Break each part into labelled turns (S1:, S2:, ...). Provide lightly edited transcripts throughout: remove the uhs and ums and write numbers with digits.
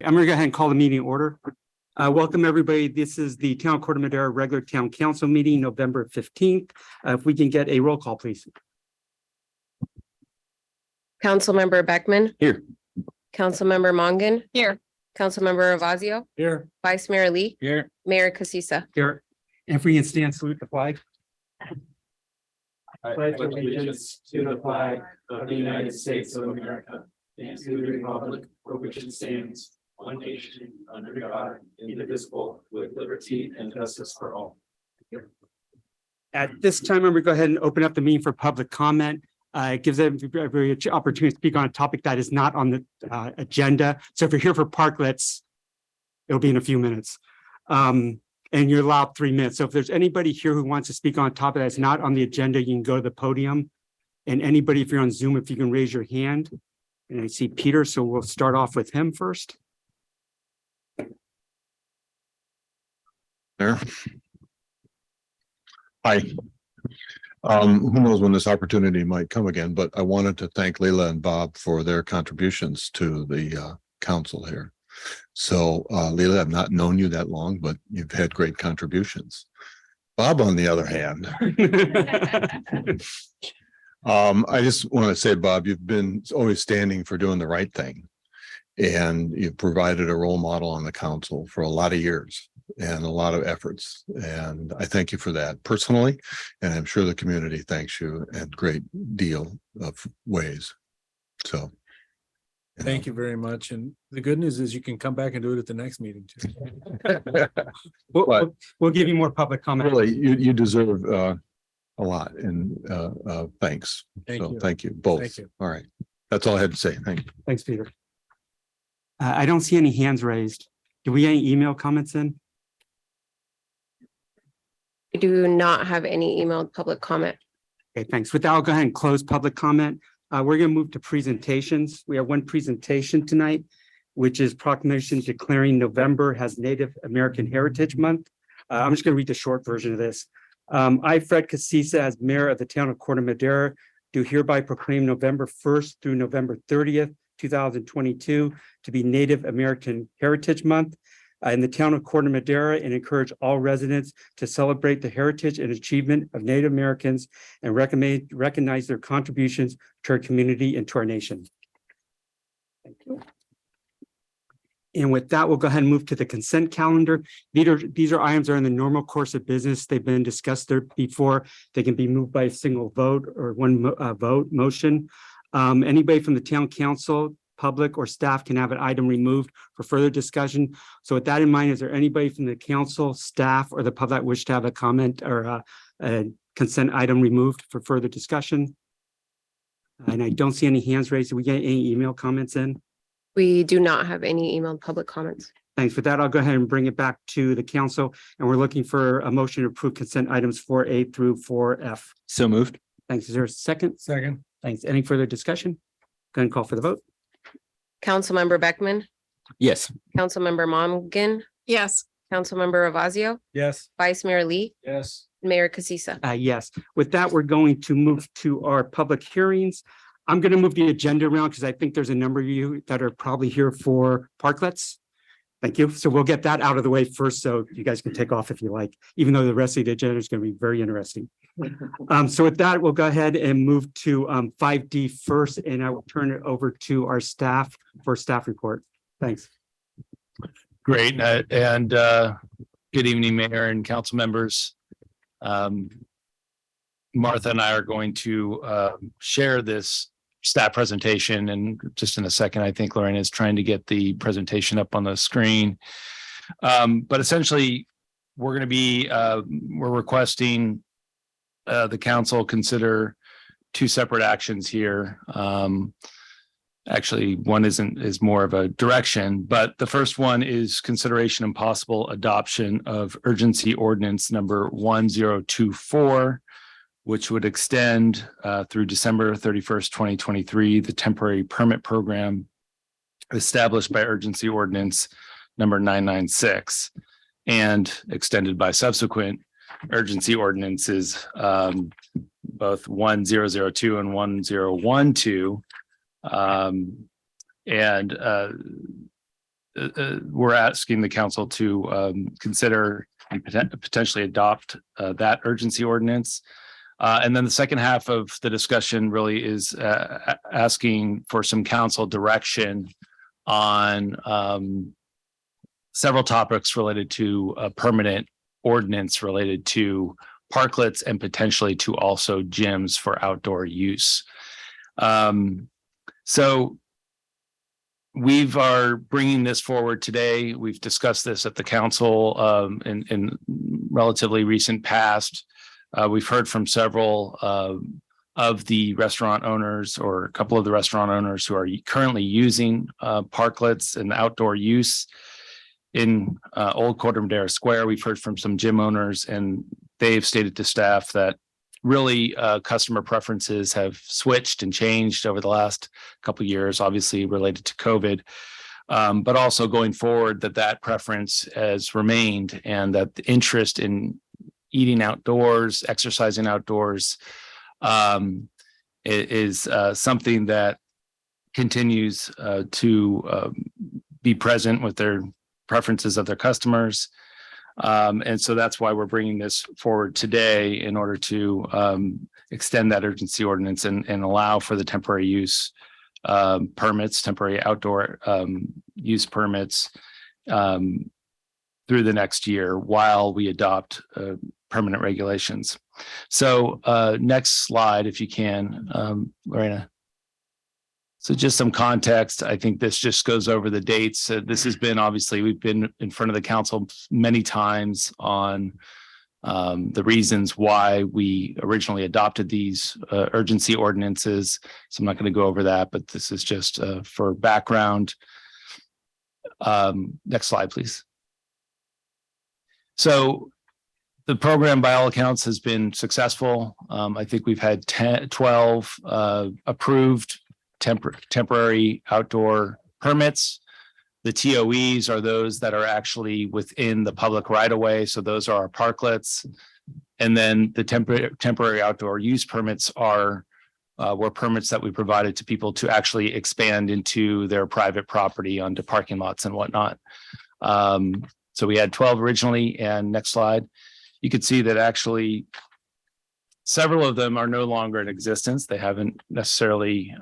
S1: I'm going to go ahead and call the meeting to order. Welcome, everybody. This is the Town of Corte Madera regular Town Council meeting, November 15th. If we can get a roll call, please.
S2: Councilmember Beckman.
S1: Here.
S2: Councilmember Mongan.
S3: Here.
S2: Councilmember Ravazio.
S1: Here.
S2: Vice Mayor Lee.
S1: Here.
S2: Mayor Casissa.
S1: Here. And if we can stand, salute the flag.
S4: I pledge allegiance to the flag of the United States of America and to the republic for which it stands, one nation, under God, indivisible, with liberty and justice for all.
S1: At this time, I'm going to go ahead and open up the meeting for public comment. It gives everybody an opportunity to speak on a topic that is not on the agenda. So if you're here for parklets, it'll be in a few minutes. And you're allowed 3 minutes. So if there's anybody here who wants to speak on a topic that's not on the agenda, you can go to the podium. And anybody, if you're on Zoom, if you can raise your hand. And I see Peter, so we'll start off with him first.
S5: There. Hi. Who knows when this opportunity might come again, but I wanted to thank Leila and Bob for their contributions to the council here. So Leila, I've not known you that long, but you've had great contributions. Bob, on the other hand, I just want to say, Bob, you've been always standing for doing the right thing. And you've provided a role model on the council for a lot of years and a lot of efforts. And I thank you for that personally. And I'm sure the community thanks you in a great deal of ways. So.
S6: Thank you very much. And the good news is you can come back and do it at the next meeting too.
S1: We'll give you more public comment.
S5: Really, you deserve a lot, and thanks. Thank you both.
S6: Thank you.
S5: All right. That's all I had to say. Thank you.
S1: Thanks, Peter. I don't see any hands raised. Do we get any email comments in?
S2: We do not have any emailed public comment.
S1: Okay, thanks. With that, I'll go ahead and close public comment. We're going to move to presentations. We have one presentation tonight, which is proclamation declaring November as Native American Heritage Month. I'm just going to read the short version of this. I, Fred Casissa, as mayor of the town of Corte Madera, do hereby proclaim November 1st through November 30th, 2022 to be Native American Heritage Month in the town of Corte Madera, and encourage all residents to celebrate the heritage and achievement of Native Americans and recognize their contributions to our community and to our nation. Thank you. And with that, we'll go ahead and move to the consent calendar. These are items that are in the normal course of business. They've been discussed there before. They can be moved by a single vote or one vote motion. Anybody from the town council, public, or staff can have an item removed for further discussion. So with that in mind, is there anybody from the council, staff, or the public that wish to have a comment or a consent item removed for further discussion? And I don't see any hands raised. Did we get any email comments in?
S2: We do not have any emailed public comments.
S1: Thanks. For that, I'll go ahead and bring it back to the council, and we're looking for a motion to approve consent items 4A through 4F.
S4: So moved.
S1: Thanks. Is there a second?
S6: Second.
S1: Thanks. Any further discussion? Go ahead and call for the vote.
S2: Councilmember Beckman.
S4: Yes.
S2: Councilmember Mongan.
S3: Yes.
S2: Councilmember Ravazio.
S6: Yes.
S2: Vice Mayor Lee.
S6: Yes.
S2: Mayor Casissa.
S1: Yes. With that, we're going to move to our public hearings. I'm going to move the agenda around because I think there's a number of you that are probably here for parklets. Thank you. So we'll get that out of the way first, so you guys can take off if you like, even though the rest of the agenda is going to be very interesting. So with that, we'll go ahead and move to 5D first, and I will turn it over to our staff for staff report. Thanks.
S7: Great. And good evening, Mayor and council members. Martha and I are going to share this staff presentation, and just in a second, I think Lorraine is trying to get the presentation up on the screen. But essentially, we're requesting the council consider two separate actions here. Actually, one is more of a direction, but the first one is consideration and possible adoption of urgency ordinance number 1024, which would extend through December 31st, 2023, the temporary permit program established by urgency ordinance number 996 and extended by subsequent urgency ordinances, both 1002 and 1012. we're asking the council to consider and potentially adopt that urgency ordinance. And then the second half of the discussion really is asking for some council direction on several topics related to a permanent ordinance related to parklets and potentially to also gyms for outdoor use. So we are bringing this forward today. We've discussed this at the council in relatively recent past. We've heard from several of the restaurant owners, or a couple of the restaurant owners who are currently using parklets and outdoor use in Old Corte Madera Square. We've heard from some gym owners, and they've stated to staff that really customer preferences have switched and changed over the last couple of years, obviously related to COVID, but also going forward that preference has remained, and that the interest in eating outdoors, exercising outdoors is something that continues to be present with their preferences of their customers. And so that's why we're bringing this forward today, in order to extend that urgency ordinance and allow for the temporary use permits, temporary outdoor use permits through the next year while we adopt permanent regulations. So next slide, if you can, Lorena. So just some context. I think this just goes over the dates. This has been, obviously, we've been in front of the council many times on the reasons why we originally adopted these urgency ordinances. So I'm not going to go over that, but this is just for background. Next slide, please. So the program, by all accounts, has been successful. I think we've had 12 approved temporary outdoor permits. The TOEs are those that are actually within the public right of way. So those are our parklets. And then the temporary outdoor use permits were permits that we provided to people to actually expand into their private property onto parking lots and whatnot. So we had 12 originally, and next slide. You could see that actually several of them are no longer in existence. They haven't necessarily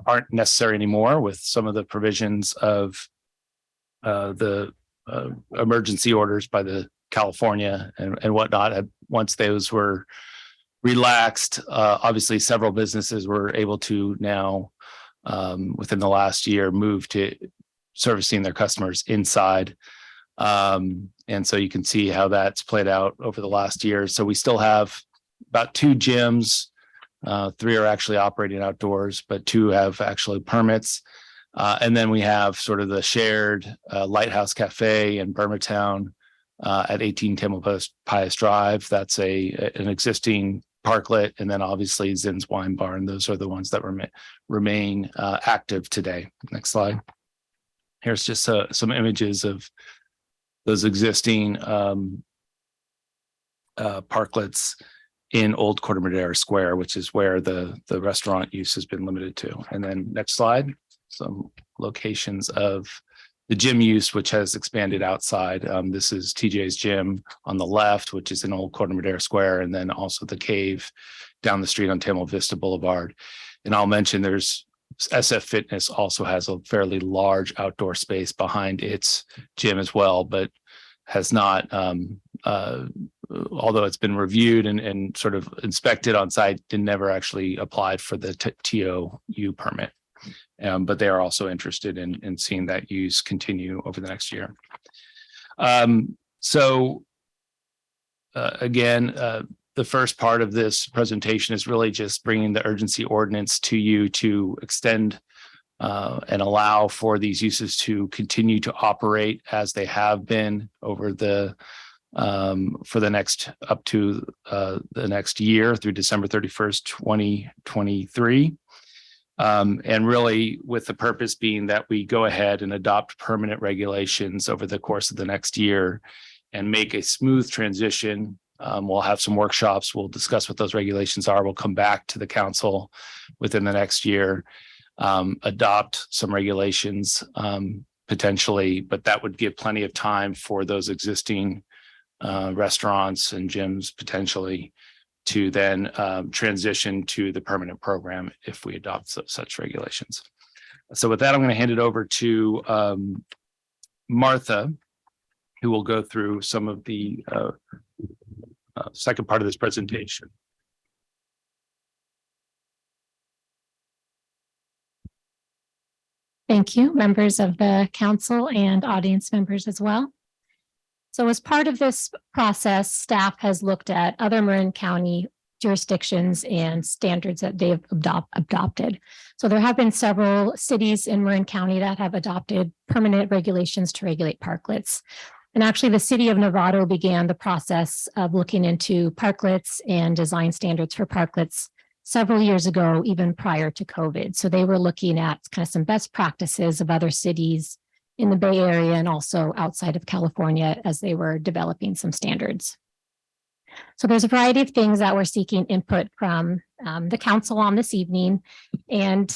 S7: aren't necessary anymore with some of the provisions of the emergency orders by the California and whatnot. Once those were relaxed, obviously several businesses were able to now, within the last year, move to servicing their customers inside. And so you can see how that's played out over the last year. So we still have about 2 gyms, 3 are actually operating outdoors, but 2 have actually permits. And then we have sort of the shared Lighthouse Cafe in Birmingham at 18 Tamalpais Drive. That's an existing parklet. And then obviously Zinn's Wine Bar, and those are the ones that remain active today. Next slide. Here's just some images of those existing parklets in Old Corte Madera Square, which is where the restaurant use has been limited to. And then next slide, some locations of the gym use, which has expanded outside. This is TJ's Gym on the left, which is in Old Corte Madera Square, and then also the Cave down the street on Tamil Vista Boulevard. And I'll mention there's SF Fitness also has a fairly large outdoor space behind its gym as well, but has not, although it's been reviewed and sort of inspected on site, never actually applied for the TOU permit. But they are also interested in seeing that use continue over the next year. Again, the first part of this presentation is really just bringing the urgency ordinance to you to extend and allow for these uses to continue to operate as they have been over for the next up to the next year through December 31st, 2023. And really with the purpose being that we go ahead and adopt permanent regulations over the course of the next year and make a smooth transition. We'll have some workshops. We'll discuss what those regulations are. We'll come back to the council within the next year, adopt some regulations, potentially, but that would give plenty of time for those existing restaurants and gyms potentially to then transition to the permanent program if we adopt such regulations. So with that, I'm going to hand it over to Martha, who will go through some of the second part of this presentation.
S3: Thank you, members of the council and audience members as well. So as part of this process, staff has looked at other Marin County jurisdictions and standards that they have adopted. So there have been several cities in Marin County that have adopted permanent regulations to regulate parklets. And actually, the city of Novato began the process of looking into parklets and design standards for parklets several years ago, even prior to COVID. So they were looking at kind of some best practices of other cities in the Bay Area and also outside of California as they were developing some standards. So there's a variety of things that we're seeking input from the council on this evening. And,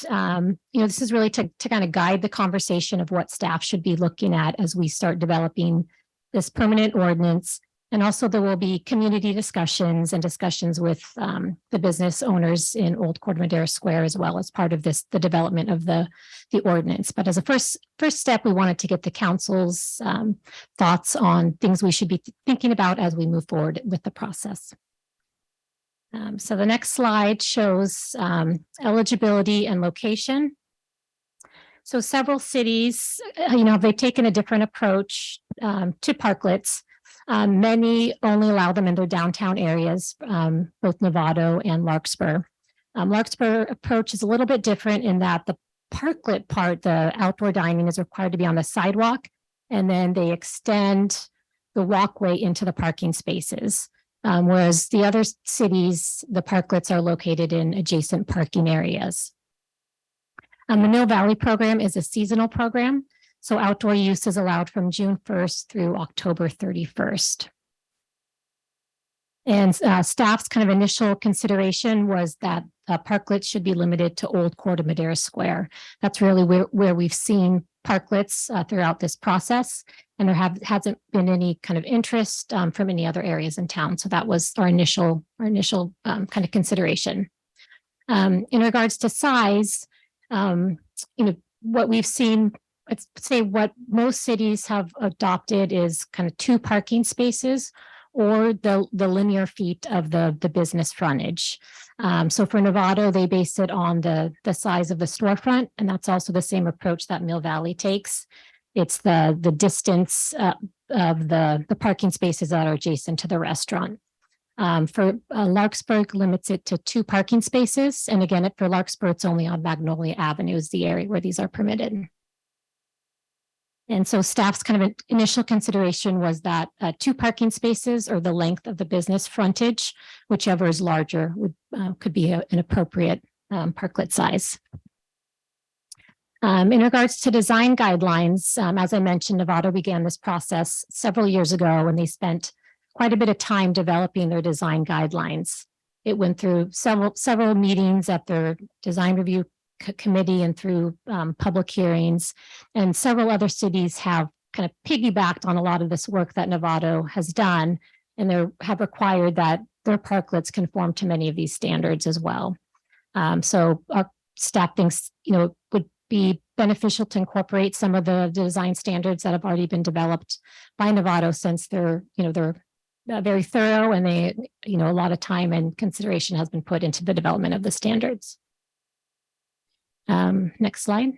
S3: this is really to kind of guide the conversation of what staff should be looking at as we start developing this permanent ordinance. And also there will be community discussions and discussions with the business owners in Old Corte Madera Square as well as part of the development of the ordinance. But as a first step, we wanted to get the council's thoughts on things we should be thinking about as we move forward with the process. So the next slide shows eligibility and location. So several cities, they've taken a different approach to parklets. Many only allow them in their downtown areas, both Novato and Larkspur. Larkspur approach is a little bit different in that the parklet part, the outdoor dining, is required to be on the sidewalk, and then they extend the walkway into the parking spaces. Whereas the other cities, the parklets are located in adjacent parking areas. The Mill Valley program is a seasonal program. So outdoor use is allowed from June 1st through October 31st. And staff's kind of initial consideration was that parklets should be limited to Old Corte Madera Square. That's really where we've seen parklets throughout this process. And there hasn't been any kind of interest from any other areas in town. So that was our initial kind of consideration. In regards to size, what we've seen, I'd say what most cities have adopted is kind of 2 parking spaces or the linear feet of the business frontage. So for Novato, they base it on the size of the storefront, and that's also the same approach that Mill Valley takes. It's the distance of the parking spaces that are adjacent to the restaurant. For Larkspur limits it to 2 parking spaces. And again, for Larkspur, it's only on Magnolia Avenue is the area where these are permitted. And so staff's kind of initial consideration was that 2 parking spaces or the length of the business frontage, whichever is larger, could be an appropriate parklet size. In regards to design guidelines, as I mentioned, Novato began this process several years ago, and they spent quite a bit of time developing their design guidelines. It went through several meetings at their design review committee and through public hearings, and several other cities have kind of piggybacked on a lot of this work that Novato has done, and they have required that their parklets conform to many of these standards as well. So our staff thinks, it would be beneficial to incorporate some of the design standards that have already been developed by Novato, since they're very thorough, and they, a lot of time and consideration has been put into the development of the standards. Next slide.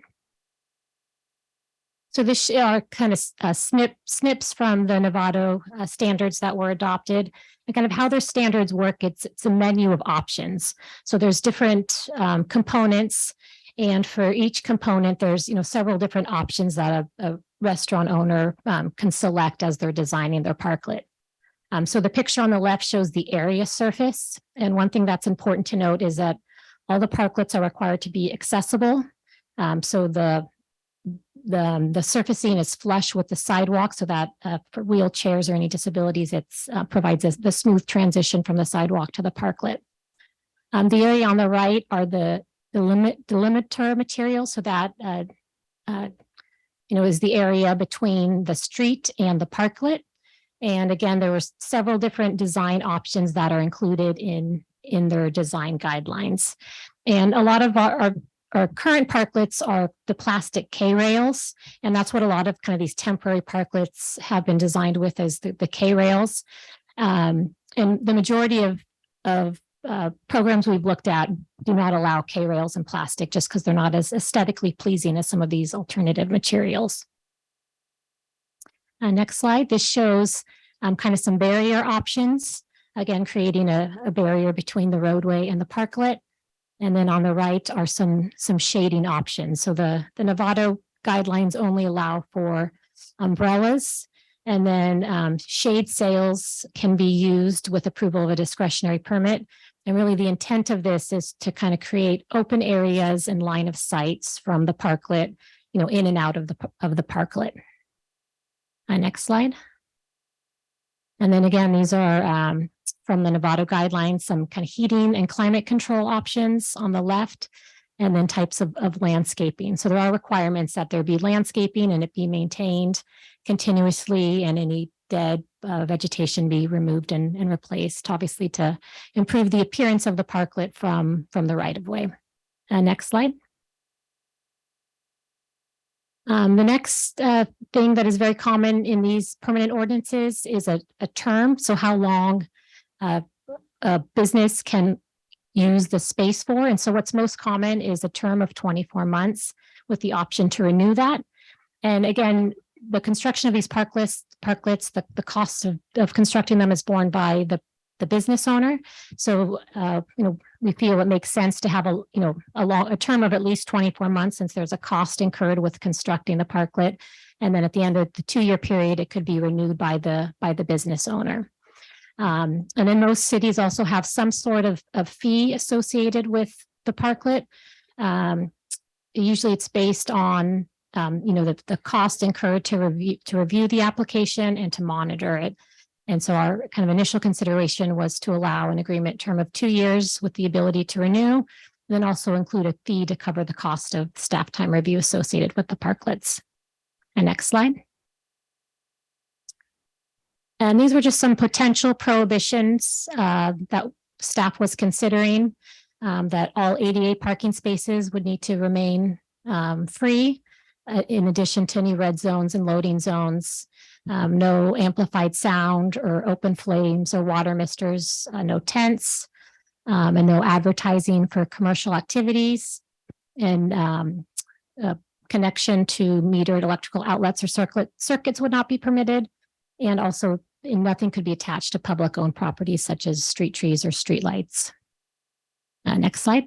S3: So this are kind of snips from the Novato standards that were adopted, and kind of how their standards work. It's a menu of options. So there's different components, and for each component, there's several different options that a restaurant owner can select as they're designing their parklet. So the picture on the left shows the area surface, and one thing that's important to note is that all the parklets are required to be accessible. So the surfacing is flush with the sidewalk, so that for wheelchairs or any disabilities, it provides the smooth transition from the sidewalk to the parklet. The area on the right are the delimiter materials, so that is the area between the street and the parklet. And again, there were several different design options that are included in their design guidelines. And a lot of our current parklets are the plastic K-rails, and that's what a lot of kind of these temporary parklets have been designed with, as the K-rails. And the majority of programs we've looked at do not allow K-rails in plastic, just because they're not as aesthetically pleasing as some of these alternative materials. Next slide. This shows kind of some barrier options. Again, creating a barrier between the roadway and the parklet. And then on the right are some shading options. So the Nevada guidelines only allow for umbrellas, and then shade sails can be used with approval of a discretionary permit. And really the intent of this is to kind of create open areas and line of sights from the parklet, in and out of the parklet. Next slide. And then again, these are from the Nevada guidelines, some kind of heating and climate control options on the left, and then types of landscaping. So there are requirements that there be landscaping and it be maintained continuously, and any dead vegetation be removed and replaced, obviously to improve the appearance of the parklet from the right of way. Next slide. The next thing that is very common in these permanent ordinances is a term. So how long a business can use the space for. And so what's most common is a term of 24 months with the option to renew that. And again, the construction of these parklets, the cost of constructing them is borne by the business owner. So, we feel it makes sense to have a term of at least 24 months, since there's a cost incurred with constructing the parklet. And then at the end of the 2-year period, it could be renewed by the business owner. And then most cities also have some sort of fee associated with the parklet. Usually it's based on, the cost incurred to review the application and to monitor it. And so our kind of initial consideration was to allow an agreement term of 2 years with the ability to renew, then also include a fee to cover the cost of staff time review associated with the parklets. And next slide. And these were just some potential prohibitions that staff was considering, that all ADA parking spaces would need to remain free, in addition to any red zones and loading zones. No amplified sound or open flames or water misters, no tents, and no advertising for commercial activities, and connection to metered electrical outlets or circuits would not be permitted. And also nothing could be attached to public owned properties such as street trees or street lights. Next slide.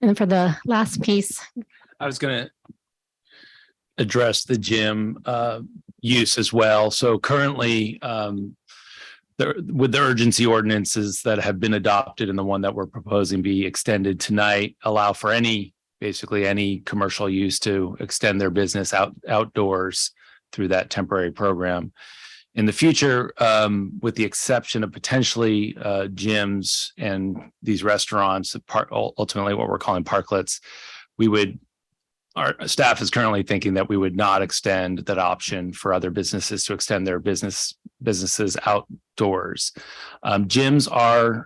S3: And for the last piece,
S7: I was going to address the gym use as well. So currently, with the urgency ordinances that have been adopted and the one that we're proposing be extended tonight, allow for basically any commercial use to extend their business outdoors through that temporary program. In the future, with the exception of potentially gyms and these restaurants, ultimately what we're calling parklets, our staff is currently thinking that we would not extend that option for other businesses to extend their businesses outdoors. Gyms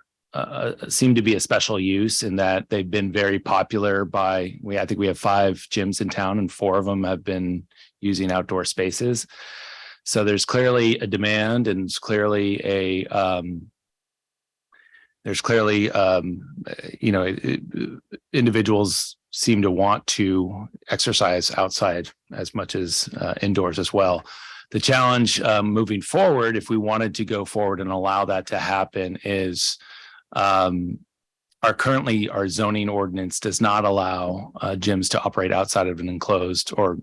S7: seem to be a special use in that they've been very popular I think we have 5 gyms in town, and 4 of them have been using outdoor spaces. So there's clearly a demand, and individuals seem to want to exercise outside as much as indoors as well. The challenge moving forward, if we wanted to go forward and allow that to happen, is our zoning ordinance does not allow gyms to operate outside of an enclosed or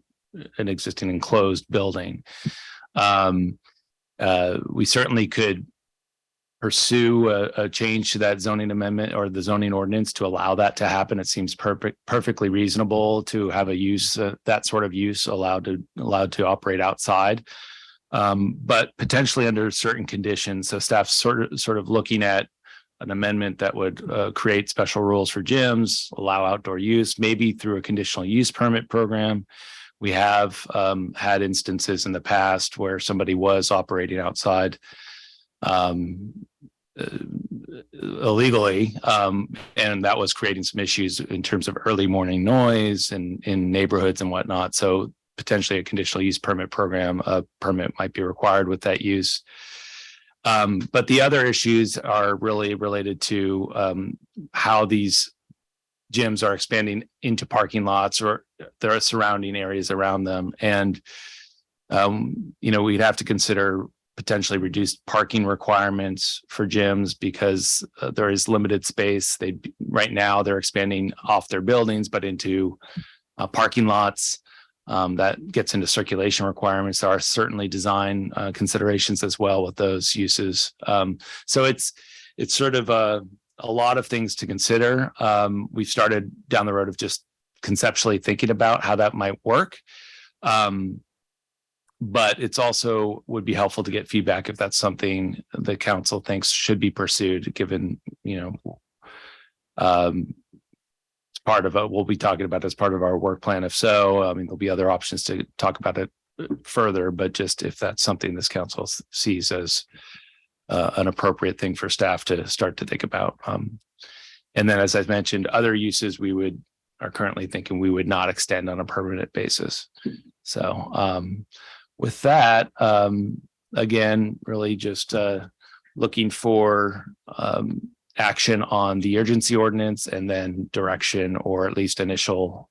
S7: an existing enclosed building. We certainly could pursue a change to that zoning amendment or the zoning ordinance to allow that to happen. It seems perfectly reasonable to have a use, that sort of use allowed to operate outside, but potentially under certain conditions. So staff sort of looking at an amendment that would create special rules for gyms, allow outdoor use, maybe through a conditional use permit program. We have had instances in the past where somebody was operating outside illegally, and that was creating some issues in terms of early morning noise and in neighborhoods and whatnot. So potentially a conditional use permit program, a permit might be required with that use. But the other issues are really related to how these gyms are expanding into parking lots or there are surrounding areas around them. And, we'd have to consider potentially reduced parking requirements for gyms because there is limited space. Right now they're expanding off their buildings, but into parking lots. That gets into circulation requirements. There are certainly design considerations as well with those uses. So it's sort of a lot of things to consider. We've started down the road of just conceptually thinking about how that might work. But it's also would be helpful to get feedback if that's something the council thinks should be pursued, given, it's part of we'll be talking about as part of our work plan. If so, I mean, there'll be other options to talk about it further, but just if that's something this council sees as an appropriate thing for staff to start to think about. And then, as I've mentioned, other uses are currently thinking we would not extend on a permanent basis. So with that, again, really just looking for action on the urgency ordinance and then direction or at least initial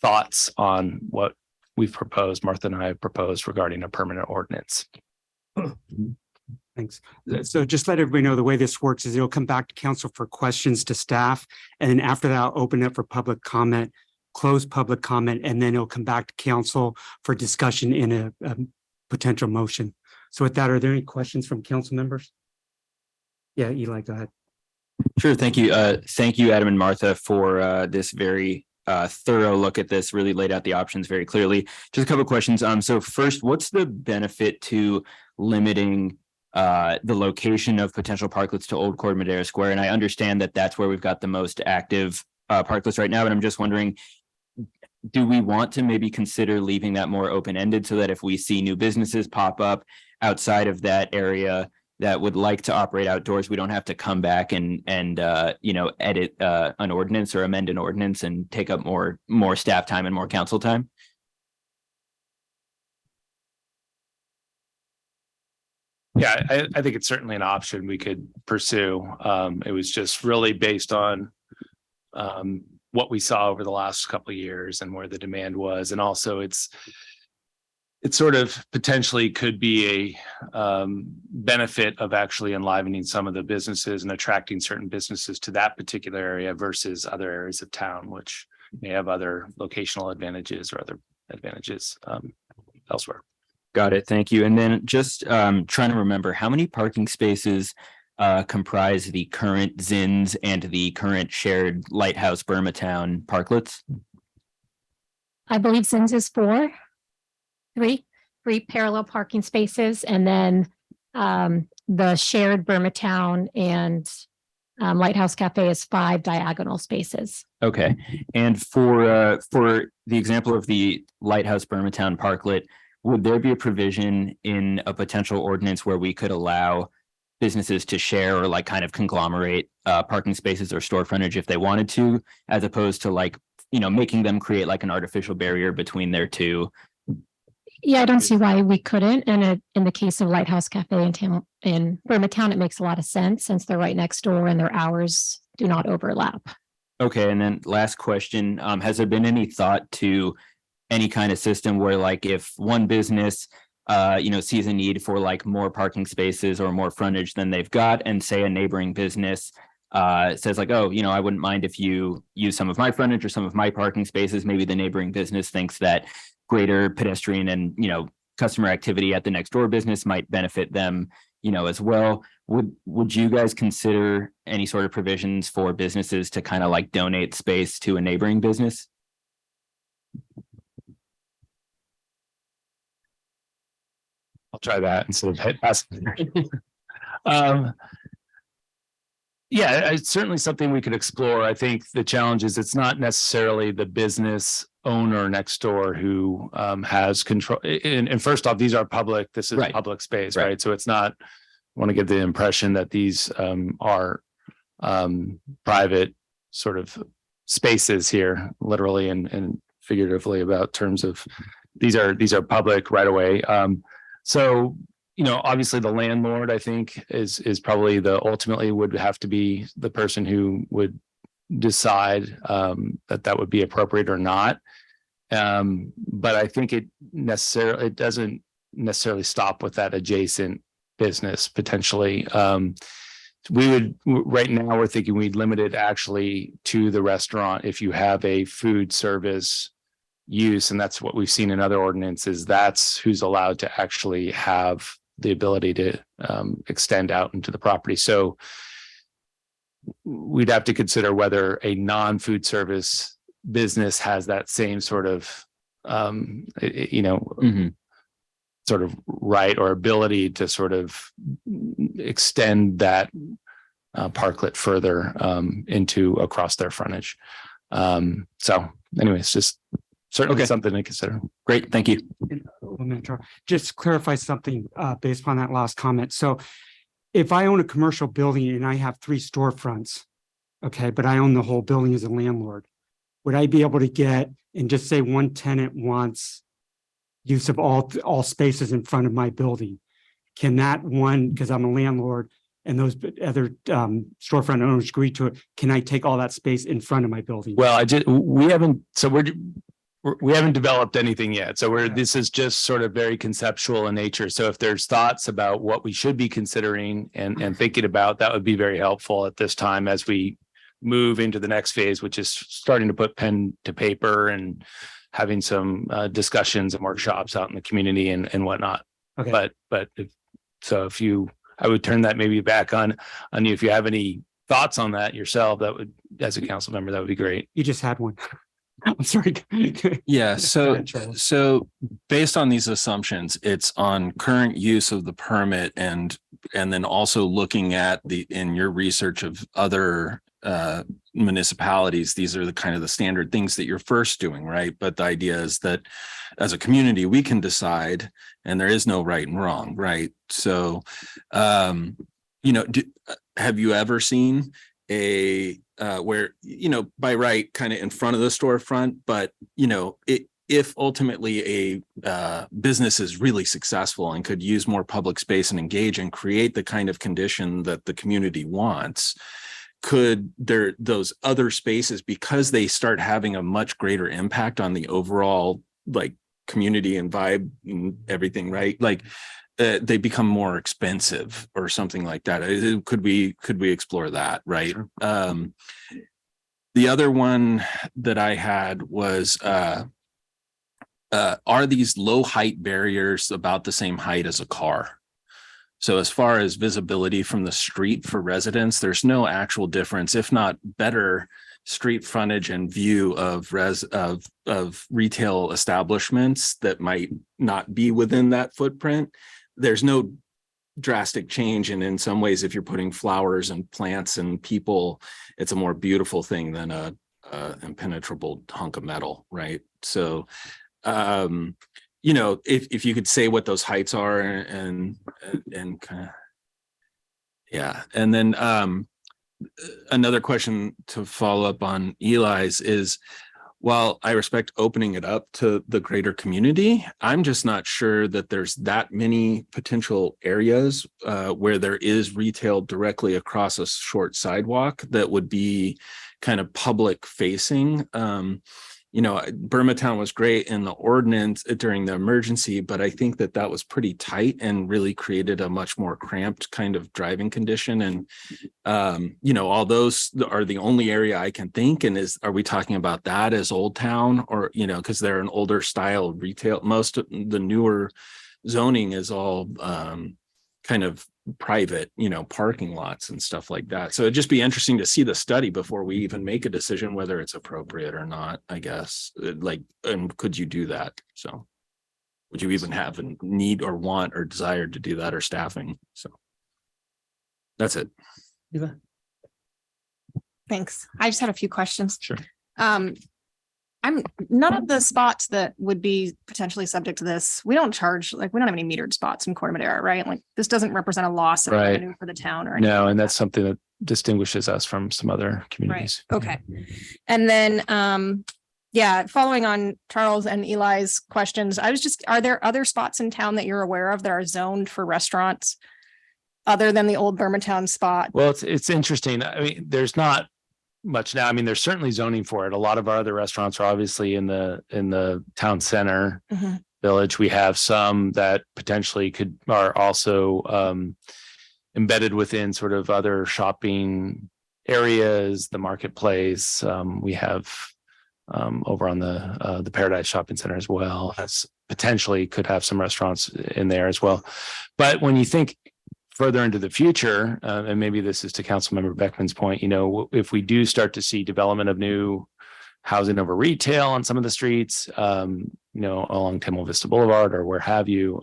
S7: thoughts on what we've proposed, Martha and I have proposed regarding a permanent ordinance.
S1: Thanks. So just let everybody know the way this works is it'll come back to council for questions to staff. And then after that, I'll open up for public comment, close public comment, and then it'll come back to council for discussion in a potential motion. So with that, are there any questions from council members? Yeah, Eli, go ahead.
S8: Sure. Thank you. Thank you, Adam and Martha, for this very thorough look at this, really laid out the options very clearly. Just a couple of questions. So first, what's the benefit to limiting the location of potential parklets to Old Corte Madera Square? And I understand that that's where we've got the most active parklets right now, but I'm just wondering, do we want to maybe consider leaving that more open-ended so that if we see new businesses pop up outside of that area that would like to operate outdoors, we don't have to come back and edit an ordinance or amend an ordinance and take up more staff time and more council time?
S7: Yeah, I think it's certainly an option we could pursue. It was just really based on what we saw over the last couple of years and where the demand was. And also it sort of potentially could be a benefit of actually enlivening some of the businesses and attracting certain businesses to that particular area versus other areas of town, which may have other locational advantages or other advantages elsewhere.
S8: Got it. Thank you. And then just trying to remember, how many parking spaces comprise the current Zins and the current shared Lighthouse Burmatown parklets?
S3: I believe Zins is three parallel parking spaces, and then the shared Burmatown and Lighthouse Cafe is 5 diagonal spaces.
S8: Okay. And for the example of the Lighthouse Burmatown parklet, would there be a provision in a potential ordinance where we could allow businesses to share or like kind of conglomerate parking spaces or store frontage if they wanted to, as opposed to making them create like an artificial barrier between their two?
S3: Yeah, I don't see why we couldn't. And in the case of Lighthouse Cafe in Burmatown, it makes a lot of sense since they're right next door and their hours do not overlap.
S8: Okay. And then last question, has there been any thought to any kind of system where like if one business sees a need for like more parking spaces or more frontage than they've got, and say a neighboring business says like, oh, I wouldn't mind if you use some of my frontage or some of my parking spaces. Maybe the neighboring business thinks that greater pedestrian and, customer activity at the next door business might benefit them, as well. Would you guys consider any sort of provisions for businesses to kind of like donate space to a neighboring business?
S7: I'll try that instead of asking. Yeah, it's certainly something we could explore. I think the challenge is it's not necessarily the business owner next door who has control. And first off, these are public, this is
S8: Right.
S7: public space,
S8: Right.
S7: right? So it's not, I want to give the impression that these are private sort of spaces here, literally and figuratively about terms of these are public right away. So obviously the landlord, I think, is probably ultimately would have to be the person who would decide that would be appropriate or not. But I think it doesn't necessarily stop with that adjacent business potentially. Right now we're thinking we'd limit it actually to the restaurant if you have a food service use, and that's what we've seen in other ordinances. That's who's allowed to actually have the ability to extend out into the property. So we'd have to consider whether a non-food service business has that same sort of, sort of right or ability to sort of extend that parklet further into across their frontage. So anyways, just certainly something to consider.
S8: Great, thank you.
S1: Just clarify something based upon that last comment. So if I own a commercial building and I have 3 storefronts, okay, but I own the whole building as a landlord, would I be able to get, and just say one tenant wants use of all spaces in front of my building? Can that one, because I'm a landlord and those other storefront owners agree to it, can I take all that space in front of my building?
S7: Well, we haven't developed anything yet. So this is just sort of very conceptual in nature. So if there's thoughts about what we should be considering and thinking about, that would be very helpful at this time as we move into the next phase, which is starting to put pen to paper and having some discussions and workshops out in the community and whatnot.
S1: Okay.
S7: But I would turn that maybe back on you. If you have any thoughts on that yourself, that would, as a council member, that would be great.
S1: You just had one. I'm sorry.
S9: Yeah,
S1: Go ahead, Charles.
S9: so based on these assumptions, it's on current use of the permit and then also looking at in your research of other municipalities, these are the kind of the standard things that you're first doing, right? But the idea is that as a community, we can decide and there is no right and wrong, right? So, have you ever seen where, by right kind of in front of the storefront, but, if ultimately a business is really successful and could use more public space and engage and create the kind of condition that the community wants, could those other spaces, because they start having a much greater impact on the overall like community and vibe and everything, right? Like they become more expensive or something like that. Could we explore that, right?
S1: Sure.
S9: The other one that I had was are these low height barriers about the same height as a car? So as far as visibility from the street for residents, there's no actual difference, if not better, street frontage and view of retail establishments that might not be within that footprint. There's no drastic change, and in some ways, if you're putting flowers and plants and people, it's a more beautiful thing than a impenetrable hunk of metal, right? So if you could say what those heights are and kind of, yeah. And then another question to follow up on Eli's is, while I respect opening it up to the greater community, I'm just not sure that there's that many potential areas where there is retail directly across a short sidewalk that would be kind of public facing. Burmatown was great in the ordinance during the emergency, but I think that was pretty tight and really created a much more cramped kind of driving condition. And, all those are the only area I can think. And are we talking about that as Old Town or, because they're an older style retail? Most of the newer zoning is all kind of private, parking lots and stuff like that. So it'd just be interesting to see the study before we even make a decision whether it's appropriate or not, I guess. And could you do that? So would you even have a need or want or desire to do that, or staffing? So that's it.
S10: Thanks. I just had a few questions.
S7: Sure.
S10: I'm none of the spots that would be potentially subject to this. We don't charge, like, we don't have any metered spots in Corte Madera, right? Like, this doesn't represent a loss of
S7: Right.
S10: revenue for the town or anything.
S7: No, and
S10: like
S7: that's something that distinguishes us from some other
S10: that. Right.
S7: communities.
S10: Okay. And then, yeah, following on Charles and Eli's questions, are there other spots in town that you're aware of that are zoned for restaurants other than the old Bermantown spot?
S7: Well, it's interesting. I mean, there's not much now. I mean, there's certainly zoning for it. A lot of our other restaurants are obviously in the town center
S10: Mhm.
S7: village. We have some that potentially are also embedded within sort of other shopping areas, the marketplace. We have over on the Paradise Shopping Center as well, as potentially could have some restaurants in there as well. But when you think further into the future, and maybe this is to Councilmember Beckman's point, if we do start to see development of new housing over retail on some of the streets, along Temple Vista Boulevard or where have you,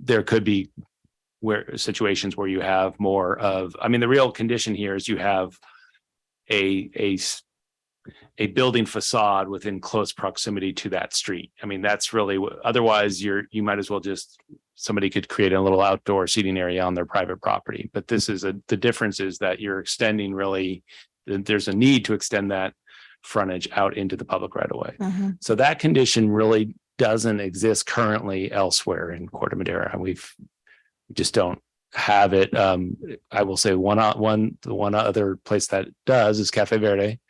S7: there could be situations where you have more of, I mean, the real condition here is you have a building facade within close proximity to that street. I mean, that's really otherwise you might as well somebody could create a little outdoor seating area on their private property. But the difference is that you're extending there's a need to extend that frontage out into the public right of way.
S10: Mhm.
S7: So that condition really doesn't exist currently elsewhere in Corte Madera. We just don't have it. I will say the one other place that does is Cafe Verde,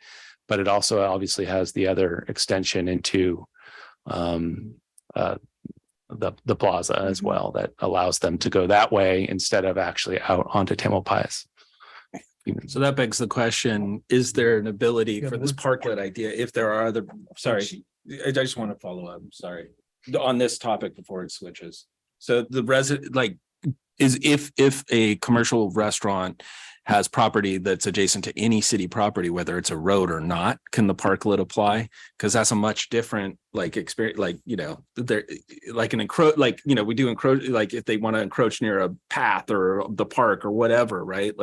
S7: but it also obviously has the other extension into the plaza as well that allows them to go that way instead of actually out onto Tamalpais.
S9: So that begs the question, is there an ability for this parklet idea if there are other, sorry, I just want to follow up, sorry, on this topic before it switches. So the resident, is if a commercial restaurant has property that's adjacent to any city property, whether it's a road or not, can the parklet apply? Because that's a much different experience, they're we do encroach, if they want to encroach near a path or the park or whatever, right?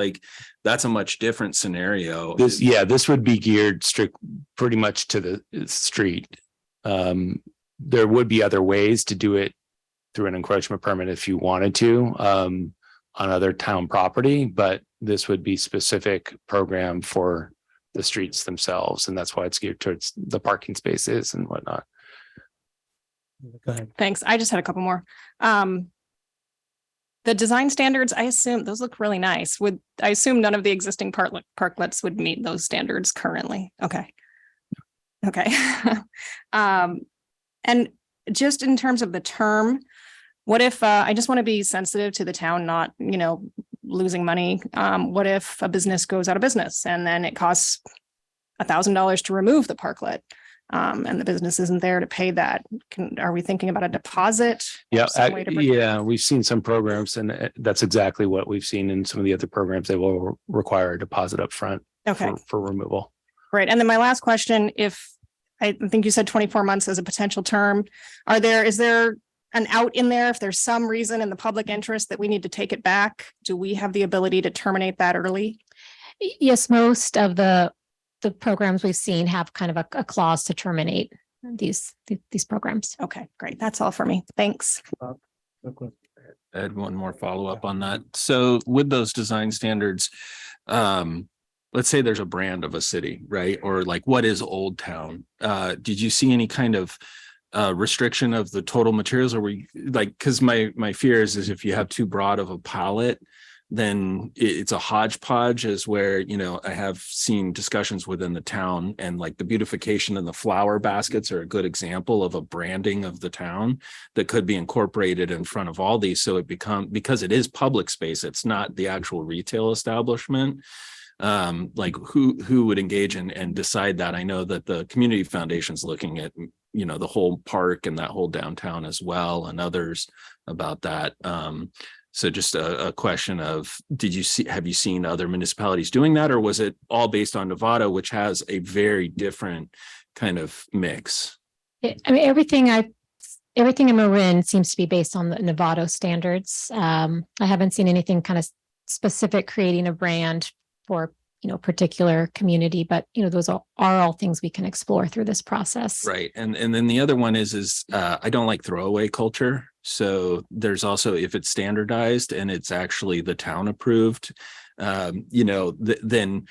S9: That's a much different scenario.
S7: This would be geared pretty much to the street. There would be other ways to do it through an encroachment permit if you wanted to on other town property, but this would be specific program for the streets themselves. And that's why it's geared towards the parking spaces and whatnot.
S6: Go ahead.
S10: Thanks. I just had a couple more. The design standards, I assume those look really nice. I assume none of the existing parklets would meet those standards currently? Okay. And just in terms of the term, what if I just want to be sensitive to the town not, losing money? What if a business goes out of business and then it costs $1,000 to remove the parklet, and the business isn't there to pay that? Are we thinking about a deposit?
S7: Yeah, we've seen some programs, and that's exactly what we've seen in some of the other programs. They will require a deposit up front for removal.
S10: Great. And then my last question, I think you said 24 months as a potential term. Is there an out in there if there's some reason in the public interest that we need to take it back? Do we have the ability to terminate that early?
S3: Yes, most of the programs we've seen have kind of a clause to terminate these programs.
S10: Okay, great. That's all for me. Thanks.
S9: I had one more follow-up on that. So with those design standards, let's say there's a brand of a city, right? Or what is Old Town? Did you see any kind of restriction of the total materials? Or because my fear is if you have too broad of a palette, then it's a hodgepodge, is where, I have seen discussions within the town, and the beautification and the flower baskets are a good example of a branding of the town that could be incorporated in front of all these. So because it is public space, it's not the actual retail establishment. Who would engage and decide that? I know that the Community Foundation's looking at, the whole park and that whole downtown as well, and others about that. So just a question of, have you seen other municipalities doing that, or was it all based on Nevada, which has a very different kind of mix?
S3: I mean, everything in Marin seems to be based on the Nevada standards. I haven't seen anything kind of specific creating a brand for, particular community, but, those are all things we can explore through this process.
S9: Right. And then the other one is I don't like throwaway culture. So there's also, if it's standardized and it's actually the town approved, then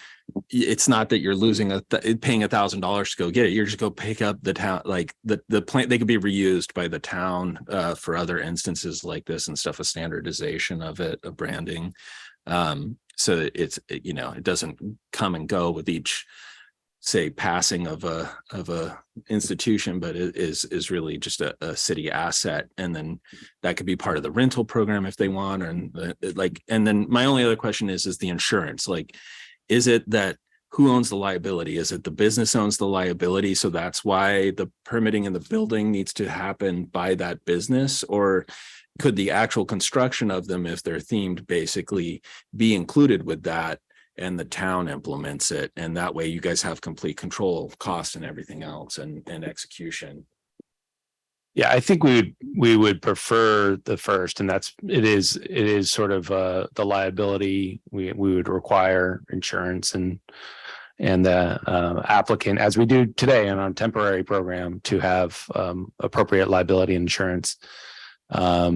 S9: it's not that you're losing paying $1,000 to go get it. You're just go pick up the town, like the plant, they could be reused by the town for other instances like this and stuff, a standardization of it, of branding. So it's, it doesn't come and go with each, say, passing of a institution, but it is really just a city asset. And then that could be part of the rental program if they want. And and then my only other question is the insurance, like, is it that who owns the liability? Is it the business owns the liability? So that's why the permitting in the building needs to happen by that business, or could the actual construction of them, if they're themed, basically be included with that and the town implements it? And that way you guys have complete control of cost and everything else and execution.
S7: Yeah, I think we would prefer the first, and it is sort of the liability. We would require insurance and the applicant, as we do today in our temporary program, to have appropriate liability insurance. That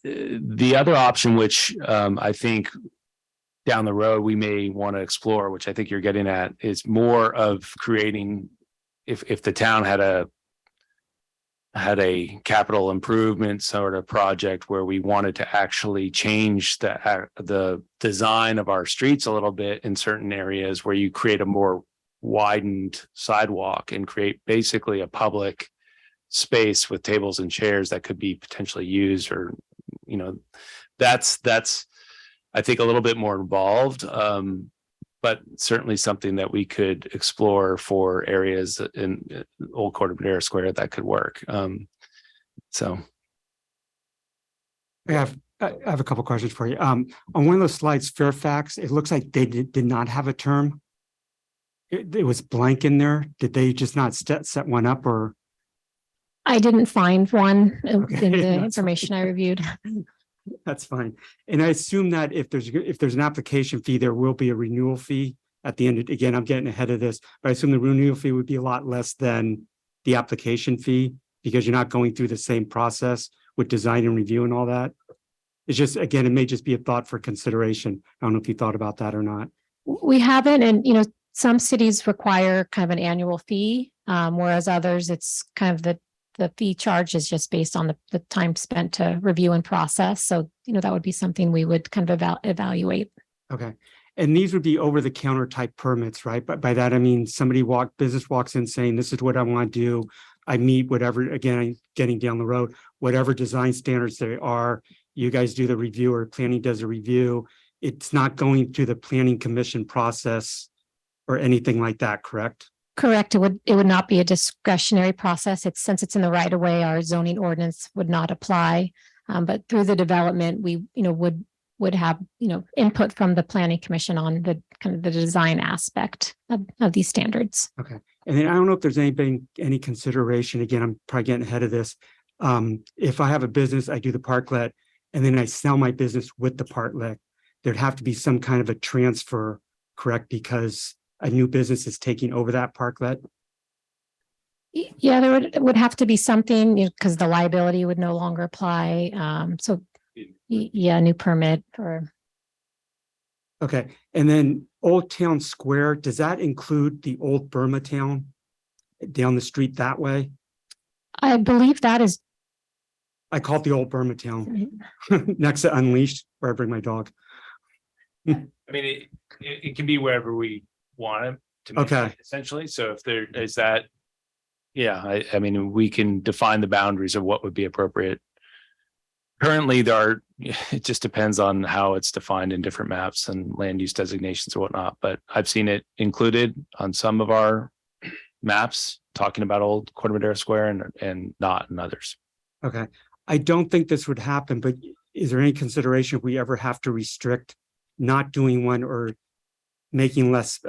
S7: the other option, which I think down the road we may want to explore, which I think you're getting at, is more of creating, if the town had a capital improvement sort of project where we wanted to actually change the design of our streets a little bit in certain areas, where you create a more widened sidewalk and create basically a public space with tables and chairs that could be potentially used, or that's I think a little bit more involved, but certainly something that we could explore for areas in Old Corte Madera Square that could work. So
S1: I have a couple questions for you. On one of those slides, Fairfax, it looks like they did not have a term. It was blank in there. Did they just not set one up, or?
S3: I didn't find one in
S1: Okay,
S3: the
S1: that's
S3: information I reviewed.
S1: That's fine. And I assume that if there's an application fee, there will be a renewal fee at the end. Again, I'm getting ahead of this, but I assume the renewal fee would be a lot less than the application fee, because you're not going through the same process with design and review and all that. It's just, again, it may just be a thought for consideration. I don't know if you thought about that or not.
S3: We haven't, and some cities require kind of an annual fee, whereas others, it's kind of the fee charge is just based on the time spent to review and process. So, that would be something we would kind of evaluate.
S1: Okay. And these would be over the counter type permits, right? But by that, I mean, business walks in saying, this is what I want to do. I meet whatever, again, I'm getting down the road, whatever design standards there are, you guys do the review, or planning does a review. It's not going to the planning commission process or anything like that, correct?
S3: Correct. It would not be a discretionary process. Since it's in the right of way, our zoning ordinance would not apply. But through the development, we, would have, input from the planning commission on the kind of the design aspect of these standards.
S1: Okay. And then I don't know if there's any consideration, again, I'm probably getting ahead of this. If I have a business, I do the parklet, and then I sell my business with the parklet, there'd have to be some kind of a transfer, correct? Because a new business is taking over that parklet.
S3: Yeah, there would have to be something, because the liability would no longer apply. So yeah, new permit or.
S1: Okay. And then Old Town Square, does that include the old Burma Town down the street that way?
S3: I believe that is.
S1: I call it the old Burma Town next to Unleashed, where I bring my dog.
S7: I mean, it can be wherever we want it to make
S1: Okay.
S7: it, essentially. So if there is that, yeah, I mean, we can define the boundaries of what would be appropriate. Currently, it just depends on how it's defined in different maps and land use designations or whatnot. But I've seen it included on some of our maps talking about Old Corte Madera Square and not in others.
S1: Okay. I don't think this would happen, but is there any consideration if we ever have to restrict not doing one or making less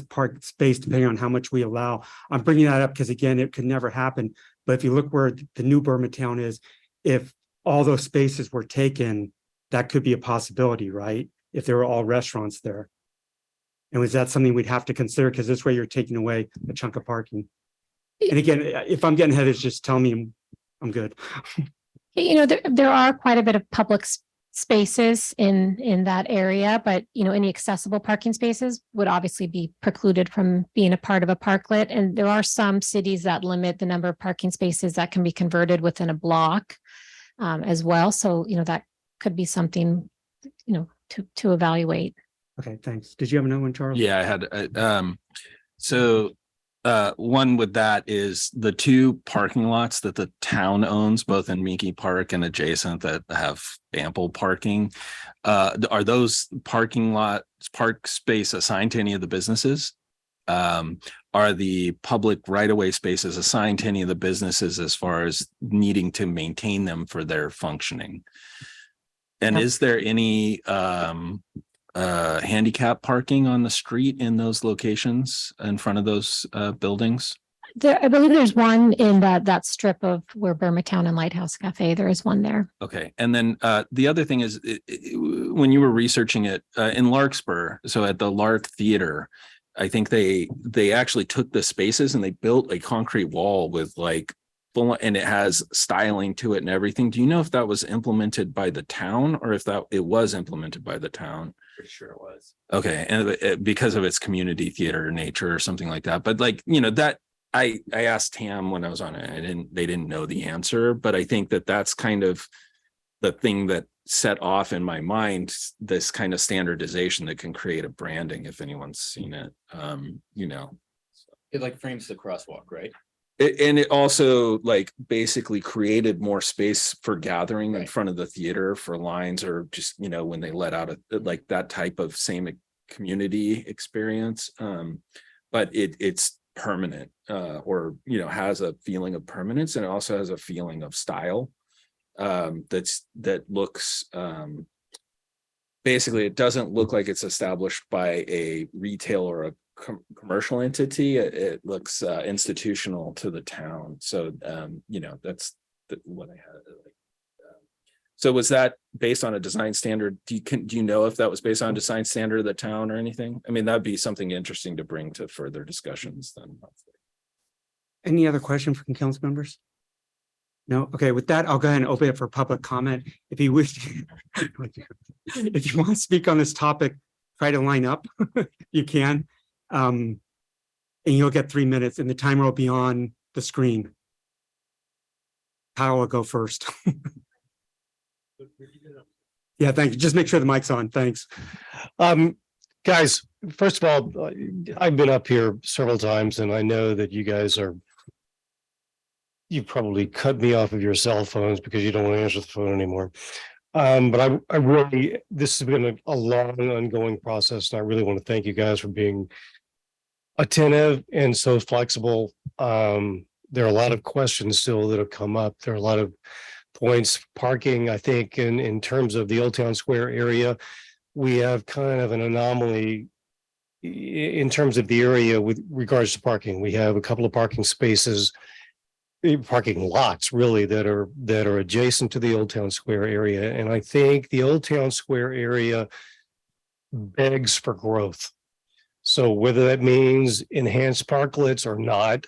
S1: park space depending on how much we allow? I'm bringing that up because, again, it could never happen. But if you look where the new Burma Town is, if all those spaces were taken, that could be a possibility, right? If there were all restaurants there. And was that something we'd have to consider? Because this way you're taking away a chunk of parking. And again, if I'm getting headed, just tell me I'm good.
S3: You know, there are quite a bit of public spaces in that area, but you know, any accessible parking spaces would obviously be precluded from being a part of a parklet. And there are some cities that limit the number of parking spaces that can be converted within a block as well. So, you know, that could be something, you know, to evaluate.
S1: Okay, thanks. Did you have another one, Charles?
S9: Yeah, I had, one with that is the two parking lots that the town owns, both in Minky Park and adjacent, that have ample parking. Are those parking lots, park space assigned to any of the businesses? Are the public right-of-way spaces assigned to any of the businesses as far as needing to maintain them for their functioning? And is there any handicap parking on the street in those locations in front of those buildings?
S3: I believe there's one in that strip of where Burmatown and Lighthouse Cafe, there is one there.
S9: Okay. And then the other thing is when you were researching it in Larkspur, so at the Lark Theater, I think they actually took the spaces and they built a concrete wall with like full, and it has styling to it and everything. Do you know if that was implemented by the town or if that it was implemented by the town?
S4: Pretty sure it was.
S9: Okay. And because of its community theater nature or something like that. But like, you know, that I asked Tam when I was on it, they didn't know the answer, but I think that that's kind of the thing that set off in my mind, this kind of standardization that can create a branding if anyone's seen it, you know.
S11: It like frames the crosswalk, right?
S9: And it also like basically created more space for gathering in front of the theater for lines or just, you know, when they let out like that type of same community experience. But it's permanent or, you know, has a feeling of permanence, and it also has a feeling of style that looks basically, it doesn't look like it's established by a retail or a commercial entity. It looks institutional to the town. So you know, that's what I had. So was that based on a design standard? Do you know if that was based on a design standard of the town or anything? I mean, that'd be something interesting to bring to further discussions then.
S1: Any other question from council members? No? Okay, with that, I'll go ahead and open it for public comment. If you wish, if you want to speak on this topic, try to line up. You can. And you'll get 3 minutes and the timer will be on the screen. Kyle will go first. Yeah, thank you. Just make sure the mic's on. Thanks.
S12: Guys, first of all, I've been up here several times and I know that you guys you probably cut me off of your cell phones because you don't want to answer the phone anymore. But I really, this has been a long ongoing process and I really want to thank you guys for being attentive and so flexible. There are a lot of questions still that have come up. There are a lot of points. Parking, I think, in terms of the Old Town Square area, we have kind of an anomaly in terms of the area with regards to parking. We have a couple of parking spaces, parking lots really that are adjacent to the Old Town Square area. And I think the Old Town Square area begs for growth. So whether that means enhanced parklets or not,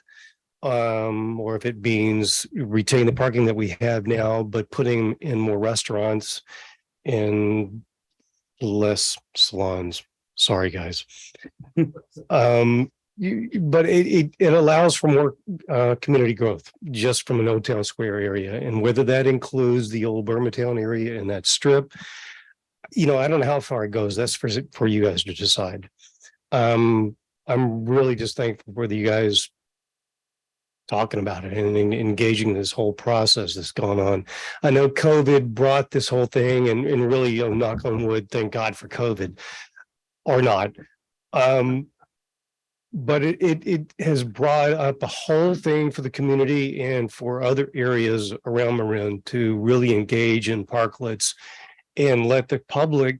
S12: or if it means retain the parking that we have now, but putting in more restaurants and less salons. Sorry, guys. But it allows for more community growth just from an Old Town Square area. And whether that includes the old Burmatown area and that strip, you know, I don't know how far it goes. That's for you guys to decide. I'm really just thankful for you guys talking about it and engaging this whole process that's gone on. I know COVID brought this whole thing and really, you know, knock on wood, thank God for COVID or not. But it has brought up a whole thing for the community and for other areas around Marin to really engage in parklets and let the public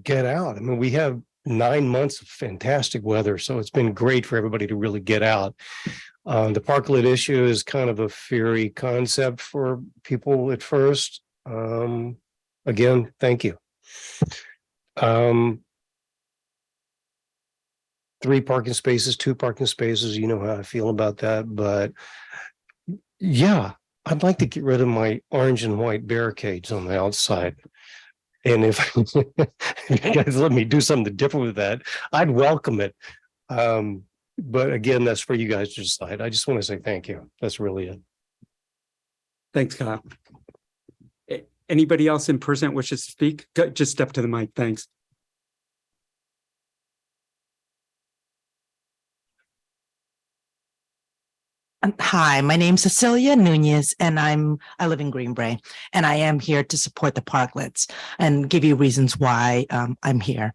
S12: get out. I mean, we have 9 months of fantastic weather, so it's been great for everybody to really get out. The parklet issue is kind of a fairy concept for people at first. I again, thank you. 3 parking spaces, 2 parking spaces, you know how I feel about that, but yeah, I'd like to get rid of my orange and white barricades on the outside. And if if you guys let me do something different with that, I'd welcome it. But again, that's for you guys to decide. I just want to say thank you. That's really it.
S1: Thanks, Kyle. Anybody else in person wishes to speak? Just step to the mic. Thanks.
S13: Hi, my name's Cecilia Nunez, and I live in Green Bay, and I am here to support the parklets and give you reasons why I'm here.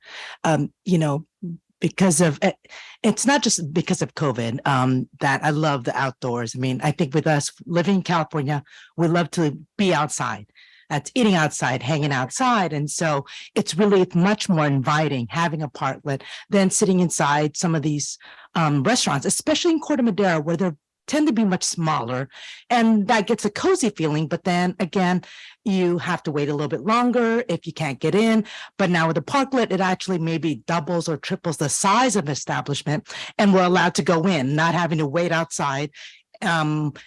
S13: Because of it's not just because of COVID that I love the outdoors. I mean, I think with us living in California, we love to be outside. That's eating outside, hanging outside. And so it's much more inviting having a parklet than sitting inside some of these restaurants, especially in Corte Madera, where they're tend to be much smaller, and that gets a cozy feeling. But then again, you have to wait a little bit longer if you can't get in. But now with the parklet, it actually maybe doubles or triples the size of the establishment, and we're allowed to go in, not having to wait outside and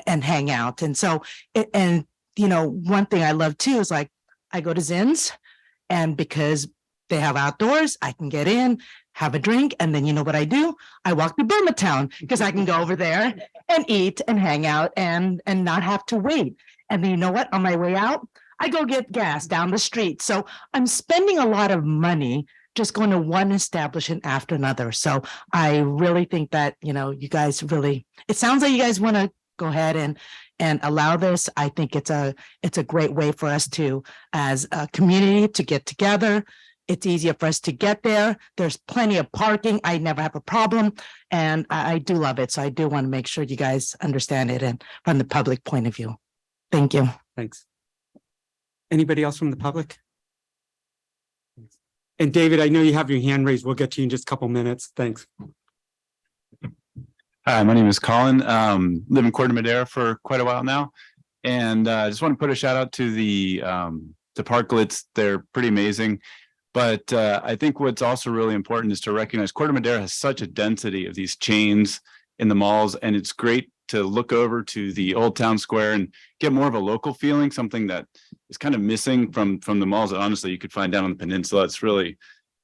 S13: hang out. And so, one thing I love too is like I go to Zinn's, and because they have outdoors, I can get in, have a drink, and then you know what I do? I walk to Burma Town because I can go over there and eat and hang out and not have to wait. And then you know what? On my way out, I go get gas down the street. So I'm spending a lot of money just going to one establishment after another. So I really think that, you guys really, it sounds like you guys want to go ahead and allow this. I think it's a great way for us to, as a community, to get together. It's easier for us to get there. There's plenty of parking. I never have a problem. And I do love it. So I do want to make sure you guys understand it and from the public point of view. Thank you.
S1: Thanks. Anybody else from the public? And David, I know you have your hand raised. We'll get to you in just a couple minutes. Thanks.
S7: Hi, my name is Colin. Live in Corte Madera for quite a while now. And I just want to put a shout out to the parklets. They're pretty amazing. But I think what's also really important is to recognize Corte Madera has such a density of these chains in the malls, and it's great to look over to the Old Town Square and get more of a local feeling, something that is kind of missing from the malls that honestly you could find down on the peninsula. It's really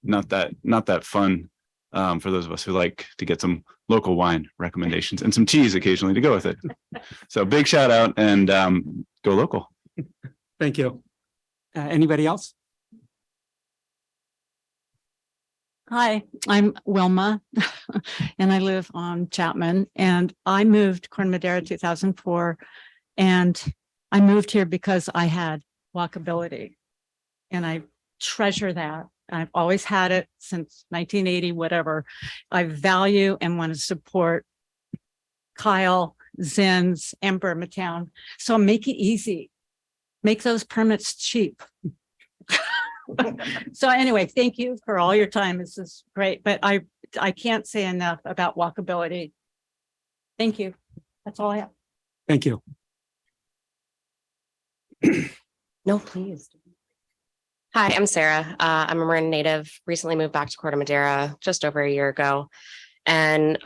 S7: not that fun for those of us who like to get some local wine recommendations and some cheese occasionally to go with it. So big shout out and go local.
S1: Thank you. Anybody else?
S14: Hi, I'm Wilma and I live on Chapman, and I moved Corte Madera 2004, and I moved here because I had walkability, and I treasure that. I've always had it since 1980, whatever. I value and want to support Kyle, Zinn's, and Burma Town. So make it easy. Make those permits cheap. So anyway, thank you for all your time. This is great, but I can't say enough about walkability. Thank you. That's all I have.
S1: Thank you.
S2: No, please. Hi, I'm Sarah. I'm a Marin native, recently moved back to Corte Madera just over a year ago. And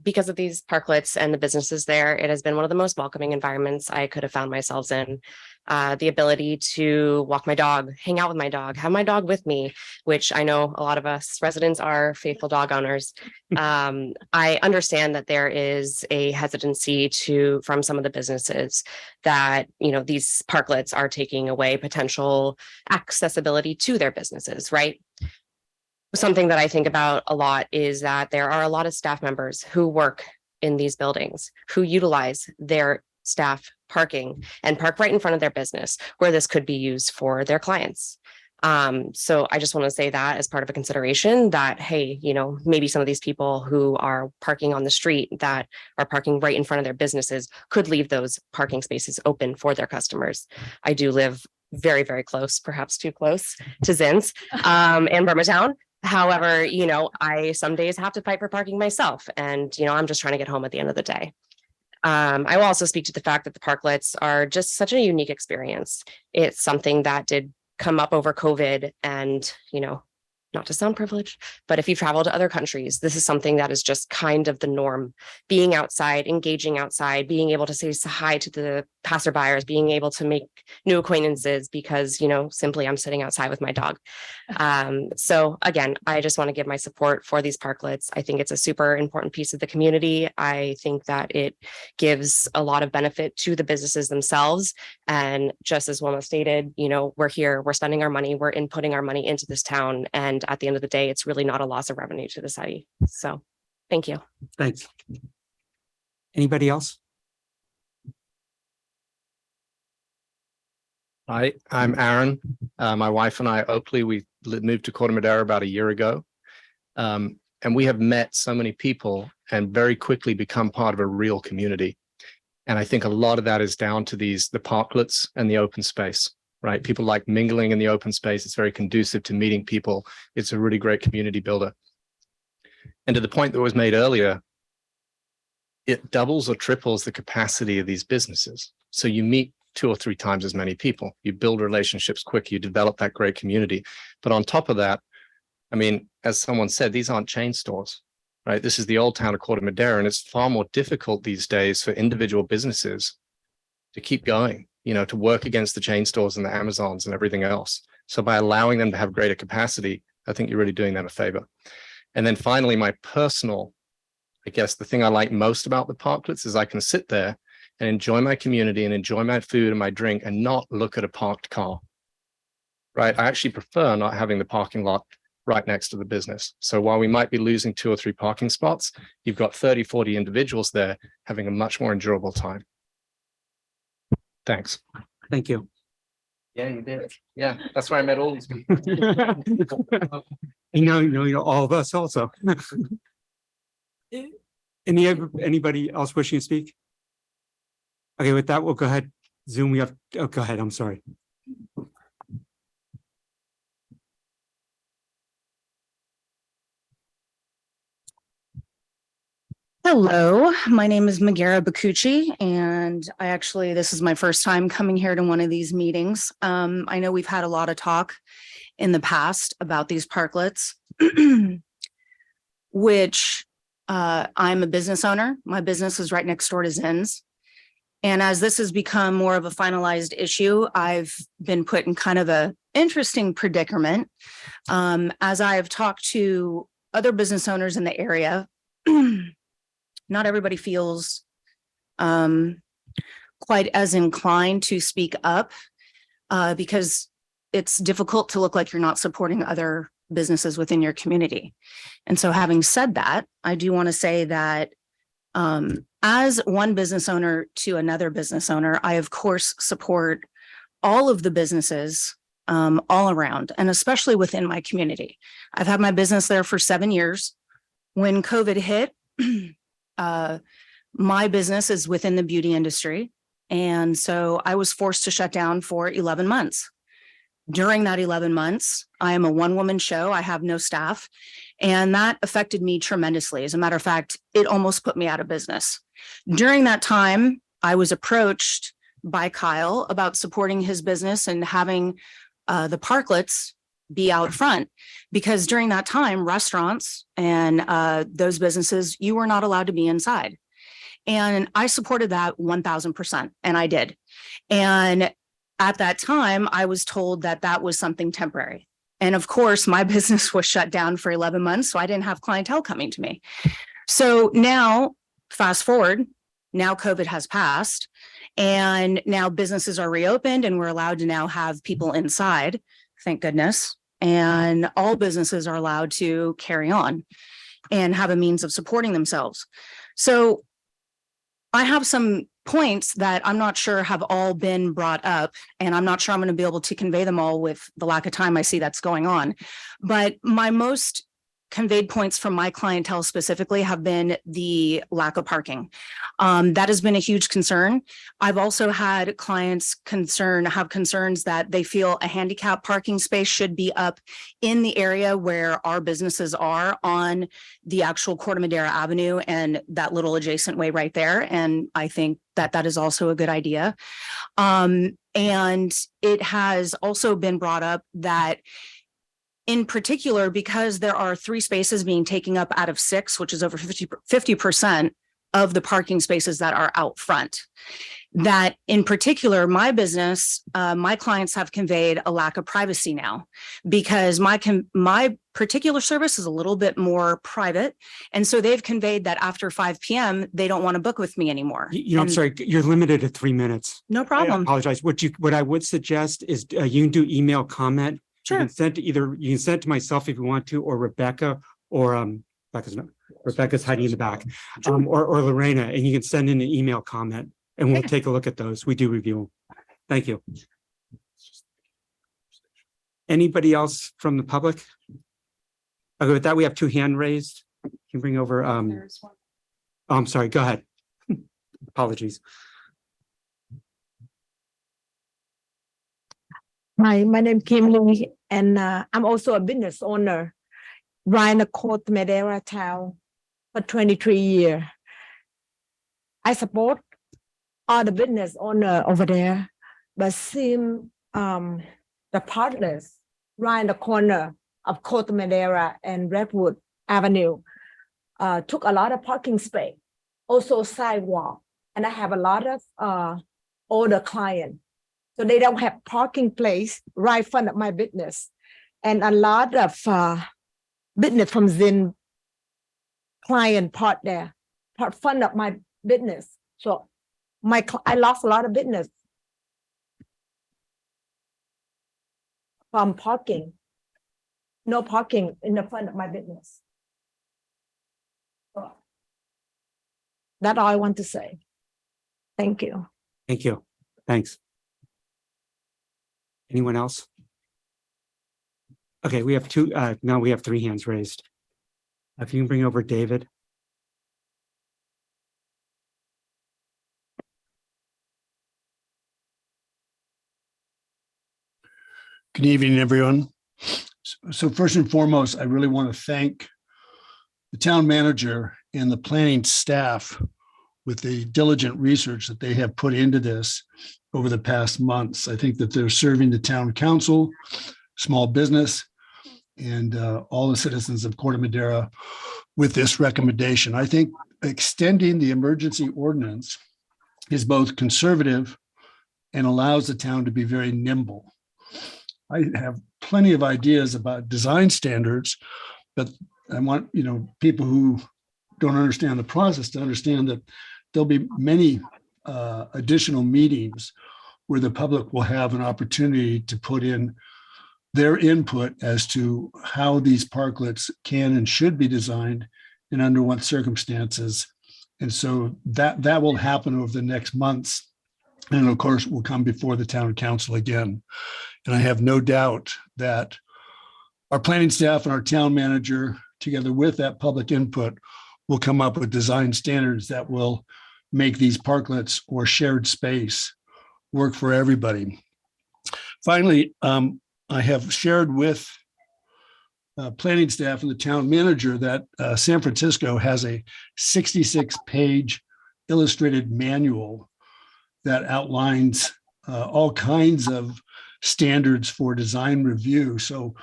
S2: because of these parklets and the businesses there, it has been one of the most welcoming environments I could have found myself in. The ability to walk my dog, hang out with my dog, have my dog with me, which I know a lot of us residents are faithful dog owners. I understand that there is a hesitancy from some of the businesses that, these parklets are taking away potential accessibility to their businesses, right? Something that I think about a lot is that there are a lot of staff members who work in these buildings who utilize their staff parking and park right in front of their business where this could be used for their clients. So I just want to say that as part of a consideration that, hey, maybe some of these people who are parking on the street that are parking right in front of their businesses could leave those parking spaces open for their customers. I do live very, very close, perhaps too close to Zinn's and Burma Town. However, I some days have to fight for parking myself, and, I'm just trying to get home at the end of the day. I will also speak to the fact that the parklets are just such a unique experience. It's something that did come up over COVID and, not to sound privileged, but if you travel to other countries, this is something that is just kind of the norm. Being outside, engaging outside, being able to say hi to the passerbyers, being able to make new acquaintances because, simply I'm sitting outside with my dog. So again, I just want to give my support for these parklets. I think it's a super important piece of the community. I think that it gives a lot of benefit to the businesses themselves. And just as Wilma stated, we're here, we're spending our money, we're inputting our money into this town. And at the end of the day, it's really not a loss of revenue to the city. So thank you.
S1: Thanks. Anybody else?
S15: Hi, I'm Aaron. My wife and I, Oakley, we moved to Corte Madera about a year ago. And we have met so many people and very quickly become part of a real community. And I think a lot of that is down to the parklets and the open space, right? People like mingling in the open space. It's very conducive to meeting people. It's a really great community builder. And to the point that was made earlier, it doubles or triples the capacity of these businesses. So you meet 2 or 3 times as many people. You build relationships quick, you develop that great community. But on top of that, I mean, as someone said, these aren't chain stores, right? This is the old town of Corte Madera, and it's far more difficult these days for individual businesses to keep going, to work against the chain stores and the Amazons and everything else. So by allowing them to have greater capacity, I think you're really doing them a favor. And then finally, my personal, I guess the thing I like most about the parklets is I can sit there and enjoy my community and enjoy my food and my drink and not look at a parked car, right? I actually prefer not having the parking lot right next to the business. So while we might be losing 2 or 3 parking spots, you've got 30, 40 individuals there having a much more enjoyable time. Thanks.
S1: Thank you.
S15: Yeah, you did. Yeah, that's where I met all these people.
S1: All of us also. Anybody else wishing to speak? Okay, with that, we'll go ahead. Zoom, go ahead. I'm sorry.
S10: Hello, my name is Megara Bakuchi, and this is my first time coming here to one of these meetings. I know we've had a lot of talk in the past about these parklets, which I'm a business owner. My business is right next door to Zen's. And as this has become more of a finalized issue, I've been put in kind of a interesting predicament. As I have talked to other business owners in the area, not everybody feels quite as inclined to speak up because it's difficult to look like you're not supporting other businesses within your community. And so having said that, I do want to say that as one business owner to another business owner, I of course support all of the businesses all around, and especially within my community. I've had my business there for 7 years. When COVID hit, my business is within the beauty industry. And so I was forced to shut down for 11 months. During that 11 months, I am a one-woman show. I have no staff. And that affected me tremendously. As a matter of fact, it almost put me out of business. During that time, I was approached by Kyle about supporting his business and having the parklets be out front, because during that time, restaurants and those businesses, you were not allowed to be inside. And I supported that 1000%, and I did. And at that time, I was told that that was something temporary. And of course, my business was shut down for 11 months, so I didn't have clientele coming to me. So now, fast forward, now COVID has passed, and now businesses are reopened, and we're allowed to now have people inside, thank goodness. And all businesses are allowed to carry on and have a means of supporting themselves. So I have some points that I'm not sure have all been brought up, and I'm not sure I'm going to be able to convey them all with the lack of time I see that's going on. But my most
S16: conveyed points from my clientele specifically have been the lack of parking. That has been a huge concern. I've also had clients have concerns that they feel a handicap parking space should be up in the area where our businesses are on the actual Corte Madera Avenue and that little adjacent way right there. And I think that that is also a good idea. And it has also been brought up that in particular, because there are 3 spaces being taken up out of 6, which is over 50% of the parking spaces that are out front, that in particular, my business, my clients have conveyed a lack of privacy now because my particular service is a little bit more private. And so they've conveyed that after 5 p.m., they don't want to book with me anymore.
S1: I'm sorry, you're limited to 3 minutes.
S16: No
S1: I
S16: problem.
S1: apologize. What I would suggest is you can do email comment.
S16: Sure.
S1: You can send it to myself if you want to, or Rebecca, or Rebecca's hiding in the back, or Lorena, and you can send in an email comment and we'll take a look at those. We do review them. Thank you. Anybody else from the public? Okay, with that, we have 2 hand raised. Can you bring over, oh, I'm sorry, go ahead. Apologies.
S17: Hi, my name is Kim Lee, and I'm also a business owner, running the Corte Madera town for 23 years. I support all the business owner over there, but seem the partners right in the corner of Corte Madera and Redwood Avenue took a lot of parking space, also sidewalk, and I have a lot of older clients. So they don't have parking place right in front of my business. And a lot of business from Zin client part there, part front of my business. So I lost a lot of business from parking. No parking in the front of my business. So that's all I want to say. Thank you.
S1: Thank you. Thanks. Anyone else? Okay, we have 2, now we have 3 hands raised. If you can bring over David.
S18: Good evening, everyone. So first and foremost, I really want to thank the town manager and the planning staff with the diligent research that they have put into this over the past months. I think that they're serving the town council, small business, and all the citizens of Corte Madera with this recommendation. I think extending the emergency ordinance is both conservative and allows the town to be very nimble. I have plenty of ideas about design standards, but I want, people who don't understand the process to understand that there'll be many additional meetings where the public will have an opportunity to put in their input as to how these parklets can and should be designed and under what circumstances. And so that will happen over the next months. And of course, will come before the town council again. And I have no doubt that our planning staff and our town manager, together with that public input, will come up with design standards that will make these parklets or shared space work for everybody. Finally, I have shared with planning staff and the town manager that San Francisco has a 66-page illustrated manual that outlines all kinds of standards for design review. So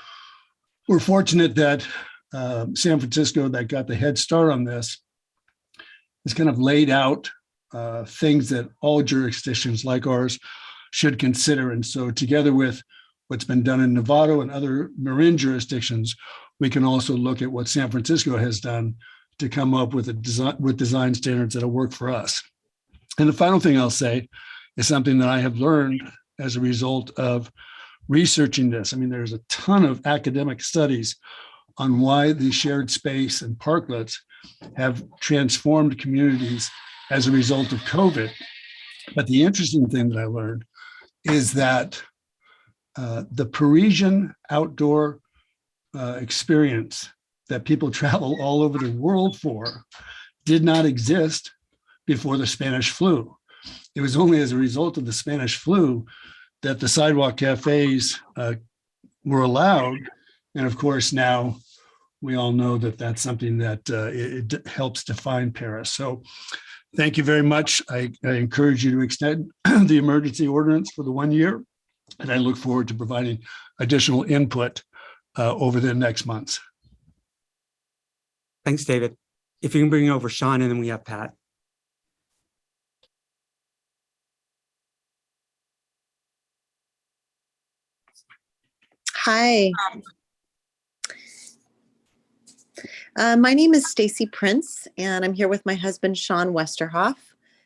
S18: we're fortunate that San Francisco, that got the head start on this, has kind of laid out things that all jurisdictions like ours should consider. And so together with what's been done in Nevada and other Marin jurisdictions, we can also look at what San Francisco has done to come up with design standards that'll work for us. And the final thing I'll say is something that I have learned as a result of researching this. I mean, there's a ton of academic studies on why the shared space and parklets have transformed communities as a result of COVID. But the interesting thing that I learned is that the Parisian outdoor experience that people travel all over the world for did not exist before the Spanish flu. It was only as a result of the Spanish flu that the sidewalk cafes were allowed. And of course, now we all know that that's something that it helps define Paris. So thank you very much. I encourage you to extend the emergency ordinance for the 1 year. And I look forward to providing additional input over the next months.
S1: Thanks, David. If you can bring over Sean and then we have Pat.
S19: Hi. My name is Stacy Prince, and I'm here with my husband, Sean Westerhoff.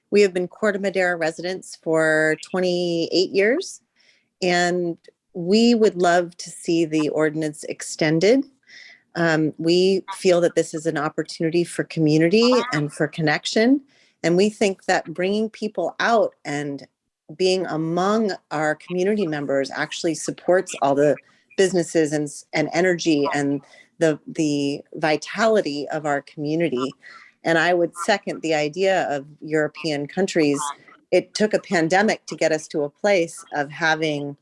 S19: We have been Corte Madera residents for 28 years, and we would love to see the ordinance extended. We feel that this is an opportunity for community and for connection, and we think that bringing people out and being among our community members actually supports all the businesses and energy and the vitality of our community. And I would second the idea of European countries. It took a pandemic to get us to a place of having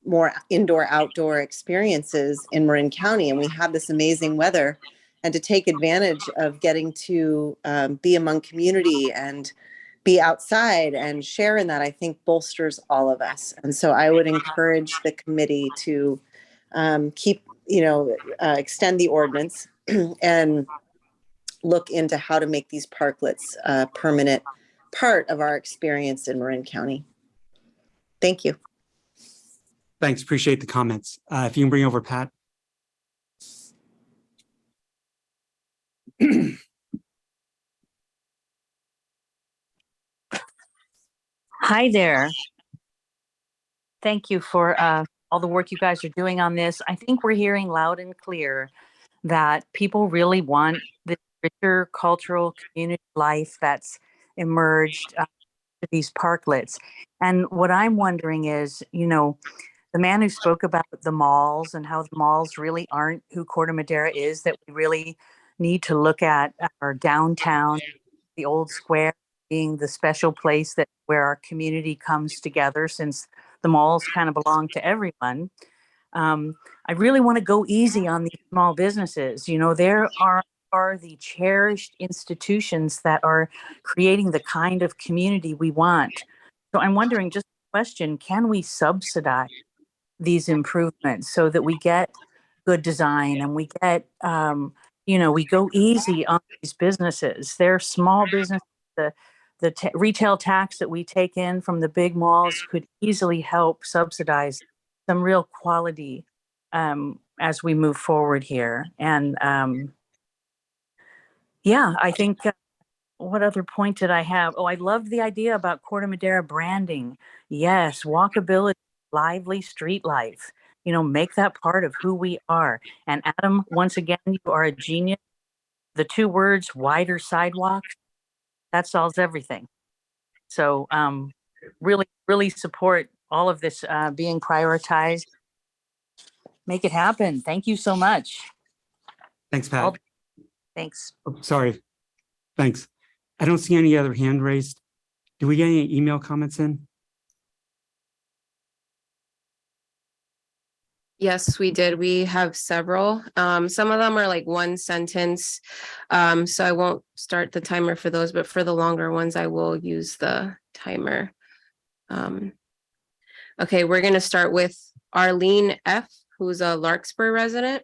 S19: more indoor outdoor experiences in Marin County, and we have this amazing weather, and to take advantage of getting to be among community and be outside and share in that, I think bolsters all of us. And so I would encourage the committee to extend the ordinance and look into how to make these parklets a permanent part of our experience in Marin County. Thank you.
S1: Thanks. Appreciate the comments. If you can bring over Pat.
S20: Hi there. Thank you for all the work you guys are doing on this. I think we're hearing loud and clear that people really want the richer cultural community life that's emerged to these parklets. And what I'm wondering is, the man who spoke about the malls and how the malls really aren't who Corte Madera is, that we really need to look at our downtown, the old square being the special place where our community comes together, since the malls kind of belong to everyone. I really want to go easy on these small businesses. There are the cherished institutions that are creating the kind of community we want. So I'm wondering, just a question, can we subsidize these improvements so that we get good design and we get, we go easy on these businesses? They're small businesses. The retail tax that we take in from the big malls could easily help subsidize some real quality as we move forward here. And I think, what other point did I have? Oh, I loved the idea about Corte Madera branding. Yes, walkability, lively street life. Make that part of who we are. And Adam, once again, you are a genius. The 2 words, wider sidewalks, that solves everything. So really, really support all of this being prioritized. Make it happen. Thank you so much.
S1: Thanks, Pat.
S20: Thanks.
S1: Oh, sorry. Thanks. I don't see any other hand raised. Do we get any email comments in?
S2: Yes, we did. We have several. Some of them are like 1 sentence. So I won't start the timer for those, but for the longer ones, I will use the timer. Okay, we're going to start with Arlene F., who's a Larkspur resident.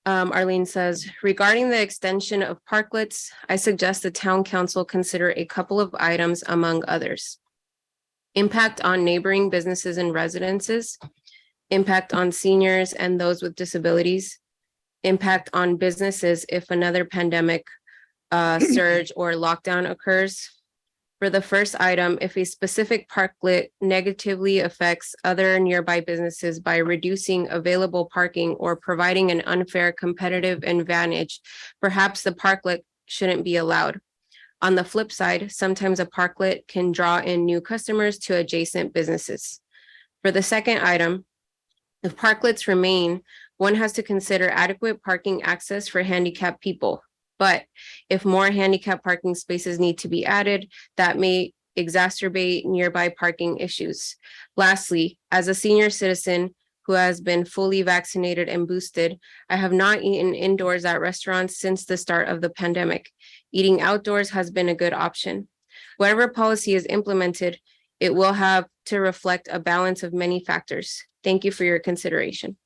S2: Arlene says, regarding the extension of parklets, I suggest the town council consider a couple of items among others. Impact on neighboring businesses and residences, impact on seniors and those with disabilities, impact on businesses if another pandemic surge or lockdown occurs. For the first item, if a specific parklet negatively affects other nearby businesses by reducing available parking or providing an unfair competitive advantage, perhaps the parklet shouldn't be allowed. On the flip side, sometimes a parklet can draw in new customers to adjacent businesses. For the second item, if parklets remain One has to consider adequate parking access for handicapped people. But if more handicap parking spaces need to be added, that may exacerbate nearby parking issues. Lastly, as a senior citizen who has been fully vaccinated and boosted, I have not eaten indoors at restaurants since the start of the pandemic. Eating outdoors has been a good option. Whatever policy is implemented, it will have to reflect a balance of many factors. Thank you for your consideration.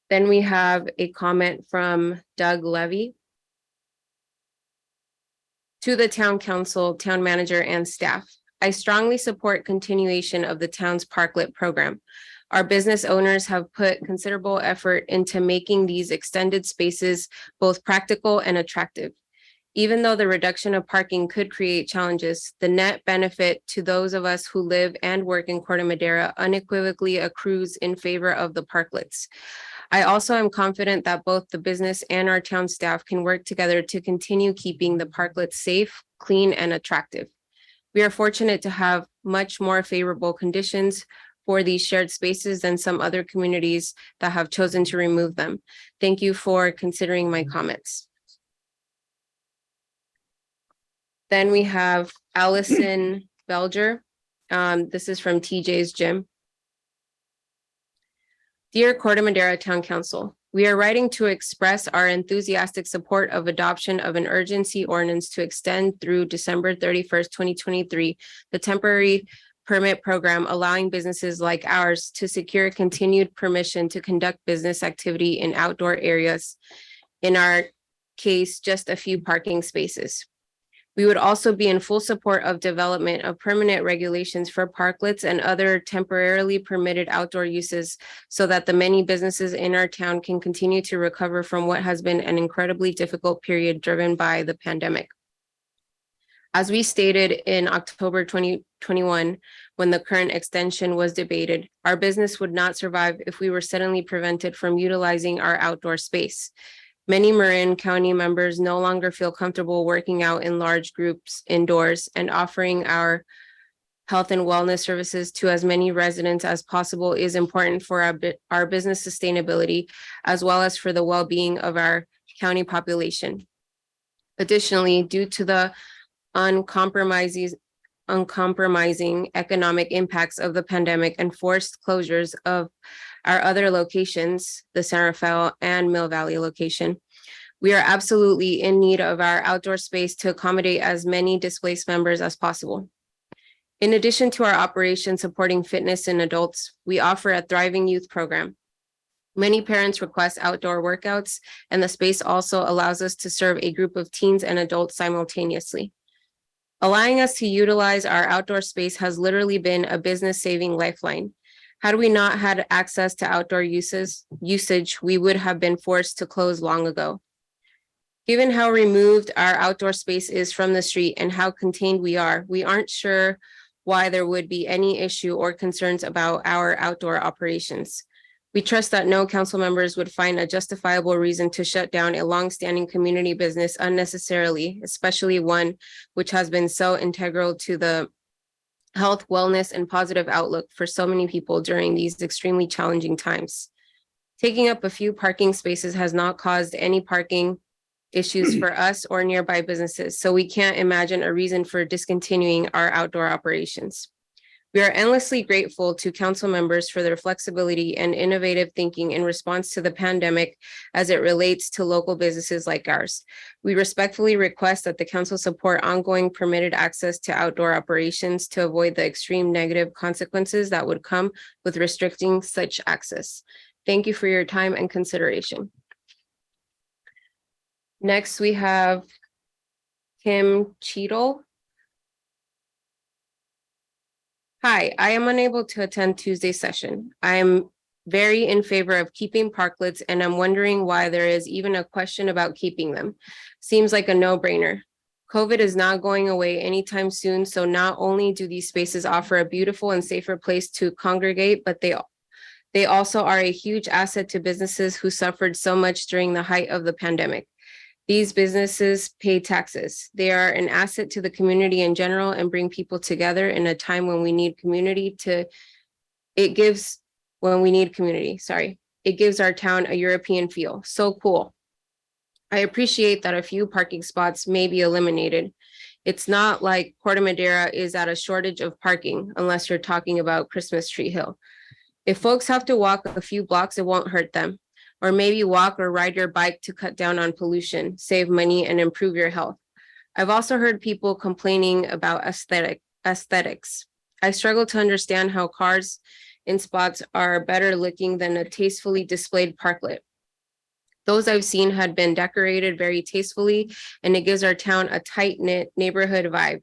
S2: Then we have a comment from Doug Levy. To the town council, town manager, and staff, I strongly support continuation of the town's parklet program. Our business owners have put considerable effort into making these extended spaces both practical and attractive. Even though the reduction of parking could create challenges, the net benefit to those of us who live and work in Corte Madera unequivocally accrues in favor of the parklets. I also am confident that both the business and our town staff can work together to continue keeping the parklets safe, clean, and attractive. We are fortunate to have much more favorable conditions for these shared spaces than some other communities that have chosen to remove them. Thank you for considering my comments. Then we have Allison Belger. This is from TJ's Gym. Dear Corte Madera Town Council, we are writing to express our enthusiastic support of adoption of an urgency ordinance to extend through December 31st, 2023, the temporary permit program allowing businesses like ours to secure continued permission to conduct business activity in outdoor areas. In our case, just a few parking spaces. We would also be in full support of development of permanent regulations for parklets and other temporarily permitted outdoor uses so that the many businesses in our town can continue to recover from what has been an incredibly difficult period driven by the pandemic. As we stated in October 2021, when the current extension was debated, our business would not survive if we were suddenly prevented from utilizing our outdoor space. Many Marin County members no longer feel comfortable working out in large groups indoors, and offering our health and wellness services to as many residents as possible is important for our business sustainability, as well as for the well-being of our county population. Additionally, due to the uncompromising economic impacts of the pandemic and forced closures of our other locations, the San Rafael and Mill Valley location, we are absolutely in need of our outdoor space to accommodate as many displaced members as possible. In addition to our operation supporting fitness in adults, we offer a thriving youth program. Many parents request outdoor workouts, and the space also allows us to serve a group of teens and adults simultaneously. Allowing us to utilize our outdoor space has literally been a business-saving lifeline. Had we not had access to outdoor usage, we would have been forced to close long ago. Given how removed our outdoor space is from the street and how contained we aren't sure why there would be any issue or concerns about our outdoor operations. We trust that no council members would find a justifiable reason to shut down a longstanding community business unnecessarily, especially one which has been so integral to the health, wellness, and positive outlook for so many people during these extremely challenging times. Taking up a few parking spaces has not caused any parking issues for us or nearby businesses, so we can't imagine a reason for discontinuing our outdoor operations. We are endlessly grateful to council members for their flexibility and innovative thinking in response to the pandemic as it relates to local businesses like ours. We respectfully request that the council support ongoing permitted access to outdoor operations to avoid the extreme negative consequences that would come with restricting such access. Thank you for your time and consideration. Next, we have Kim Cheadle. Hi, I am unable to attend Tuesday's session. I am very in favor of keeping parklets, and I'm wondering why there is even a question about keeping them. Seems like a no-brainer. COVID is not going away anytime soon, so not only do these spaces offer a beautiful and safer place to congregate, but they also are a huge asset to businesses who suffered so much during the height of the pandemic. These businesses pay taxes. They are an asset to the community in general and bring people together in a time when we need community to It gives, when we need community, sorry. It gives our town a European feel. So cool. I appreciate that a few parking spots may be eliminated. It's not like Corte Madera is at a shortage of parking unless you're talking about Christmas Tree Hill. If folks have to walk a few blocks, it won't hurt them. Or maybe walk or ride your bike to cut down on pollution, save money, and improve your health. I've also heard people complaining about aesthetics. I struggle to understand how cars in spots are better looking than a tastefully displayed parklet. Those I've seen had been decorated very tastefully, and it gives our town a tight-knit neighborhood vibe.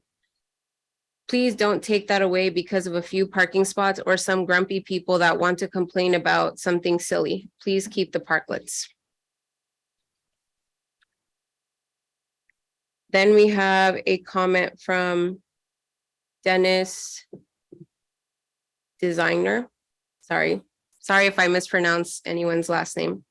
S2: Please don't take that away because of a few parking spots or some grumpy people that want to complain about something silly. Please keep the parklets. Then we have a comment from Dennis Designer. Sorry if I mispronounce anyone's last name.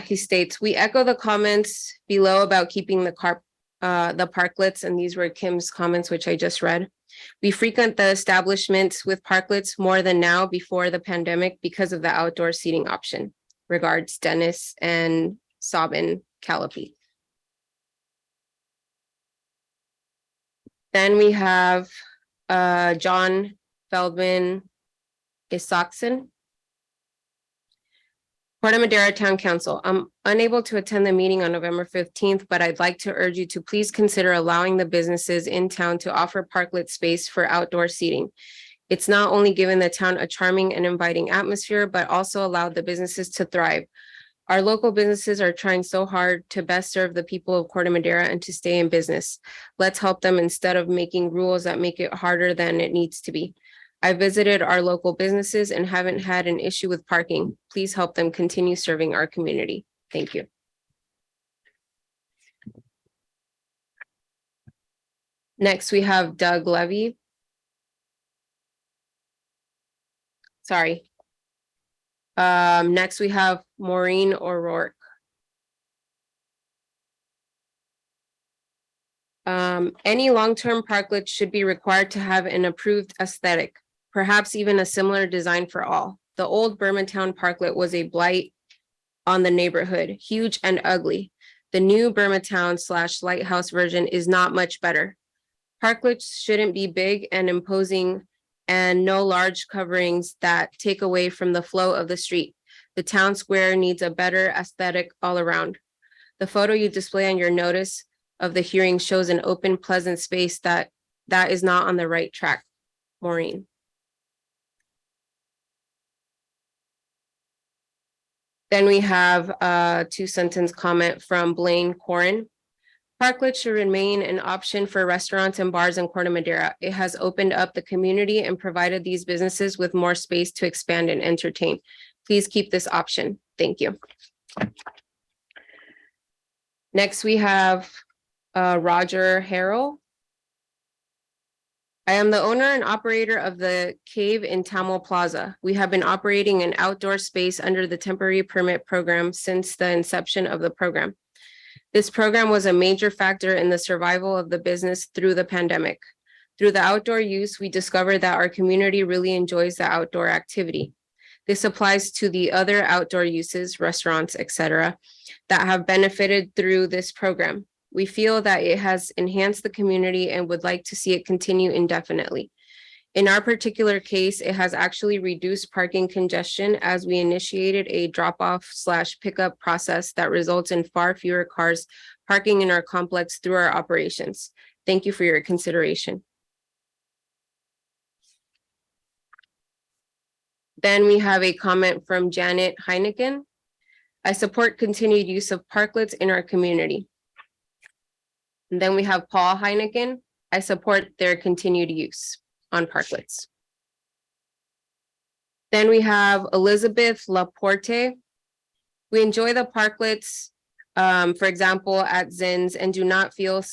S2: He states, we echo the comments below about keeping the parklets, and these were Kim's comments, which I just read. We frequent the establishments with parklets more than now before the pandemic because of the outdoor seating option. Regards, Dennis and Sabin Calapi. Then we have John Feldman Isakson. Corte Madera Town Council. I'm unable to attend the meeting on November 15th, but I'd like to urge you to please consider allowing the businesses in town to offer parklet space for outdoor seating. It's not only given the town a charming and inviting atmosphere, but also allowed the businesses to thrive. Our local businesses are trying so hard to best serve the people of Corte Madera and to stay in business. Let's help them instead of making rules that make it harder than it needs to be. I visited our local businesses and haven't had an issue with parking. Please help them continue serving our community. Thank you. Next, we have Doug Levy. Sorry. Next, we have Maureen O'Rourke. Any long-term parklet should be required to have an approved aesthetic, perhaps even a similar design for all. The old Bermantown parklet was a blight on the neighborhood, huge and ugly. The new Bermantown/Lighthouse version is not much better. Parklets shouldn't be big and imposing and no large coverings that take away from the flow of the street. The town square needs a better aesthetic all around. The photo you display on your notice of the hearing shows an open, pleasant space that is not on the right track. Maureen. Then we have a 2-sentence comment from Blaine Corin. Parklet should remain an option for restaurants and bars in Corte Madera. It has opened up the community and provided these businesses with more space to expand and entertain. Please keep this option. Thank you. Next, we have Roger Harrell. I am the owner and operator of the Cave in Tamil Plaza. We have been operating an outdoor space under the temporary permit program since the inception of the program. This program was a major factor in the survival of the business through the pandemic. Through the outdoor use, we discovered that our community really enjoys the outdoor activity. This applies to the other outdoor uses, restaurants, etc., that have benefited through this program. We feel that it has enhanced the community and would like to see it continue indefinitely. In our particular case, it has actually reduced parking congestion as we initiated a drop-off/pickup process that results in far fewer cars parking in our complex through our operations. Thank you for your consideration. Then we have a comment from Janet Heineken. I support continued use of parklets in our community. And then we have Paul Heineken. I support their continued use on parklets. Then we have Elizabeth Laporte. We enjoy the parklets, for example, at Zinn's, and do not feel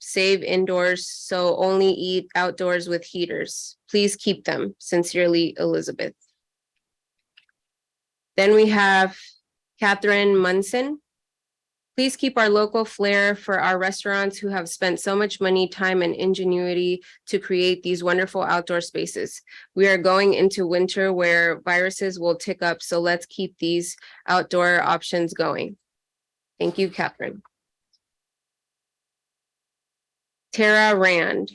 S2: safe indoors, so only eat outdoors with heaters. Please keep them. Sincerely, Elizabeth. Then we have Catherine Munson. Please keep our local flair for our restaurants who have spent so much money, time, and ingenuity to create these wonderful outdoor spaces. We are going into winter where viruses will tick up, so let's keep these outdoor options going. Thank you, Catherine. Tara Rand.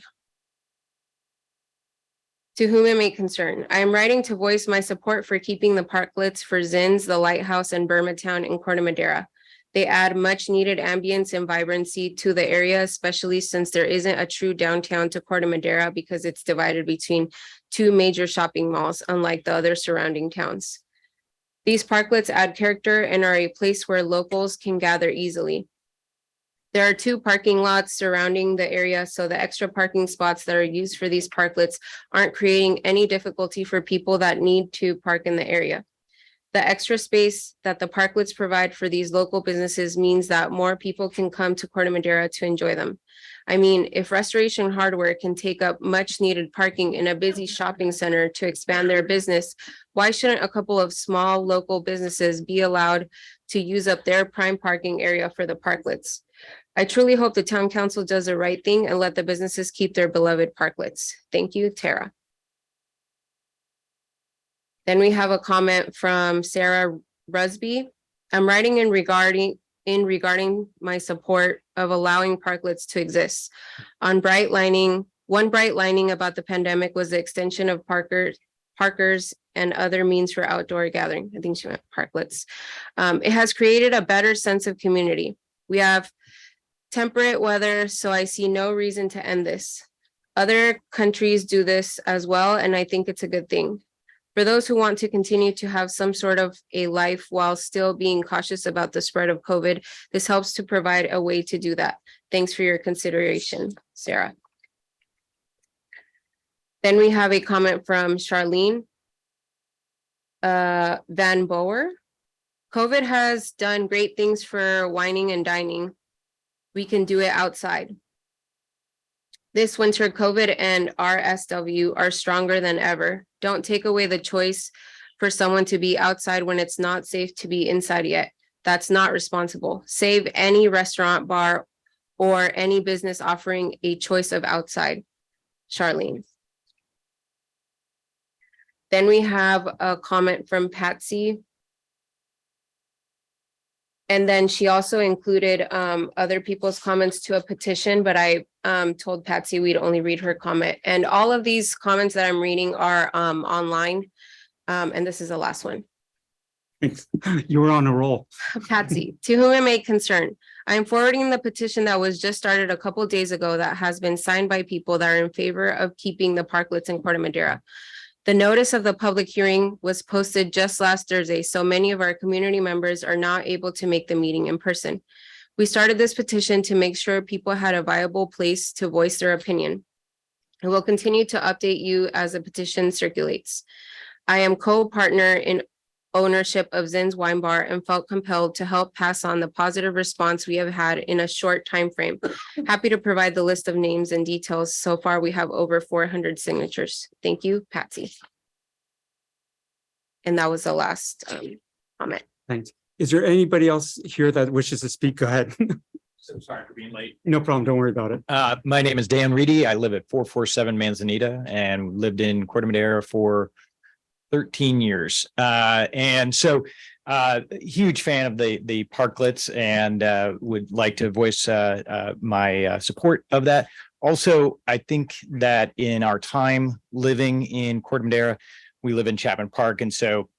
S2: To whom it may concern, I am writing to voice my support for keeping the parklets for Zins, the Lighthouse, and Town in Corte Madera. They add much needed ambience and vibrancy to the area, especially since there isn't a true downtown to Corte Madera because it's divided between two major shopping malls, unlike the other surrounding towns. These parklets add character and are a place where locals can gather easily. There are 2 parking lots surrounding the area, so the extra parking spots that are used for these parklets aren't creating any difficulty for people that need to park in the area. The extra space that the parklets provide for these local businesses means that more people can come to Corte Madera to enjoy them. I mean, if Restoration Hardware can take up much needed parking in a busy shopping center to expand their business, why shouldn't a couple of small local businesses be allowed to use up their prime parking area for the parklets? I truly hope the town council does the right thing and let the businesses keep their beloved parklets. Thank you, Tara. Then we have a comment from Sarah Rusby. I'm writing in regarding my support of allowing parklets to exist. One bright lining about the pandemic was the extension of parkers and other means for outdoor gathering. I think she meant parklets. It has created a better sense of community. We have temperate weather, so I see no reason to end this. Other countries do this as well, and I think it's a good thing. For those who want to continue to have some sort of a life while still being cautious about the spread of COVID, this helps to provide a way to do that. Thanks for your consideration, Sarah. Then we have a comment from Charlene Van Boer. COVID has done great things for whining and dining. We can do it outside. This winter, COVID and RSW are stronger than ever. Don't take away the choice for someone to be outside when it's not safe to be inside yet. That's not responsible. Save any restaurant, bar, or any business offering a choice of outside. Charlene. Then we have a comment from Patsy. And then she also included other people's comments to a petition, but I told Patsy we'd only read her comment. And all of these comments that I'm reading are online. And this is the last one.
S1: You were on a roll.
S2: Patsy, to whom it may concern, I am forwarding the petition that was just started a couple of days ago that has been signed by people that are in favor of keeping the parklets in Corte Madera. The notice of the public hearing was posted just last Thursday, so many of our community members are not able to make the meeting in person. We started this petition to make sure people had a viable place to voice their opinion. I will continue to update you as the petition circulates. I am co-partner in ownership of Zin's Wine Bar and felt compelled to help pass on the positive response we have had in a short time frame. Happy to provide the list of names and details. So far, we have over 400 signatures. Thank you, Patsy. And that was the last comment.
S1: Thanks. Is there anybody else here that wishes to speak? Go ahead.
S11: So sorry for being late.
S1: No problem. Don't worry about it.
S11: My name is Dan Reedy. I live at 447 Manzanita and lived in Corte Madera for 13 years. And so huge fan of the parklets and would like to voice my support of that. Also, I think that in our time living in Corte Madera, we live in Chapman Park. And so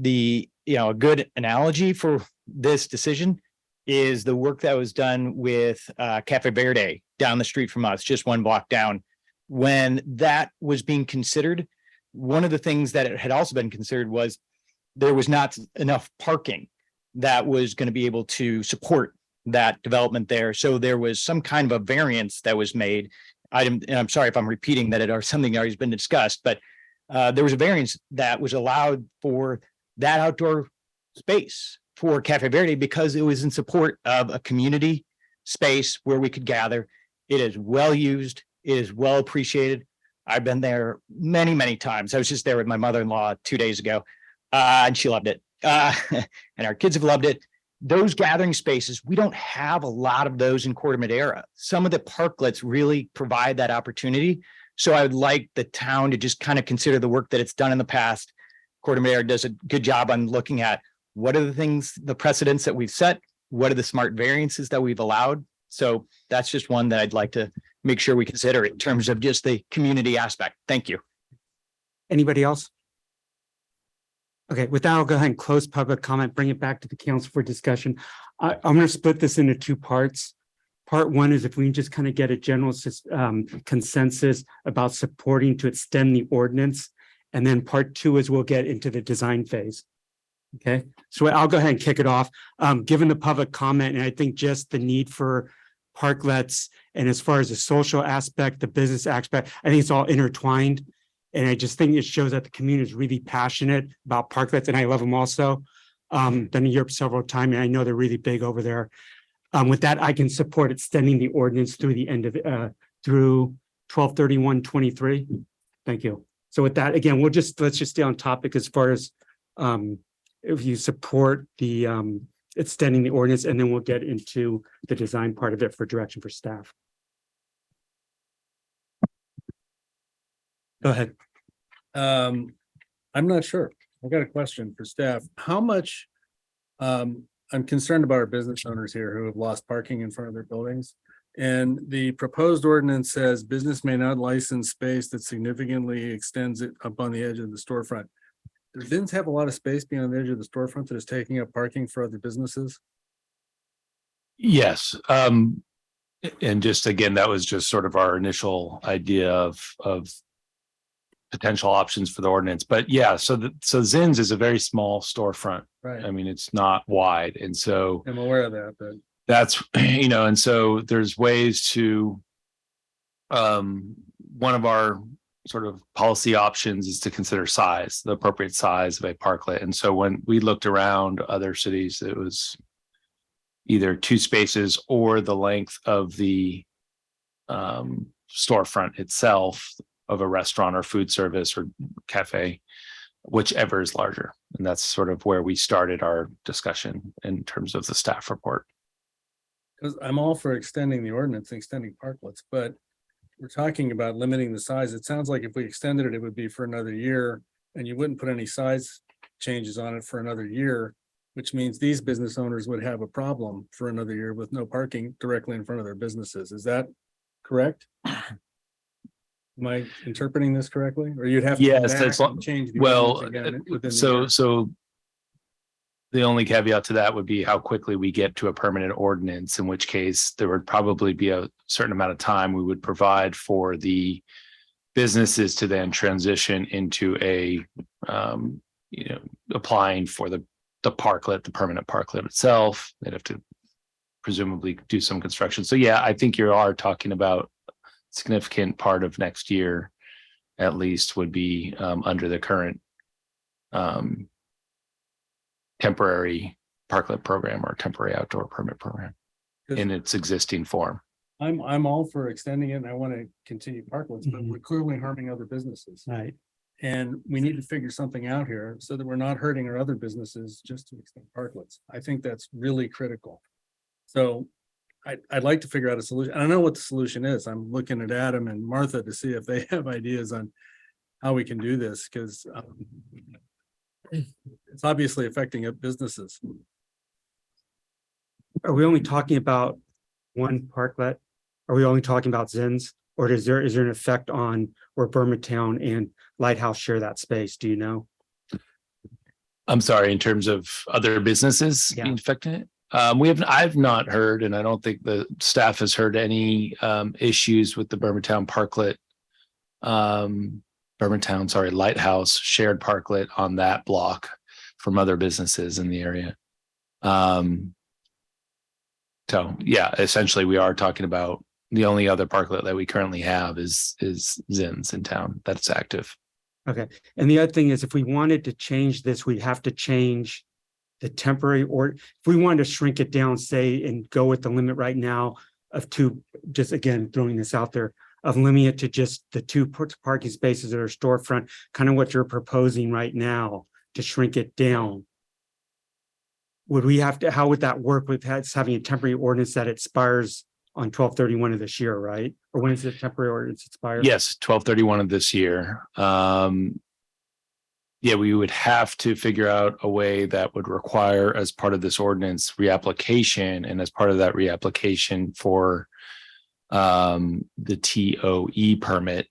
S11: a good analogy for this decision is the work that was done with Cafe Verde down the street from us, just one block down. When that was being considered, one of the things that had also been considered was there was not enough parking that was going to be able to support that development there. So there was some kind of a variance that was made. And I'm sorry if I'm repeating that it or something already has been discussed, but there was a variance that was allowed for that outdoor space for Cafe Verde because it was in support of a community space where we could gather. It is well used. It is well appreciated. I've been there many, many times. I was just there with my mother-in-law 2 days ago, and she loved it. And our kids have loved it. those gathering spaces, we don't have a lot of those in Corte Madera. Some of the parklets really provide that opportunity. So I would like the town to just kind of consider the work that it's done in the past. Corte Madera does a good job on looking at what are the things, the precedents that we've set, what are the smart variances that we've allowed. So that's just one that I'd like to make sure we consider in terms of just the community aspect. Thank you.
S1: Anybody else? Okay, with that, I'll go ahead and close public comment, bring it back to the council for discussion. I'm going to split this into two parts. Part one is if we can just kind of get a general consensus about supporting to extend the ordinance. And then part two is we'll get into the design phase. Okay, so I'll go ahead and kick it off. Given the public comment, and I think just the need for parklets, and as far as the social aspect, the business aspect, I think it's all intertwined. And I just think it shows that the community is really passionate about parklets, and I love them also. Been to Europe several times, and I know they're really big over there. With that, I can support extending the ordinance through the end of through 12/31/23. Thank you. So with that, again, let's just stay on topic as far as if you support the extending the ordinance, and then we'll get into the design part of it for direction for staff. Go ahead.
S6: I'm not sure. I've got a question for staff. How much, I'm concerned about our business owners here who have lost parking in front of their buildings. And the proposed ordinance says business may not license space that significantly extends it up on the edge of the storefront. Does Zins have a lot of space beyond the edge of the storefront that is taking up parking for other businesses?
S7: Yes. And just again, that was just sort of our initial idea of potential options for the ordinance. But yeah, so Zins is a very small storefront.
S6: Right.
S7: I mean, it's not wide. And so
S6: I'm aware of that, but
S7: that's, and so there's ways to, one of our sort of policy options is to consider size, the appropriate size of a parklet. And so when we looked around other cities, it was either 2 spaces or the length of the storefront itself of a restaurant or food service or cafe, whichever is larger. And that's sort of where we started our discussion in terms of the staff report.
S6: because I'm all for extending the ordinance and extending parklets, but we're talking about limiting the size. It sounds like if we extended it, it would be for another year and you wouldn't put any size changes on it for another year, which means these business owners would have a problem for another year with no parking directly in front of their businesses. Is that correct? Am I interpreting this correctly? Or you'd have to come
S7: Yes,
S6: back
S7: that's
S6: and change the
S7: well,
S6: ordinance again within the
S7: so
S6: year?
S7: the only caveat to that would be how quickly we get to a permanent ordinance, in which case there would probably be a certain amount of time we would provide for the businesses to then transition into a applying for the parklet, the permanent parklet itself. They'd have to presumably do some construction. So yeah, I think you are talking about a significant part of next year at least would be under the current temporary parklet program or temporary outdoor permit program in its existing form.
S6: I'm all for extending it and I want to continue parklets, but we're clearly harming other businesses.
S1: Right.
S6: And we need to figure something out here so that we're not hurting our other businesses just to extend parklets. I think that's really critical. So I'd like to figure out a solution. I don't know what the solution is. I'm looking at Adam and Martha to see if they have ideas on how we can do this, because it's obviously affecting businesses.
S1: Are we only talking about one parklet? Are we only talking about Zins? Or is there an effect on where Birmingham and Lighthouse share that space? Do you know?
S7: I'm sorry, in terms of other businesses being affected? I've not heard, and I don't think the staff has heard any issues with the Birmingham parklet. Lighthouse shared parklet on that block from other businesses in the area. So yeah, essentially we are talking about the only other parklet that we currently have is Zins in town that's active.
S1: Okay. And the other thing is, if we wanted to change this, we'd have to change the temporary, or if we wanted to shrink it down, say, and go with the limit right now of 2, just again, throwing this out there, of limiting it to just the 2 parking spaces that are storefront, kind of what you're proposing right now to shrink it down. would we have to, how would that work with having a temporary ordinance that expires on 12/31 of this year, right? Or when is the temporary ordinance expire?
S7: Yes, 12/31 of this year. Yeah, we would have to figure out a way that would require, as part of this ordinance, reapplication, and as part of that reapplication for the TOE permit,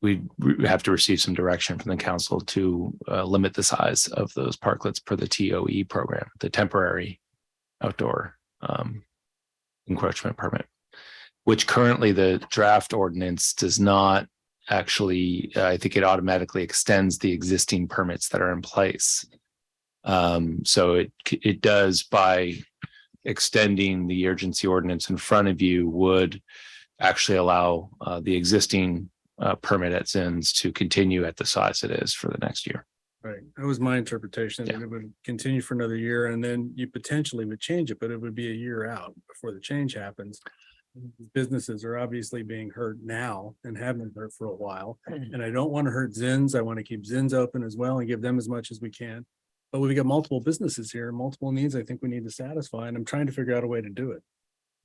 S7: we have to receive some direction from the council to limit the size of those parklets per the TOE program, the temporary outdoor encroachment permit, which currently the draft ordinance does not actually, I think it automatically extends the existing permits that are in place. So it does, by extending the urgency ordinance in front of you, would actually allow the existing permit at Zins to continue at the size it is for the next year.
S6: Right. That was my interpretation.
S7: Yeah.
S6: And it would continue for another year, and then you potentially would change it, but it would be a year out before the change happens. Businesses are obviously being hurt now and have been hurt for a while. And I don't want to hurt Zins. I want to keep Zins open as well and give them as much as we can. But we've got multiple businesses here, multiple needs I think we need to satisfy, and I'm trying to figure out a way to do it.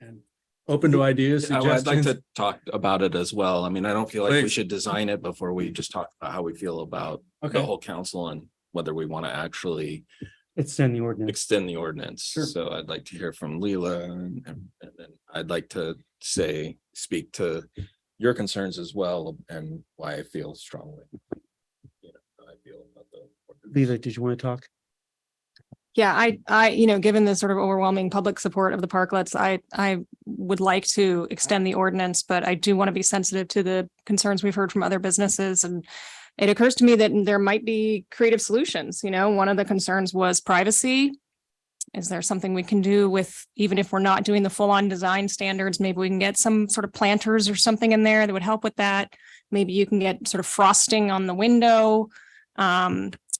S6: And open to ideas,
S9: I'd like
S6: suggestions.
S9: to talk about it as well. I mean, I don't feel like we
S6: Please.
S9: should design it before we just talk about how we feel about
S6: Okay.
S9: the whole council and whether we want to actually
S1: Extend the ordinance.
S9: extend the ordinance.
S6: Sure.
S9: So I'd like to hear from Leela, and then I'd like to speak to your concerns as well and why I feel strongly. How I feel about the ordinance.
S1: Leela, did you want to talk?
S10: Yeah, given the sort of overwhelming public support of the parklets, I would like to extend the ordinance, but I do want to be sensitive to the concerns we've heard from other businesses. And it occurs to me that there might be creative solutions. One of the concerns was privacy. Is there something we can do with, even if we're not doing the full-on design standards, maybe we can get some sort of planters or something in there that would help with that. Maybe you can get sort of frosting on the window.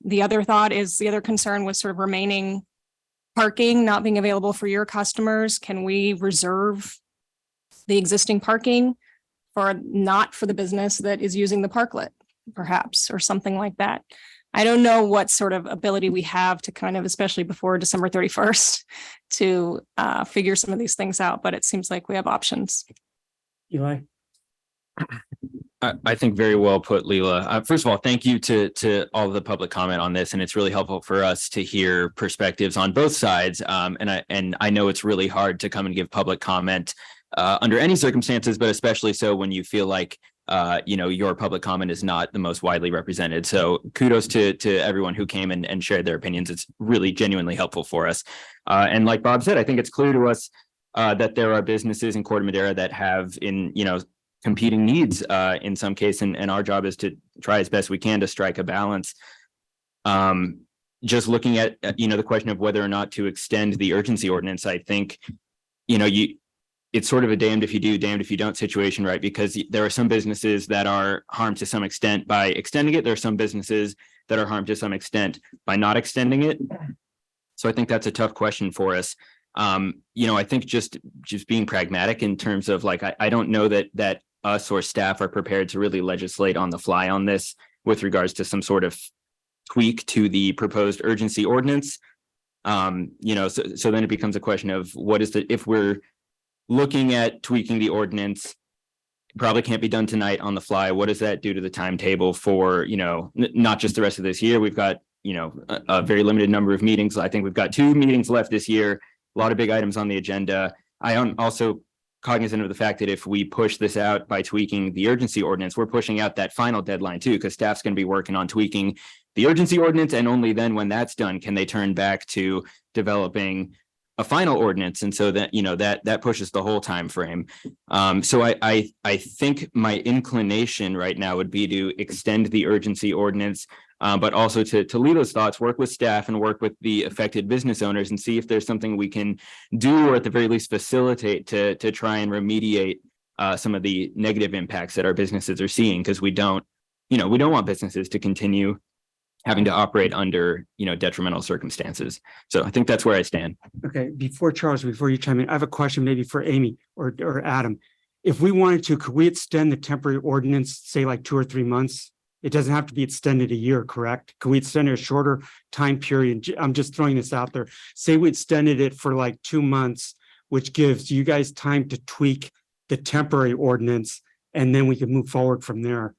S10: The other concern was sort of remaining parking not being available for your customers. Can we reserve the existing parking not for the business that is using the parklet, perhaps, or something like that? I don't know what sort of ability we have to kind of, especially before December 31st, to figure some of these things out, but it seems like we have options.
S1: Eli?
S8: I think very well put, Leela. First of all, thank you to all of the public comment on this, and it's really helpful for us to hear perspectives on both sides. And I know it's really hard to come and give public comment under any circumstances, but especially so when you feel like your public comment is not the most widely represented. So kudos to everyone who came and shared their opinions. It's really genuinely helpful for us. And like Bob said, I think it's clear to us that there are businesses in Corte Madera that have competing needs in some case, and our job is to try as best we can to strike a balance. Just looking at the question of whether or not to extend the urgency ordinance, I think it's sort of a damned if you do, damned if you don't situation, right? Because there are some businesses that are harmed to some extent by extending it. There are some businesses that are harmed to some extent by not extending it. So I think that's a tough question for us. I think just being pragmatic in terms of I don't know that us or staff are prepared to really legislate on the fly on this with regards to some sort of tweak to the proposed urgency ordinance. So then it becomes a question of if we're looking at tweaking the ordinance, it probably can't be done tonight on the fly. What does that do to the timetable for, not just the rest of this year? We've got, a very limited number of meetings. I think we've got 2 meetings left this year, a lot of big items on the agenda. I am also cognizant of the fact that if we push this out by tweaking the urgency ordinance, we're pushing out that final deadline too, because staff's going to be working on tweaking the urgency ordinance. And only then when that's done, can they turn back to developing a final ordinance. And so that, that pushes the whole time frame. So I think my inclination right now would be to extend the urgency ordinance, but also to Leela's thoughts, work with staff and work with the affected business owners and see if there's something we can do, or at the very least facilitate to try and remediate some of the negative impacts that our businesses are seeing, because we don't want businesses to continue having to operate under, detrimental circumstances. So I think that's where I stand.
S1: Okay, before you chime in, I have a question maybe for Amy or Adam. If we wanted to, could we extend the temporary ordinance, say like 2 or 3 months It doesn't have to be extended a year, correct? Can we extend it a shorter time period? I'm just throwing this out there. Say we extended it for like 2 months, which gives you guys time to tweak the temporary ordinance, and then we can move forward from there.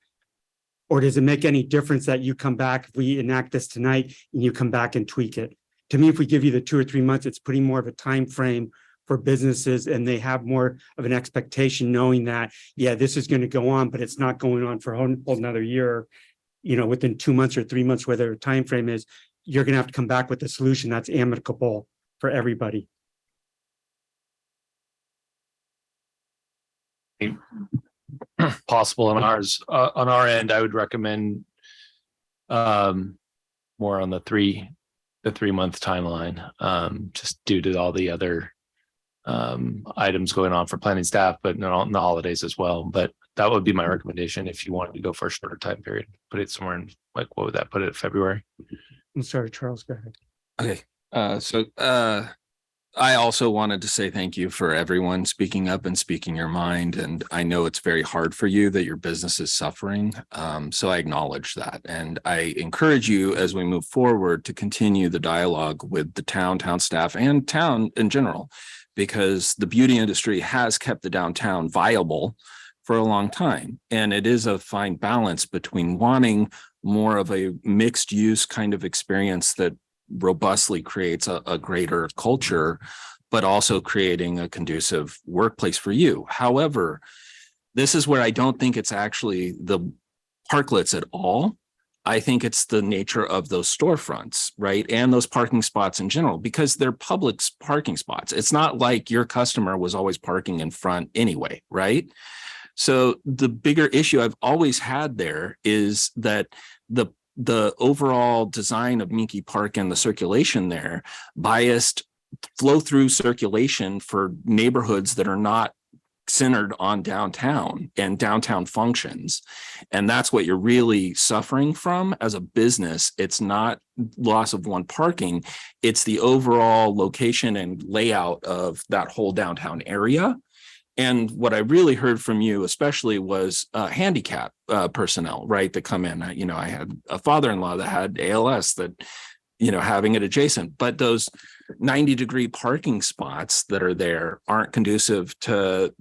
S1: Or does it make any difference that you come back, if we enact this tonight and you come back and tweak it? To me, if we give you the 2 or 3 months, it's putting more of a time frame for businesses, and they have more of an expectation knowing that, yeah, this is going to go on, but it's not going on for a whole another year, within 2 months or 3 months, whether the time frame is, you're going to have to come back with a solution that's amicable for everybody.
S7: Possible on ours, on our end, I would recommend more on the 3-month timeline, just due to all the other items going on for planning staff, but not in the holidays as well. But that would be my recommendation if you wanted to go for a shorter time period. Put it somewhere in, like, what would that put it, February?
S1: I'm sorry, Charles, go ahead.
S9: Okay, I also wanted to say thank you for everyone speaking up and speaking your mind. And I know it's very hard for you that your business is suffering. So I acknowledge that. And I encourage you as we move forward to continue the dialogue with the town staff and town in general, because the beauty industry has kept the downtown viable for a long time. And it is a fine balance between wanting more of a mixed use kind of experience that robustly creates a greater culture, but also creating a conducive workplace for you. However, this is where I don't think it's actually the parklets at all. I think it's the nature of those storefronts, right? And those parking spots in general, because they're public parking spots. It's not like your customer was always parking in front anyway, right? So the bigger issue I've always had there is that the overall design of Minky Park and the circulation there biased flow through circulation for neighborhoods that are not centered on downtown and downtown functions. And that's what you're really suffering from as a business. It's not loss of one parking, it's the overall location and layout of that whole downtown area. And what I really heard from you, especially, was handicap personnel, right, that come in. I had a father-in-law that had ALS, that, having it adjacent, but those 90-degree parking spots that are there aren't conducive to,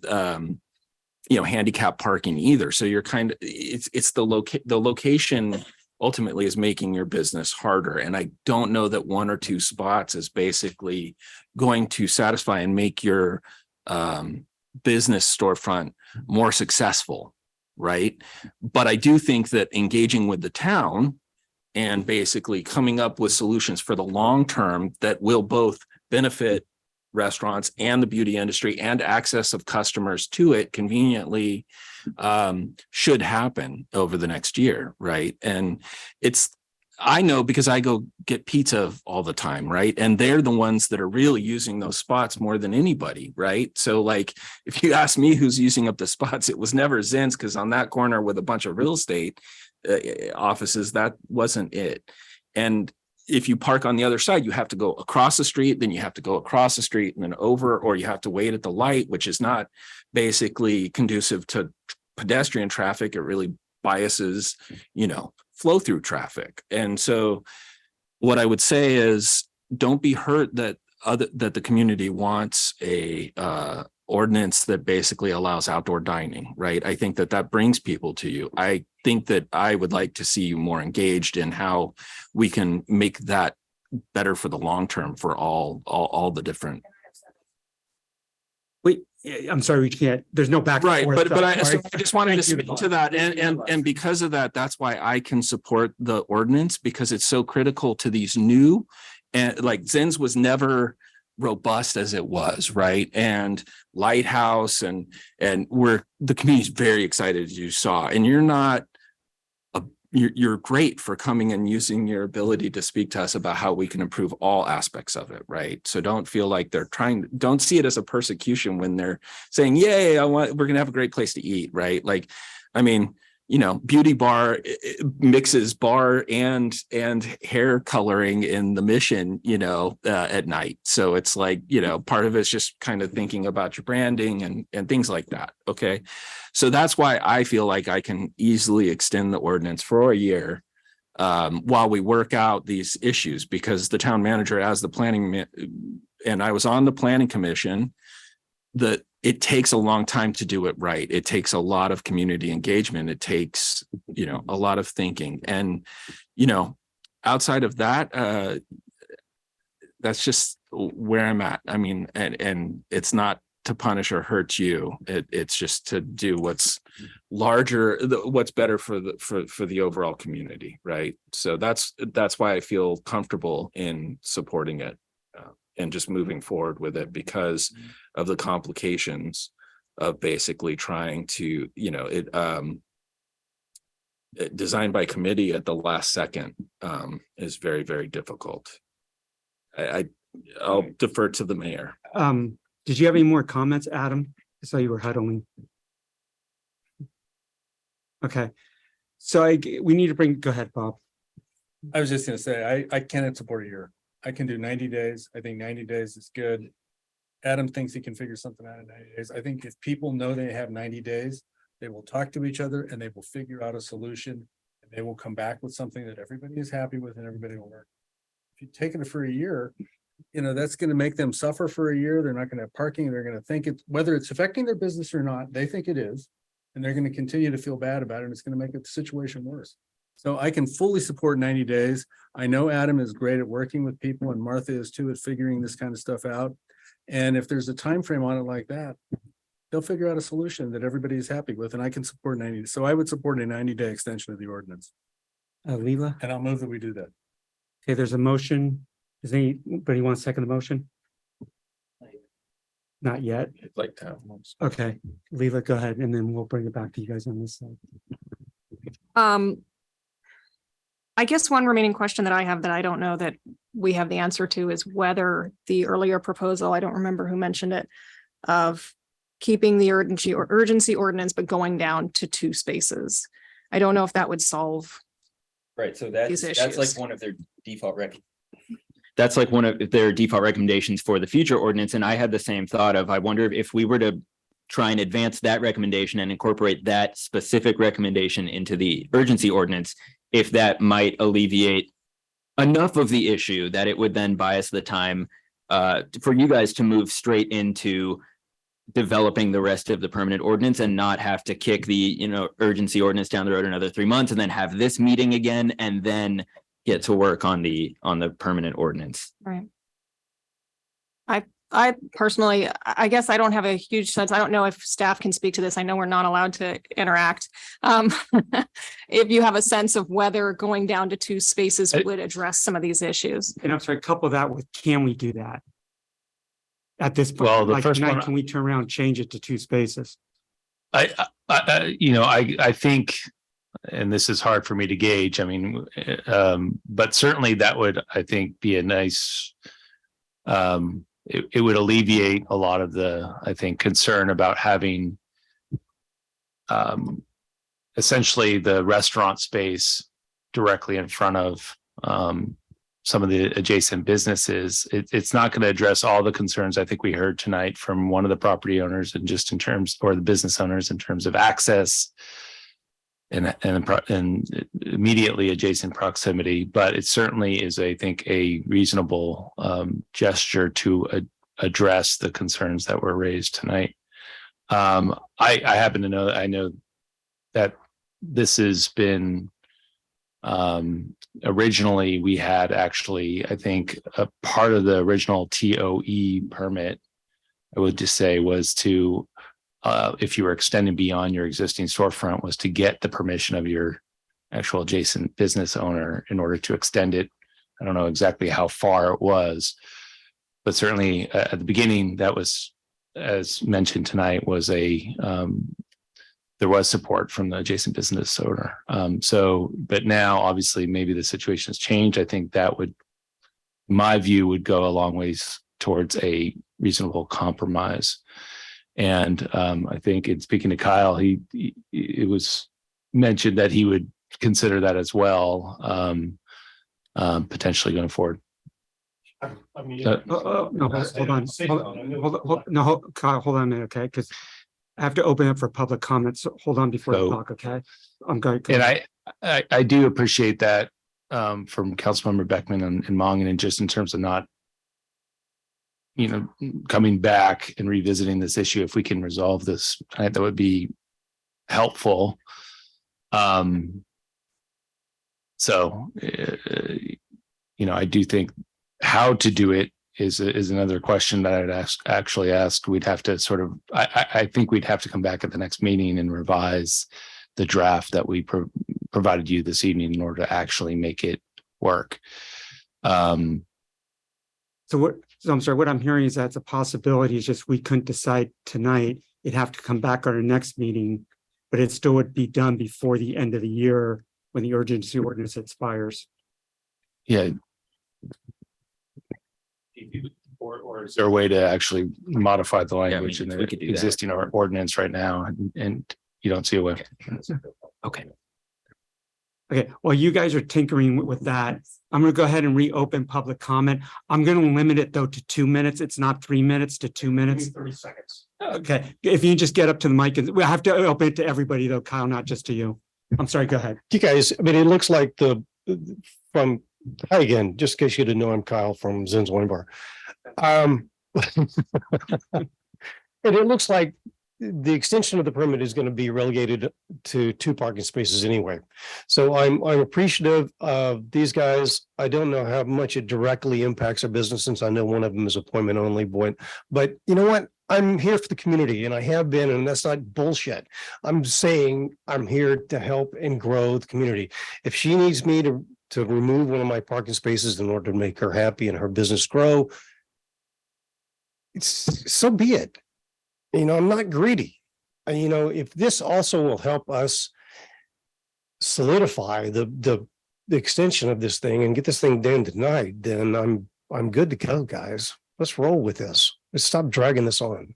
S9: handicap parking either. So you're it's the location ultimately is making your business harder. And I don't know that 1 or 2 spots is basically going to satisfy and make your business storefront more successful, right? But I do think that engaging with the town and basically coming up with solutions for the long term that will both benefit restaurants and the beauty industry and access of customers to it conveniently should happen over the next year, right? And I know because I go get pizza all the time, right? And they're the ones that are really using those spots more than anybody, right? So, like, if you ask me who's using up the spots, it was never Zen's, because on that corner with a bunch of real estate offices, that wasn't it. And if you park on the other side, you have to go across the street, then you have to go across the street and then over, or you have to wait at the light, which is not basically conducive to pedestrian traffic. It really biases, flow through traffic. And so what I would say is, don't be hurt that the community wants a ordinance that basically allows outdoor dining, right? I think that brings people to you. I think that I would like to see you more engaged in how we can make that better for the long term for all the different.
S1: Wait, I'm sorry, we can't, there's no back.
S9: Right,
S1: but
S9: I just wanted to speak to that. And because of that, that's why I can support the ordinance, because it's so critical to these new, and like Zen's was never robust as it was, right? And Lighthouse and the community is very excited, as you saw, and you're great for coming and using your ability to speak to us about how we can improve all aspects of it, right? So don't feel like don't see it as a persecution when they're saying, yay, we're going to have a great place to eat, right? Like, I mean, beauty bar mixes bar and hair coloring in the Mission, at night. So it's like, part of it's just kind of thinking about your branding and things like that. Okay. So that's why I feel like I can easily extend the ordinance for a year while we work out these issues, because the town manager, as the planning, and I was on the planning commission, that it takes a long time to do it right. It takes a lot of community engagement. It takes, a lot of thinking. And, outside of that, that's just where I'm at. I mean, and it's not to punish or hurt you. It's just to do what's larger, what's better for the overall community. Right. So that's why I feel comfortable in supporting it. And just moving forward with it, because of the complications of basically trying to, designed by committee at the last second is very, very difficult. I'll defer to the mayor.
S1: Did you have any more comments, Adam? I saw you were huddling. Okay, so we need to go ahead, Bob.
S6: I was just gonna say, I cannot support a year. I can do 90 days. I think 90 days is good. Adam thinks he can figure something out in 90 days. I think if people know they have 90 days, they will talk to each other and they will figure out a solution. And they will come back with something that everybody is happy with and everybody will work. If you take it for a year, that's going to make them suffer for a year. They're not going to have parking. They're going to think whether it's affecting their business or not, they think it is. And they're going to continue to feel bad about it. And it's going to make the situation worse. So I can fully support 90 days. I know Adam is great at working with people, and Martha is too, at figuring this kind of stuff out. And if there's a time frame on it like that, they'll figure out a solution that everybody is happy with, and I can support 90. So I would support a 90-day extension of the ordinance.
S1: Leela?
S6: And I'll move that we do that.
S1: Okay, there's a motion. Does anybody want to second the motion? Not yet.
S6: Like to have
S1: Okay, Leela, go ahead, and then we'll bring it back to you guys on this side.
S10: I guess one remaining question that I have that I don't know that we have the answer to is whether the earlier proposal, I don't remember who mentioned it, of keeping the urgency ordinance, but going down to 2 spaces. I don't know if that would solve.
S8: Right. So
S10: these
S8: that's like
S10: issues.
S8: one of their default that's like one of their default recommendations for the future ordinance. And I had the same thought of, I wonder if we were to try and advance that recommendation and incorporate that specific recommendation into the urgency ordinance, if that might alleviate enough of the issue that it would then buy us the time for you guys to move straight into developing the rest of the permanent ordinance and not have to kick the urgency ordinance down the road another 3 months and then have this meeting again and then get to work on the permanent ordinance.
S10: Right. I personally, I guess I don't have a huge sense. I don't know if staff can speak to this. I know we're not allowed to interact. If you have a sense of whether going down to 2 spaces would address some of these issues.
S1: And I'm sorry, couple that with, can we do that? At this point,
S7: Well, the
S1: like
S7: first
S1: tonight,
S7: one-
S1: can we turn around and change it to 2 spaces?
S7: I think, and this is hard for me to gauge. I mean, but certainly that would, I think, be a nice. It would alleviate a lot of the, I think, concern about having essentially the restaurant space directly in front of some of the adjacent businesses. It's not going to address all the concerns I think we heard tonight from one of the property owners, and just in terms, or the business owners, in terms of access and immediately adjacent proximity. But it certainly is, I think, a reasonable gesture to address the concerns that were raised tonight. I happen to know, I know that this has been originally, we had actually, I think, a part of the original TOE permit, I would just say, was to if you were extending beyond your existing storefront, was to get the permission of your actual adjacent business owner in order to extend it. I don't know exactly how far it was, but certainly at the beginning, that was, as mentioned tonight, was there was support from the adjacent business owner. But now obviously maybe the situation has changed. I think that would, my view, would go a long ways towards a reasonable compromise. And I think in speaking to Kyle, it was mentioned that he would consider that as well, potentially going forward.
S1: No, hold on. Kyle, hold on a minute, okay? Because I have to open up for public comments. So hold on before you
S7: So-
S1: talk, okay? I'm going.
S7: And I do appreciate that from Councilmember Beckman and Mongan, and just in terms of not, coming back and revisiting this issue. If we can resolve this, that would be helpful. So, I do think how to do it is another question that I'd actually ask. We'd have to sort of, I think we'd have to come back at the next meeting and revise the draft that we provided you this evening in order to actually make it work.
S1: So I'm sorry, what I'm hearing is that's a possibility. It's just we couldn't decide tonight. It'd have to come back on our next meeting, but it still would be done before the end of the year when the urgency ordinance expires.
S7: Yeah. Or is there a way to actually modify the language in the
S8: we could do that.
S7: existing ordinance right now, and you don't see a way?
S8: Okay.
S1: Okay, while you guys are tinkering with that, I'm going to go ahead and reopen public comment. I'm going to limit it though to 2 minutes. It's not 3 minutes to 2 minutes.
S4: 30 seconds.
S1: Okay, if you just get up to the mic, and we'll have to open it to everybody though, Kyle, not just to you. I'm sorry, go ahead.
S12: You guys, I mean, it looks like hi again, just in case you didn't know, I'm Kyle from Zen's Wine Bar. And it looks like the extension of the permit is going to be relegated to 2 parking spaces anyway. So I'm appreciative of these guys. I don't know how much it directly impacts our business, since I know one of them is appointment only, but you know what? I'm here for the community, and I have been, and that's not bullshit. I'm saying I'm here to help and grow the community. If she needs me to remove one of my parking spaces in order to make her happy and her business grow, so be it. I'm not greedy. And, if this also will help us solidify the extension of this thing and get this thing done tonight, then I'm good to go, guys. Let's roll with this. Let's stop dragging this on.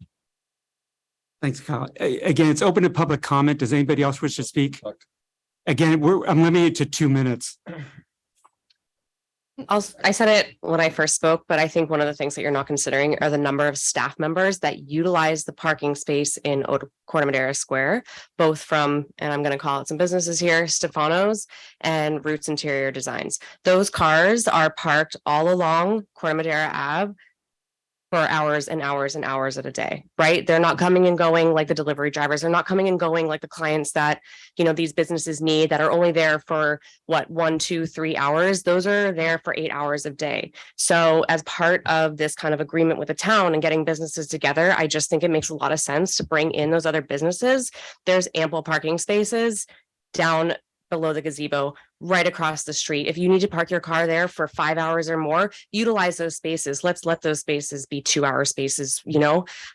S1: Thanks, Kyle. Again, it's open to public comment. Does anybody else wish to speak? Again, I'm limiting it to 2 minutes.
S2: I said it when I first spoke, but I think one of the things that you're not considering are the number of staff members that utilize the parking space in Corte Madera Square, both from, and I'm going to call it some businesses here, Stefano's and Roots Interior Designs. Those cars are parked all along Corte Madera Ave for hours and hours and hours at a day, right? They're not coming and going like the delivery drivers. They're not coming and going like the clients that, these businesses need, that are only there for 1, 2, 3 hours. Those are there for 8 hours a day. So as part of this kind of agreement with the town and getting businesses together, I just think it makes a lot of sense to bring in those other businesses. There's ample parking spaces down below the gazebo, right across the street. If you need to park your car there for 5 hours or more, utilize those spaces. Let's let those spaces be 2-hour spaces.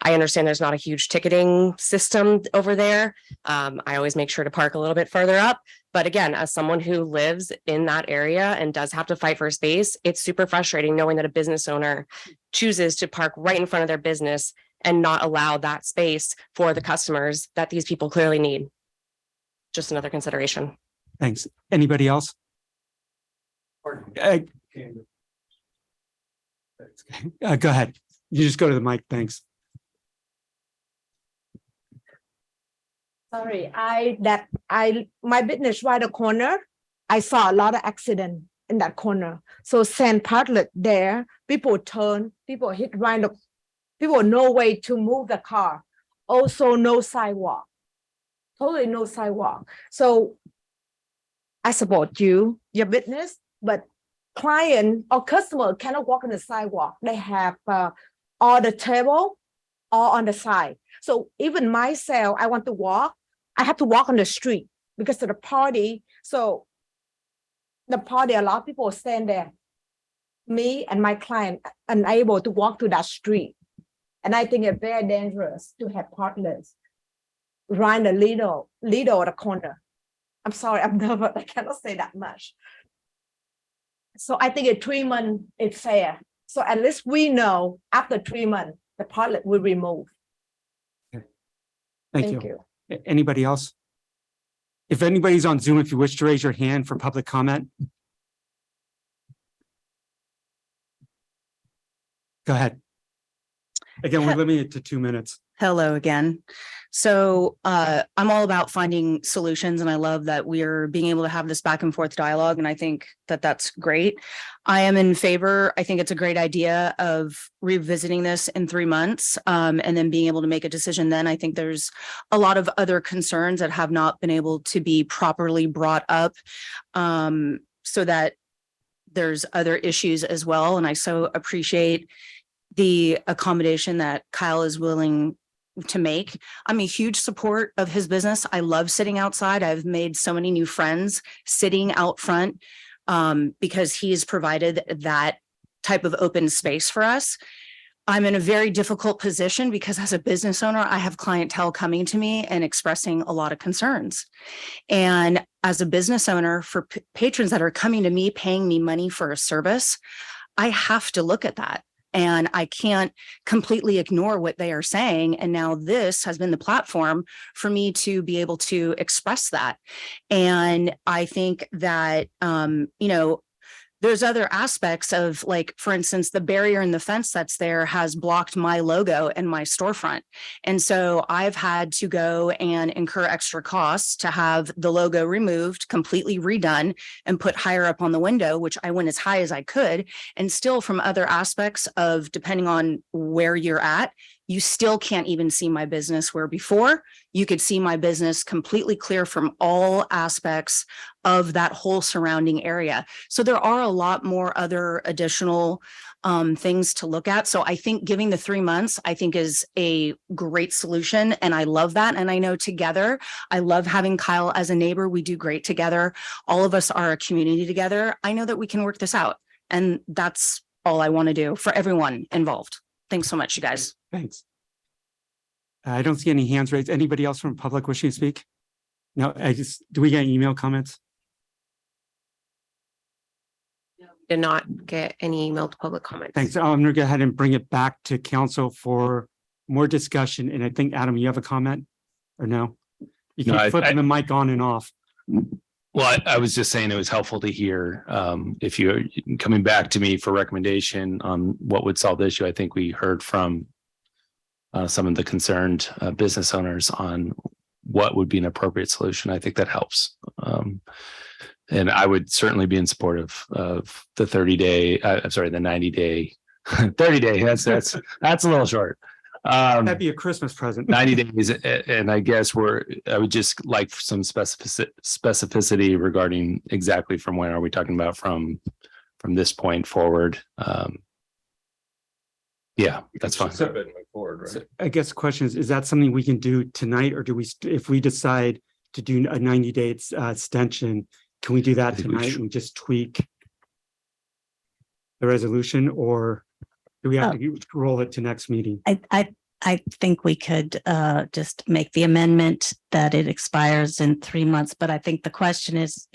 S2: I understand there's not a huge ticketing system over there. I always make sure to park a little bit further up. But again, as someone who lives in that area and does have to fight for space, it's super frustrating knowing that a business owner chooses to park right in front of their business and not allow that space for the customers that these people clearly need. Just another consideration.
S1: Thanks. Anybody else? Go ahead. You just go to the mic. Thanks.
S17: Sorry, my business right the corner. I saw a lot of accident in that corner. So sand partlet there, people turn, people hit right people no way to move the car. Also no sidewalk. Totally no sidewalk. So I support your business, but client or customer cannot walk on the sidewalk. They have all the table all on the side. So even myself, I want to walk. I have to walk on the street because of the party. So the party, a lot of people stand there. Me and my client unable to walk to that street. And I think it's very dangerous to have partners right in the little of the corner. I'm sorry, I'm nervous. I cannot say that much. So I think 3 months is fair. So at least we know after 3 months, the partlet will remove.
S1: Thank you. Anybody else? If anybody's on Zoom, if you wish to raise your hand for public comment. Go ahead. Again, we're limiting it to 2 minutes.
S16: Hello again. So I'm all about finding solutions, and I love that we're being able to have this back and forth dialogue. And I think that that's great. I am in favor. I think it's a great idea of revisiting this in 3 months and then being able to make a decision. Then I think there's a lot of other concerns that have not been able to be properly brought up so that there's other issues as well. And I so appreciate the accommodation that Kyle is willing to make. I'm a huge support of his business. I love sitting outside. I've made so many new friends sitting out front because he's provided that type of open space for us. I'm in a very difficult position because as a business owner, I have clientele coming to me and expressing a lot of concerns. And as a business owner, for patrons that are coming to me, paying me money for a service, I have to look at that. And I can't completely ignore what they are saying. And now this has been the platform for me to be able to express that. And I think that, there's other aspects of, like, for instance, the barrier in the fence that's there has blocked my logo and my storefront. And so I've had to go and incur extra costs to have the logo removed, completely redone, and put higher up on the window, which I went as high as I could. And still, from other aspects of, depending on where you're at, you still can't even see my business, where before you could see my business completely clear from all aspects of that whole surrounding area. So there are a lot more other additional things to look at. So I think giving the 3 months, I think, is a great solution. And I love that. And I know together, I love having Kyle as a neighbor. We do great together. All of us are a community together. I know that we can work this out. And that's all I want to do for everyone involved. Thanks so much, you guys.
S1: Thanks. I don't see any hands raised. Anybody else from public wishing to speak? No, do we get email comments?
S2: Did not get any email to public comments.
S1: Thanks. I'm going to go ahead and bring it back to council for more discussion. And I think, Adam, you have a comment or no? You
S7: No,
S1: keep flipping the mic on and off.
S7: Well, I was just saying it was helpful to hear if you're coming back to me for recommendation on what would solve the issue. I think we heard from some of the concerned business owners on what would be an appropriate solution. I think that helps. And I would certainly be in support of the 30-day, the 90-day, 30-day. That's a little short.
S1: That'd be a Christmas present.
S7: 90 days. And I guess I would just like some specificity regarding exactly from when are we talking about from this point forward. Yeah, that's fine.
S1: So I guess the question is that something we can do tonight, or do we, if we decide to do a 90-day extension, can we do that tonight and just tweak the resolution, or do we have to roll it to next meeting?
S21: I think we could just make the amendment that it expires in 3 months, but I think the question is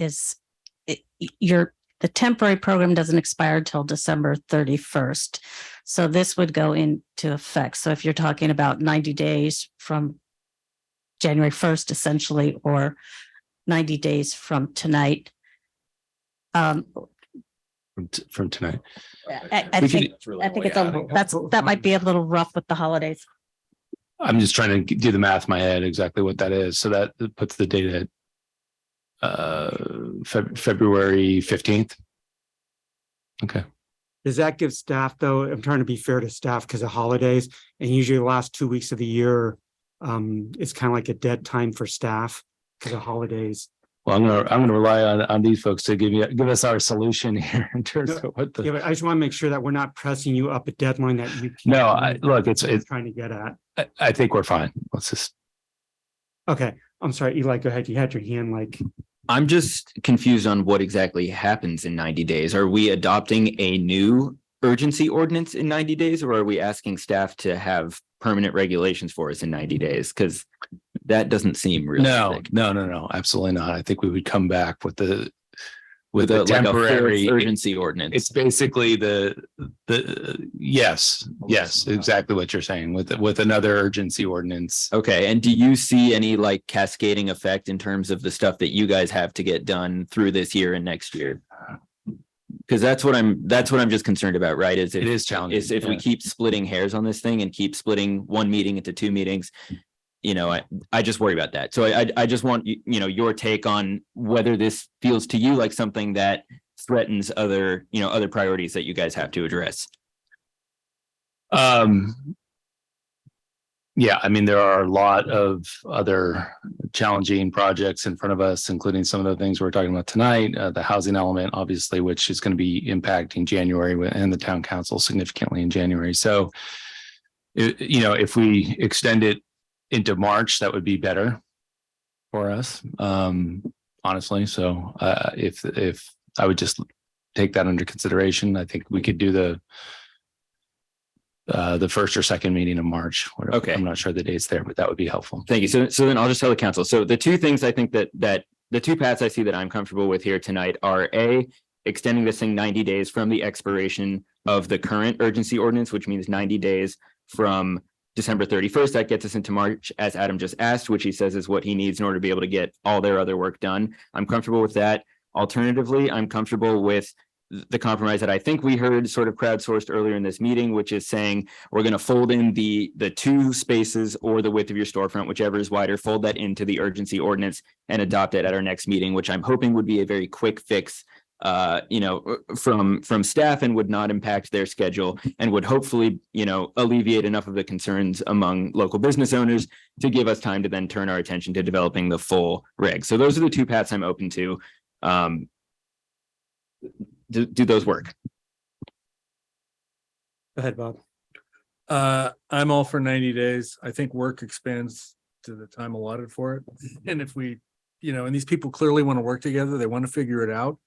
S21: the temporary program doesn't expire until December 31st. So this would go into effect. So if you're talking about 90 days from January 1st, essentially, or 90 days from tonight.
S7: From tonight.
S21: I think that might be a little rough with the holidays.
S7: I'm just trying to do the math in my head exactly what that is. So that puts the date at February 15th. Okay.
S1: Does that give staff, though? I'm trying to be fair to staff because of holidays, and usually the last 2 weeks of the year is kind of like a dead time for staff because of holidays.
S7: Well, I'm gonna rely on these folks to give us our solution here in terms of what the.
S1: Yeah, but I just want to make sure that we're not pressing you up a deadline that you.
S7: Look, it's
S1: trying to get at.
S7: I think we're fine. Let's just.
S1: Okay, I'm sorry, Eli, go ahead. You had your hand like.
S8: I'm just confused on what exactly happens in 90 days. Are we adopting a new urgency ordinance in 90 days, or are we asking staff to have permanent regulations for us in 90 days? Because that doesn't seem realistic.
S7: No, absolutely not. I think we would come back with
S8: with
S7: the
S8: a like a fourth
S7: temporary
S8: urgency ordinance.
S7: It's basically yes, exactly what you're saying with another urgency ordinance.
S8: Okay, and do you see any like cascading effect in terms of the stuff that you guys have to get done through this year and next year? Because that's what I'm just concerned about, right? Is
S7: It is challenging.
S8: if we keep splitting hairs on this thing and keep splitting one meeting into two meetings, you know, I just worry about that. So I just want your take on whether this feels to you like something that threatens other priorities that you guys have to address.
S7: Yeah, I mean, there are a lot of other challenging projects in front of us, including some of the things we're talking about tonight, the housing element, obviously, which is going to be impacting January and the town council significantly in January. So, if we extend it into March, that would be better for us, honestly. So if I would just take that under consideration, I think we could do the first or second meeting of March.
S8: Okay.
S7: I'm not sure the date's there, but that would be helpful.
S8: Thank you. So then I'll just tell the council. So the two things I think that the two paths I see that I'm comfortable with here tonight are extending this thing 90 days from the expiration of the current urgency ordinance, which means 90 days from December 31st. That gets us into March, as Adam just asked, which he says is what he needs in order to be able to get all their other work done. I'm comfortable with that. Alternatively, I'm comfortable with the compromise that I think we heard sort of crowdsourced earlier in this meeting, which is saying we're going to fold in the two spaces or the width of your storefront, whichever is wider, fold that into the urgency ordinance and adopt it at our next meeting, which I'm hoping would be a very quick fix, from staff and would not impact their schedule and would hopefully, alleviate enough of the concerns among local business owners to give us time to then turn our attention to developing the full reg. So those are the two paths I'm open to. Do those work?
S1: Go ahead, Bob.
S6: I'm all for 90 days. I think work expands to the time allotted for it. And if we, and these people clearly want to work together, they want to figure it out.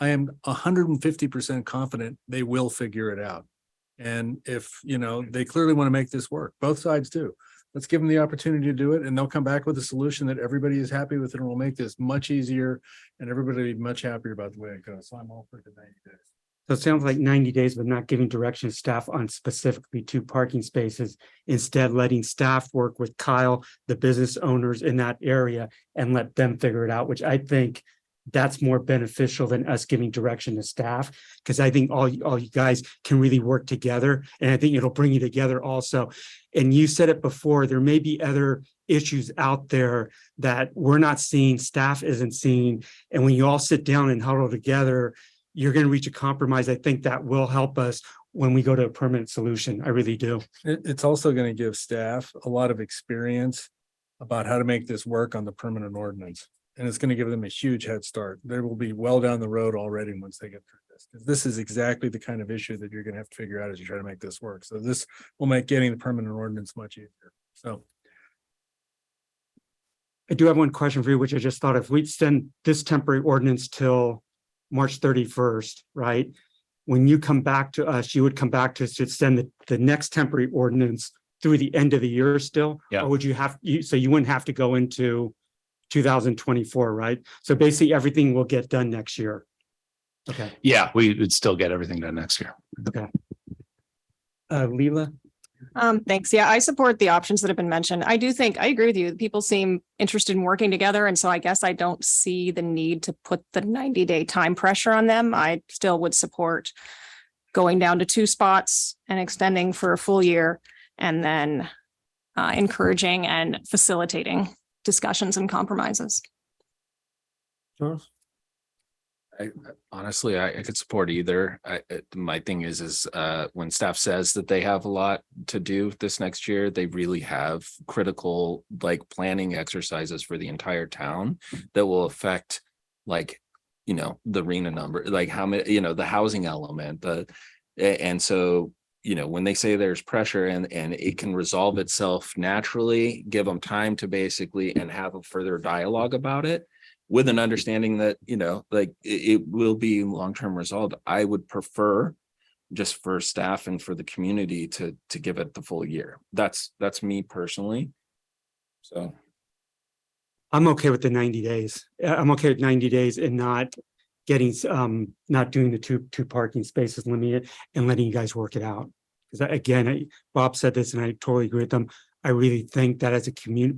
S6: I am 150% confident they will figure it out. And if, they clearly want to make this work, both sides do. Let's give them the opportunity to do it, and they'll come back with a solution that everybody is happy with, and will make this much easier, and everybody will be much happier about the way it goes. So I'm all for the 90 days.
S1: So it sounds like 90 days, but not giving direction to staff on specifically 2 parking spaces. Instead, letting staff work with Kyle, the business owners in that area, and let them figure it out, which I think that's more beneficial than us giving direction to staff, because I think all you guys can really work together, and I think it'll bring you together also. And you said it before, there may be other issues out there that we're not seeing, staff isn't seeing, and when you all sit down and huddle together, you're going to reach a compromise. I think that will help us when we go to a permanent solution. I really do.
S6: It's also going to give staff a lot of experience about how to make this work on the permanent ordinance. And it's going to give them a huge head start. They will be well down the road already once they get through this. This is exactly the kind of issue that you're going to have to figure out as you try to make this work. So this will make getting the permanent ordinance much easier. So
S1: I do have one question for you, which I just thought if we extend this temporary ordinance till March 31st, right? When you come back to us, you would come back to us to extend the next temporary ordinance through the end of the year still?
S7: Yeah.
S1: Or would you so you wouldn't have to go into 2024, right? So basically everything will get done next year. Okay.
S7: Yeah, we would still get everything done next year.
S1: Okay. Leela?
S10: Thanks. Yeah, I support the options that have been mentioned. I agree with you. People seem interested in working together. And so I guess I don't see the need to put the 90-day time pressure on them. I still would support going down to 2 spots and extending for a full year, and then encouraging and facilitating discussions and compromises.
S1: Charles?
S9: Honestly, I could support either. My thing is when staff says that they have a lot to do this next year, they really have critical planning exercises for the entire town that will affect the arena number, how many, the housing element, and so when they say there's pressure and it can resolve itself naturally, give them time to basically and have a further dialogue about it with an understanding that, it will be long-term resolved. I would prefer just for staff and for the community to give it the full year. That's me personally. So
S1: I'm okay with the 90 days. I'm okay with 90 days and not getting, not doing the two parking spaces limited and letting you guys work it out. Because again, Bob said this and I totally agree with them. I really think that as a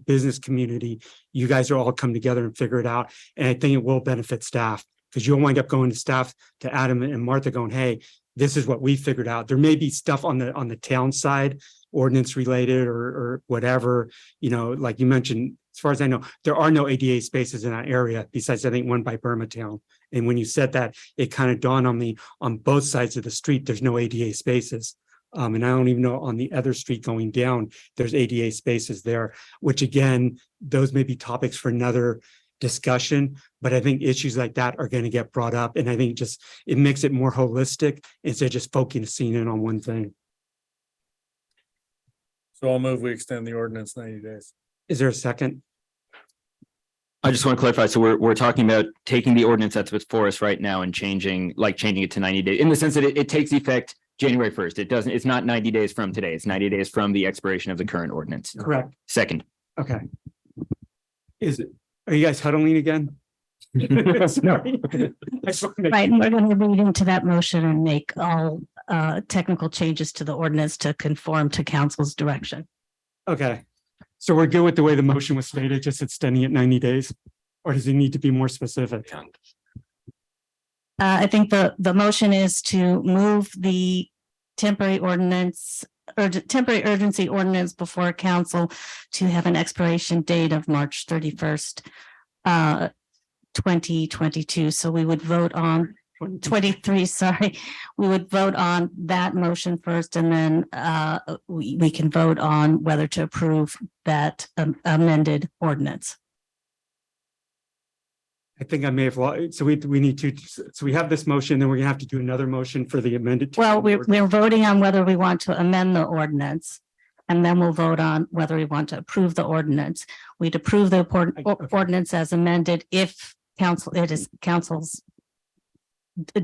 S1: business community, you guys are all come together and figure it out. And I think it will benefit staff because you'll wind up going to staff, to Adam and Martha going, hey, this is what we figured out. There may be stuff on the town side, ordinance related or whatever, like you mentioned, as far as I know, there are no ADA spaces in that area besides I think one by Burma Town. And when you said that, it kind of dawned on me on both sides of the street, there's no ADA spaces. And I don't even know on the other street going down, there's ADA spaces there, which again, those may be topics for another discussion, but I think issues like that are going to get brought up. And I think it makes it more holistic instead of just focusing in on one thing.
S6: So I'll move, we extend the ordinance 90 days.
S1: Is there a second?
S8: I just want to clarify. So we're talking about taking the ordinance that's before us right now and changing it to 90 days in the sense that it takes effect January 1st. It's not 90 days from today. It's 90 days from the expiration of the current ordinance.
S1: Correct.
S8: Second.
S1: Okay. Are you guys huddling again? Sorry.
S21: Right, and we're going to read into that motion and make all technical changes to the ordinance to conform to council's direction.
S1: Okay. So we're good with the way the motion was stated, just extending it 90 days? Or does it need to be more specific?
S21: I think the motion is to move the temporary ordinance or temporary urgency ordinance before council to have an expiration date of March 31st, 2022. So we would vote on 23, sorry. We would vote on that motion first, and then we can vote on whether to approve that amended ordinance.
S1: I think I may have, so we need to, so we have this motion, then we're gonna have to do another motion for the amended.
S21: Well, we're voting on whether we want to amend the ordinance, and then we'll vote on whether we want to approve the ordinance. We'd approve the ordinance as amended if it is council's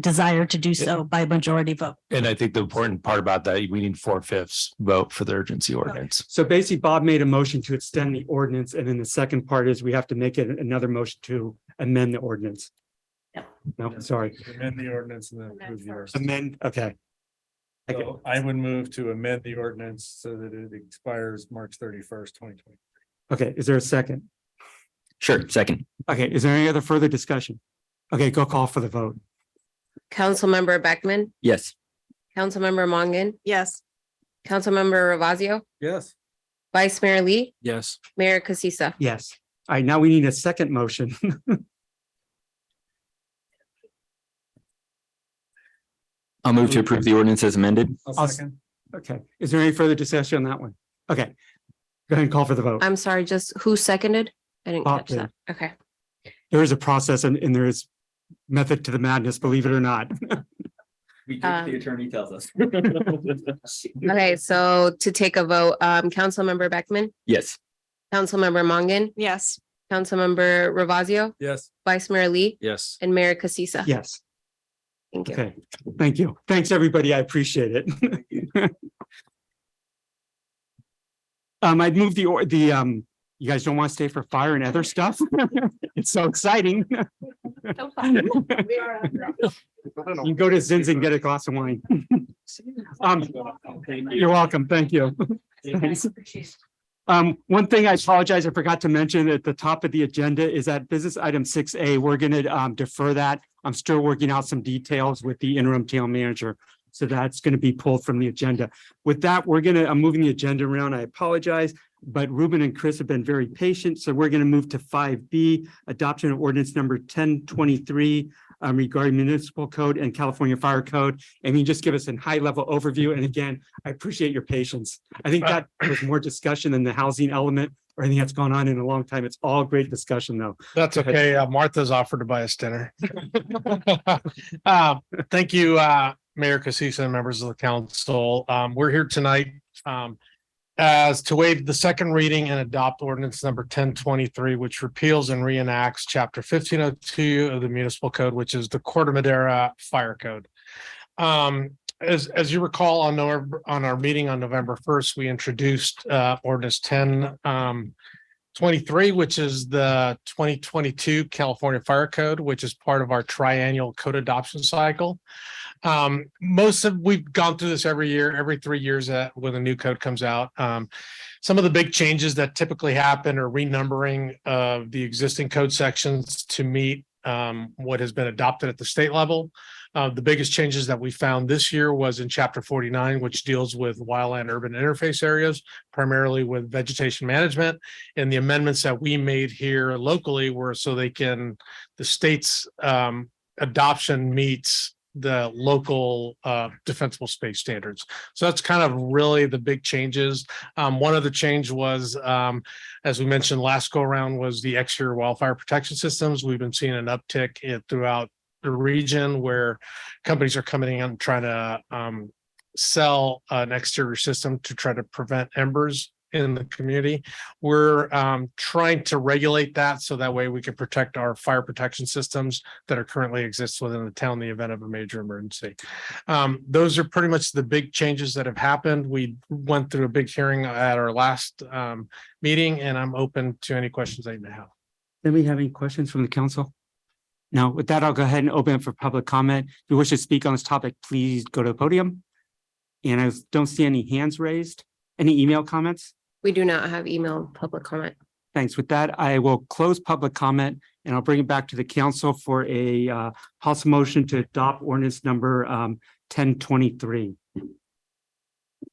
S21: desire to do so by majority vote.
S7: And I think the important part about that, we need 4/5 vote for the urgency ordinance.
S1: So basically, Bob made a motion to extend the ordinance, and then the second part is we have to make it another motion to amend the ordinance. No, sorry.
S6: Amend the ordinance and then approve the ordinance.
S1: Amend, okay.
S6: So I would move to amend the ordinance so that it expires March 31st, 2020.
S1: Okay, is there a second?
S8: Sure, second.
S1: Okay, is there any other further discussion? Okay, go call for the vote.
S2: Councilmember Beckman,
S8: Yes.
S2: Councilmember Mongan,
S10: Yes.
S2: Councilmember Ravazio,
S6: Yes.
S2: Vice Mayor Lee,
S9: Yes.
S2: Mayor Casissa.
S1: Yes. All right, now we need a second motion.
S8: I'll move to approve the ordinance as amended.
S1: Okay, is there any further discussion on that one? Okay. Go ahead and call for the vote.
S2: I'm sorry, just who seconded? I didn't
S1: Bob
S2: catch that. Okay.
S1: There is a process and there is method to the madness, believe it or not.
S8: We
S2: do what the
S8: attorney tells us.
S2: Okay, so to take a vote, Councilmember Beckman,
S8: Yes.
S2: Councilmember Mongan,
S10: Yes.
S2: Councilmember Ravazio,
S6: Yes.
S2: Vice Mayor Lee,
S9: Yes.
S2: and Mayor Casissa.
S1: Yes.
S2: Thank you.
S1: Okay, thank you. Thanks, everybody. I appreciate it. I'd move you guys don't want to stay for fire and other stuff? It's so exciting. You can go to Zin's and get a glass of wine. You're welcome. Thank you. Thanks. One thing I apologize, I forgot to mention at the top of the agenda is that business item 6A, we're going to defer that. I'm still working out some details with the interim town manager. So that's going to be pulled from the agenda. With that, I'm moving the agenda around. I apologize, but Ruben and Chris have been very patient. So we're going to move to 5B, adoption of ordinance number 1023 regarding municipal code and California fire code. And you just give us a high level overview. And again, I appreciate your patience. I think that was more discussion than the housing element or anything that's gone on in a long time. It's all great discussion though.
S12: That's okay. Martha's offered to buy us dinner. Thank you, Mayor Casissa and members of the council. We're here tonight as to waive the second reading and adopt ordinance number 1023, which repeals and reenacts chapter 1502 of the municipal code, which is the Corte Madera fire code. As you recall, on our meeting on November 1st, we introduced ordinance 10
S5: 23, which is the 2022 California Fire Code, which is part of our triennial code adoption cycle. We've gone through this every year, every 3 years when a new code comes out. Some of the big changes that typically happen are renumbering of the existing code sections to meet what has been adopted at the state level. The biggest changes that we found this year was in Chapter 49, which deals with wildland urban interface areas, primarily with vegetation management. And the amendments that we made here locally were so the state's adoption meets the local defensible space standards. So that's kind of really the big changes. One other change was, as we mentioned last go around, was the exterior wildfire protection systems. We've been seeing an uptick throughout the region where companies are coming in and trying to sell an exterior system to try to prevent embers in the community. We're trying to regulate that so that way we can protect our fire protection systems that are currently exist within the town in the event of a major emergency. Those are pretty much the big changes that have happened. We went through a big hearing at our last meeting, and I'm open to any questions that you may have.
S1: Anybody have any questions from the council? No, with that, I'll go ahead and open it for public comment. If you wish to speak on this topic, please go to the podium. And I don't see any hands raised. Any email comments?
S2: We do not have email public comment.
S1: Thanks. With that, I will close public comment and I'll bring it back to the council for a House motion to adopt ordinance number 1023.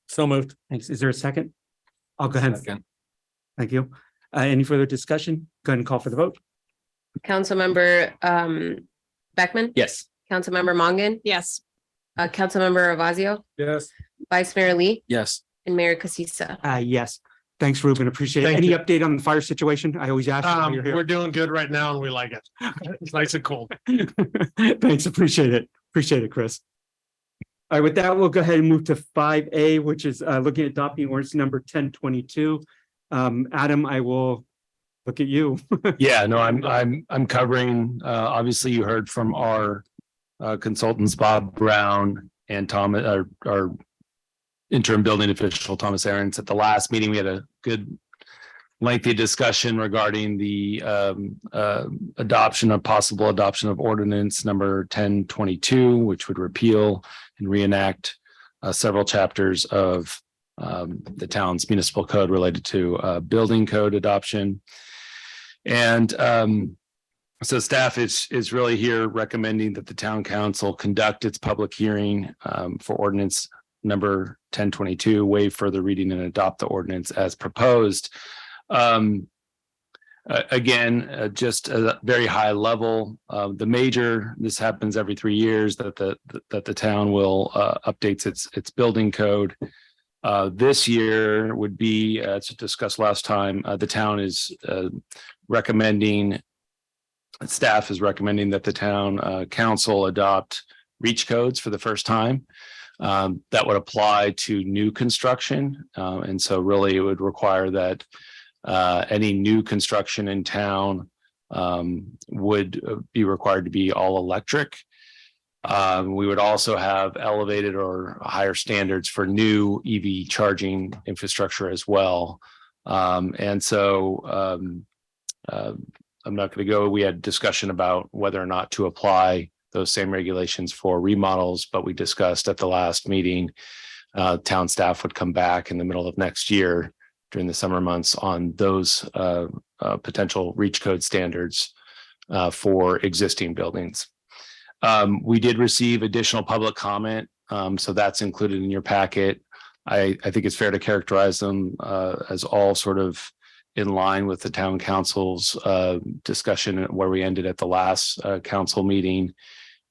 S6: So moved.
S1: Thanks. Is there a second? I'll go ahead.
S6: Second.
S1: Thank you. Any further discussion? Go ahead and call for the vote.
S2: Councilmember Beckman?
S8: Yes.
S2: Councilmember Mongan?
S10: Yes.
S2: Councilmember Ravazio?
S6: Yes.
S2: Vice Mayor Lee?
S9: Yes.
S2: And Mayor Casissa?
S1: Yes. Thanks, Ruben. Appreciate it.
S5: Thank
S1: Any
S5: you.
S1: update on the fire situation? I always ask you while you're
S5: We're
S1: here.
S5: doing good right now and we like it. It's nice and cold.
S1: Thanks. Appreciate it. Appreciate it, Chris. All right, with that, we'll go ahead and move to 5A, which is looking at adopting ordinance number 1022. Adam, I will look at you.
S7: Yeah, no, I'm covering, obviously you heard from our consultants, Bob Brown and Tom, our interim building official, Thomas Aarons. At the last meeting, we had a good lengthy discussion regarding the possible adoption of ordinance number 1022, which would repeal and reenact several chapters of the town's municipal code related to building code adoption. And so staff is really here recommending that the town council conduct its public hearing for ordinance number 1022, waive further reading and adopt the ordinance as proposed. Again, just a very high level. This happens every 3 years that the town will updates its building code. This year would be, as discussed last time, the town is staff is recommending that the town council adopt reach codes for the first time. That would apply to new construction. And so really it would require that any new construction in town would be required to be all electric. We would also have elevated or higher standards for new EV charging infrastructure as well. And so I'm not going to go. We had discussion about whether or not to apply those same regulations for remodels, but we discussed at the last meeting, town staff would come back in the middle of next year during the summer months on those potential reach code standards for existing buildings. We did receive additional public comment, so that's included in your packet. I think it's fair to characterize them as all sort of in line with the town council's discussion where we ended at the last council meeting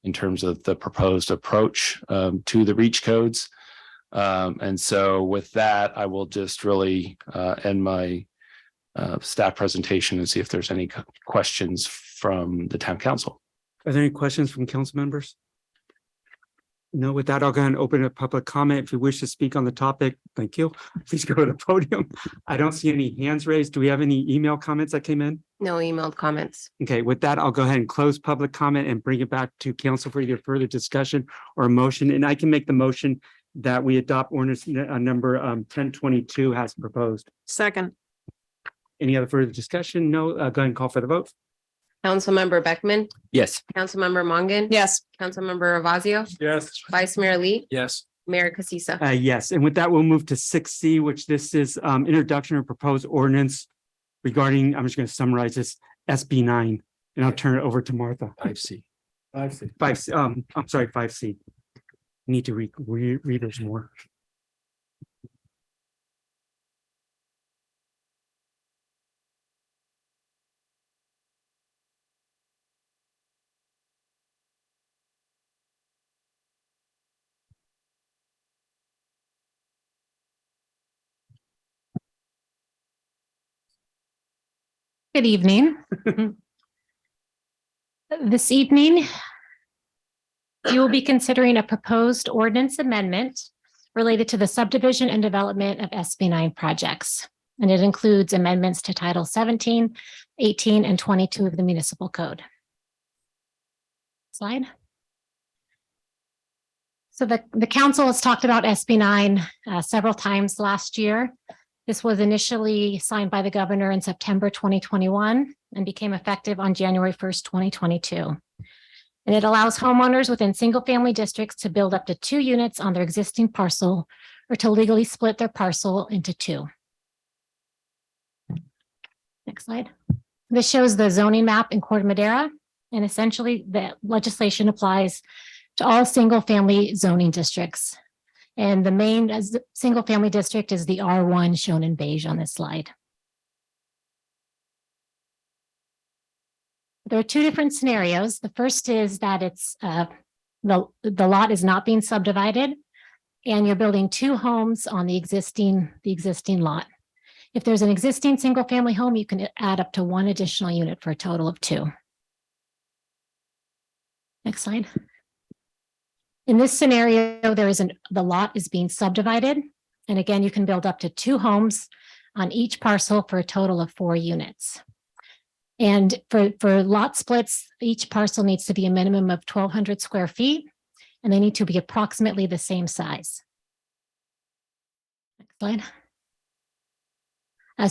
S7: in terms of the proposed approach to the reach codes. And so with that, I will just really end my staff presentation and see if there's any questions from the town council.
S1: Are there any questions from council members? No, with that, I'll go ahead and open a public comment. If you wish to speak on the topic, thank you. Please go to the podium. I don't see any hands raised. Do we have any email comments that came in?
S2: No emailed comments.
S1: Okay, with that, I'll go ahead and close public comment and bring it back to council for either further discussion or a motion. And I can make the motion that we adopt ordinance number 1022 as proposed.
S10: Second.
S1: Any other further discussion? No, go ahead and call for the vote.
S2: Councilmember Beckman,
S8: Yes.
S2: Councilmember Mongan.
S10: Yes.
S2: Councilmember Ravazio,
S6: Yes.
S2: Vice Mayor Lee,
S6: Yes.
S2: Mayor Casissa.
S1: Yes, and with that, we'll move to 6C, which this is introduction of proposed ordinance regarding, I'm just going to summarize this, SB 9, and I'll turn it over to Martha.
S6: 5C. 5C.
S1: 5C, I'm sorry, 5C. Need to read this more.
S3: Good evening. This evening, you will be considering a proposed ordinance amendment related to the subdivision and development of SB 9 projects. And it includes amendments to Title 17, 18, and 22 of the Municipal Code. Slide. So the council has talked about SB 9 several times last year. This was initially signed by the governor in September 2021 and became effective on January 1st, 2022. And it allows homeowners within single-family districts to build up to 2 units on their existing parcel or to legally split their parcel into 2. Next slide. This shows the zoning map in Corte Madera, and essentially the legislation applies to all single-family zoning districts. And the main single-family district is the R1 shown in beige on this slide. There are 2 different scenarios. The first is that it's the lot is not being subdivided and you're building 2 homes on the existing lot. If there's an existing single-family home, you can add up to 1 additional unit for a total of 2. Next slide. In this scenario, the lot is being subdivided. And again, you can build up to 2 homes on each parcel for a total of 4 units. And for lot splits, each parcel needs to be a minimum of 1,200 square feet, and they need to be approximately the same size. Next slide.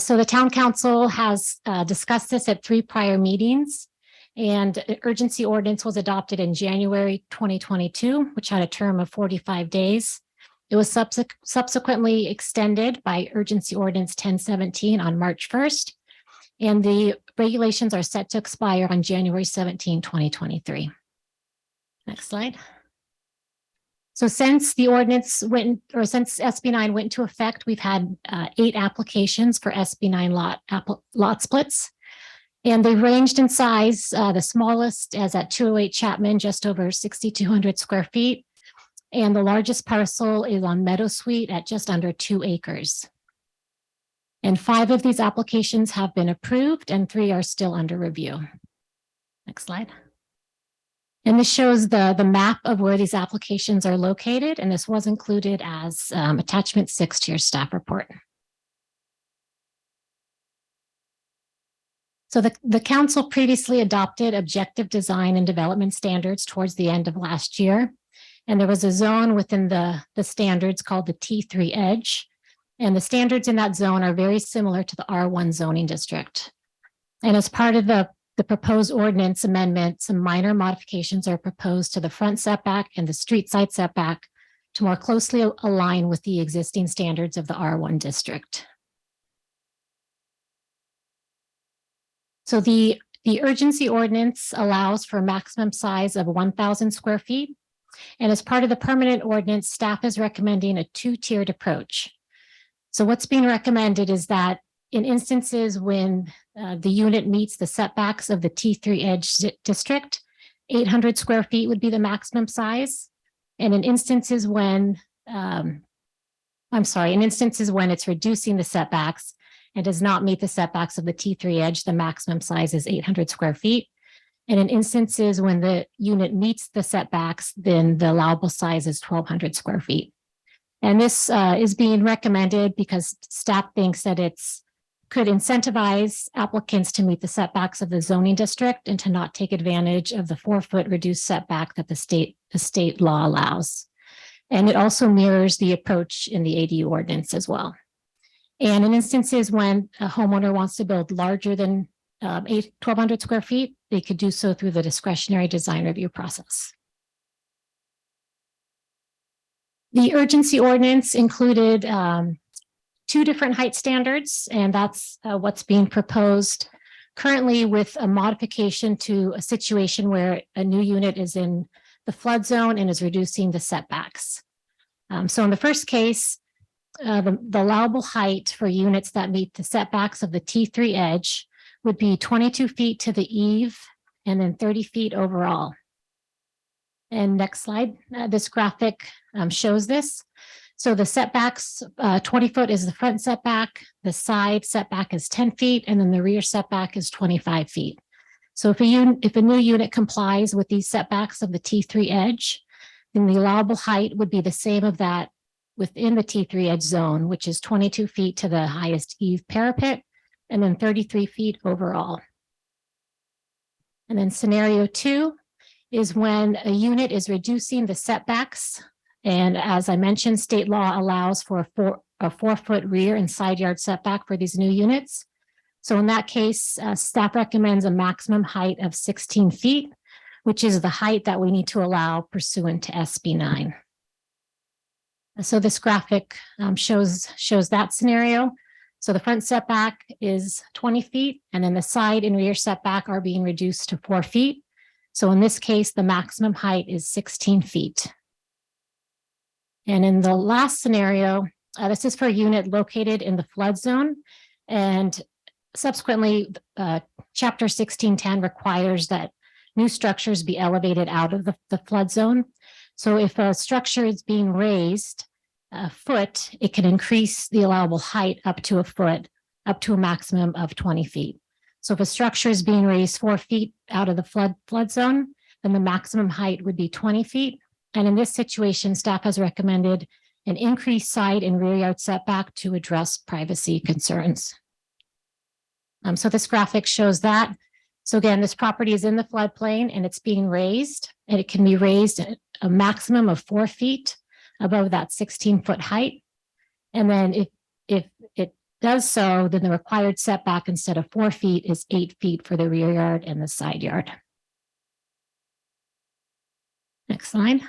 S3: So the town council has discussed this at 3 prior meetings. And the urgency ordinance was adopted in January 2022, which had a term of 45 days. It was subsequently extended by urgency ordinance 1017 on March 1st. And the regulations are set to expire on January 17, 2023. Next slide. So since the ordinance since SB 9 went into effect, we've had 8 applications for SB 9 lot splits. And they ranged in size. The smallest is at 208 Chapman, just over 6,200 square feet. And the largest parcel is on Meadow Suite at just under 2 acres. And 5 of these applications have been approved and 3 are still under review. Next slide. And this shows the map of where these applications are located. And this was included as attachment 6 to your staff report. So the council previously adopted objective design and development standards towards the end of last year. And there was a zone within the standards called the T3 edge. And the standards in that zone are very similar to the R1 zoning district. And as part of the proposed ordinance amendment, some minor modifications are proposed to the front setback and the street side setback to more closely align with the existing standards of the R1 district. So the urgency ordinance allows for a maximum size of 1,000 square feet. And as part of the permanent ordinance, staff is recommending a 2-tiered approach. So what's being recommended is that in instances when the unit meets the setbacks of the T3 edge district, 800 square feet would be the maximum size. And in instances when, in instances when it's reducing the setbacks, and does not meet the setbacks of the T3 edge, the maximum size is 800 square feet. And in instances when the unit meets the setbacks, then the allowable size is 1,200 square feet. And this is being recommended because staff thinks that could incentivize applicants to meet the setbacks of the zoning district and to not take advantage of the 4-foot reduced setback that the state law allows. And it also mirrors the approach in the ADU ordinance as well. And in instances when a homeowner wants to build larger than 1,200 square feet, they could do so through the discretionary design review process. The urgency ordinance included two different height standards, and that's what's being proposed currently with a modification to a situation where a new unit is in the flood zone and is reducing the setbacks. So in the first case, the allowable height for units that meet the setbacks of the T3 edge would be 22 feet to the eave and then 30 feet overall. And next slide, this graphic shows this. So the setbacks, 20 foot is the front setback, the side setback is 10 feet, and then the rear setback is 25 feet. So if a new unit complies with these setbacks of the T3 edge, then the allowable height would be the same of that within the T3 edge zone, which is 22 feet to the highest eave parapet, and then 33 feet overall. And then scenario 2 is when a unit is reducing the setbacks. And as I mentioned, state law allows for a 4-foot rear and side yard setback for these new units. So in that case, staff recommends a maximum height of 16 feet, which is the height that we need to allow pursuant to SB 9. So this graphic shows that scenario. So the front setback is 20 feet, and then the side and rear setback are being reduced to 4 feet. So in this case, the maximum height is 16 feet. And in the last scenario, this is for a unit located in the flood zone. And subsequently, Chapter 1610 requires that new structures be elevated out of the flood zone. So if a structure is being raised a foot, it can increase the allowable height up to a foot, up to a maximum of 20 feet. So if a structure is being raised 4 feet out of the flood zone, then the maximum height would be 20 feet. And in this situation, staff has recommended an increased side and rear yard setback to address privacy concerns. So this graphic shows that. So again, this property is in the floodplain and it's being raised, and it can be raised at a maximum of 4 feet above that 16-foot height. And then if it does so, then the required setback instead of 4 feet is 8 feet for the rear yard and the side yard. Next slide.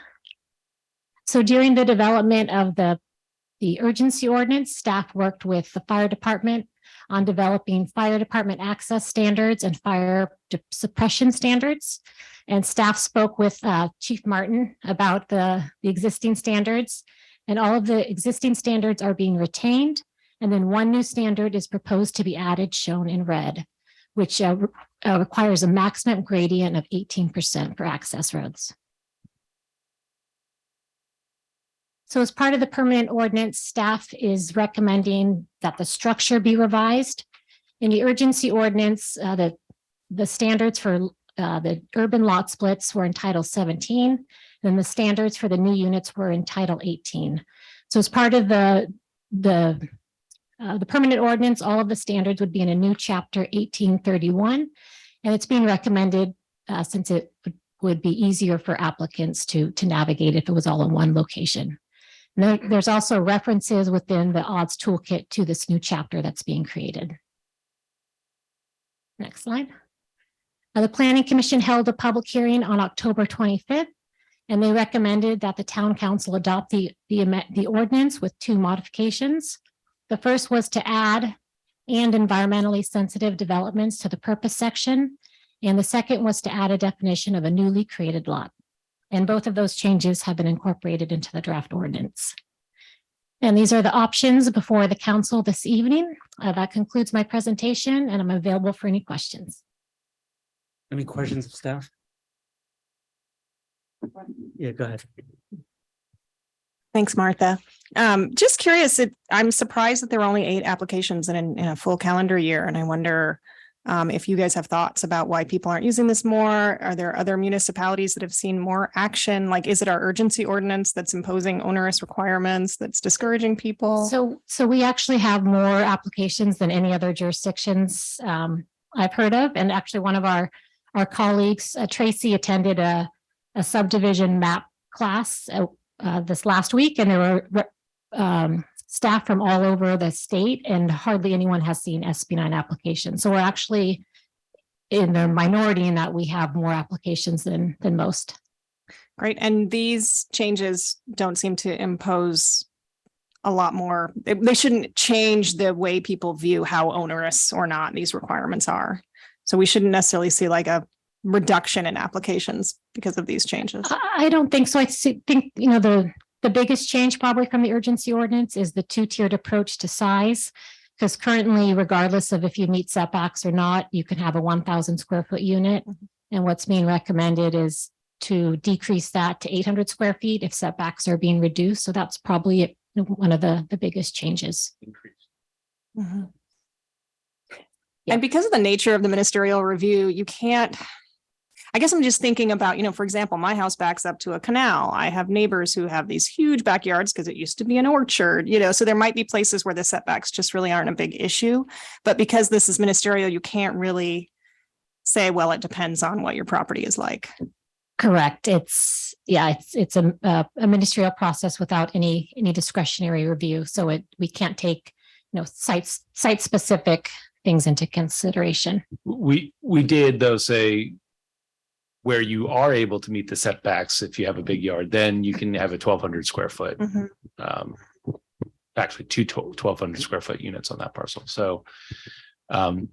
S3: So during the development of the urgency ordinance, staff worked with the fire department on developing fire department access standards and fire suppression standards. And staff spoke with Chief Martin about the existing standards, and all of the existing standards are being retained. And then one new standard is proposed to be added, shown in red, which requires a maximum gradient of 18% for access roads. So as part of the permanent ordinance, staff is recommending that the structure be revised. In the urgency ordinance, the standards for the urban lot splits were in Title 17, and the standards for the new units were in Title 18. So as part of the permanent ordinance, all of the standards would be in a new chapter 1831, and it's being recommended since it would be easier for applicants to navigate if it was all in one location. There's also references within the odds toolkit to this new chapter that's being created. Next slide. The Planning Commission held a public hearing on October 25th, and they recommended that the Town Council adopt the ordinance with 2 modifications. The first was to add "and environmentally sensitive developments" to the purpose section, and the second was to add a definition of a newly created lot. And both of those changes have been incorporated into the draft ordinance. And these are the options before the council this evening. That concludes my presentation, and I'm available for any questions.
S1: Any questions of staff? Yeah, go ahead.
S10: Thanks, Martha. Just curious, I'm surprised that there were only 8 applications in a full calendar year. And I wonder if you guys have thoughts about why people aren't using this more. Are there other municipalities that have seen more action? Like, is it our urgency ordinance that's imposing onerous requirements that's discouraging people?
S3: So we actually have more applications than any other jurisdictions I've heard of. And actually one of our colleagues, Tracy, attended a subdivision map class this last week, and there were staff from all over the state, and hardly anyone has seen SB9 applications. So we're actually in the minority in that we have more applications than most.
S10: Great. And these changes don't seem to impose a lot more. They shouldn't change the way people view how onerous or not these requirements are. So we shouldn't necessarily see like a reduction in applications because of these changes.
S3: I don't think so. Think, the biggest change probably from the urgency ordinance is the two-tiered approach to size. Because currently, regardless of if you meet setbacks or not, you can have a 1,000 square foot unit. And what's being recommended is to decrease that to 800 square feet if setbacks are being reduced. So that's probably one of the biggest changes.
S10: Mhm. And because of the nature of the ministerial review, you can't, I guess I'm just thinking about, for example, my house backs up to a canal. I have neighbors who have these huge backyards because it used to be an orchard, so there might be places where the setbacks just really aren't a big issue. But because this is ministerial, you can't really say, well, it depends on what your property is like.
S3: Correct. It's a ministerial process without any discretionary review. So we can't take, site specific things into consideration.
S7: We did though say where you are able to meet the setbacks, if you have a big yard, then you can have a 1,200 square foot. Actually, two 1,200 square foot units on that parcel. So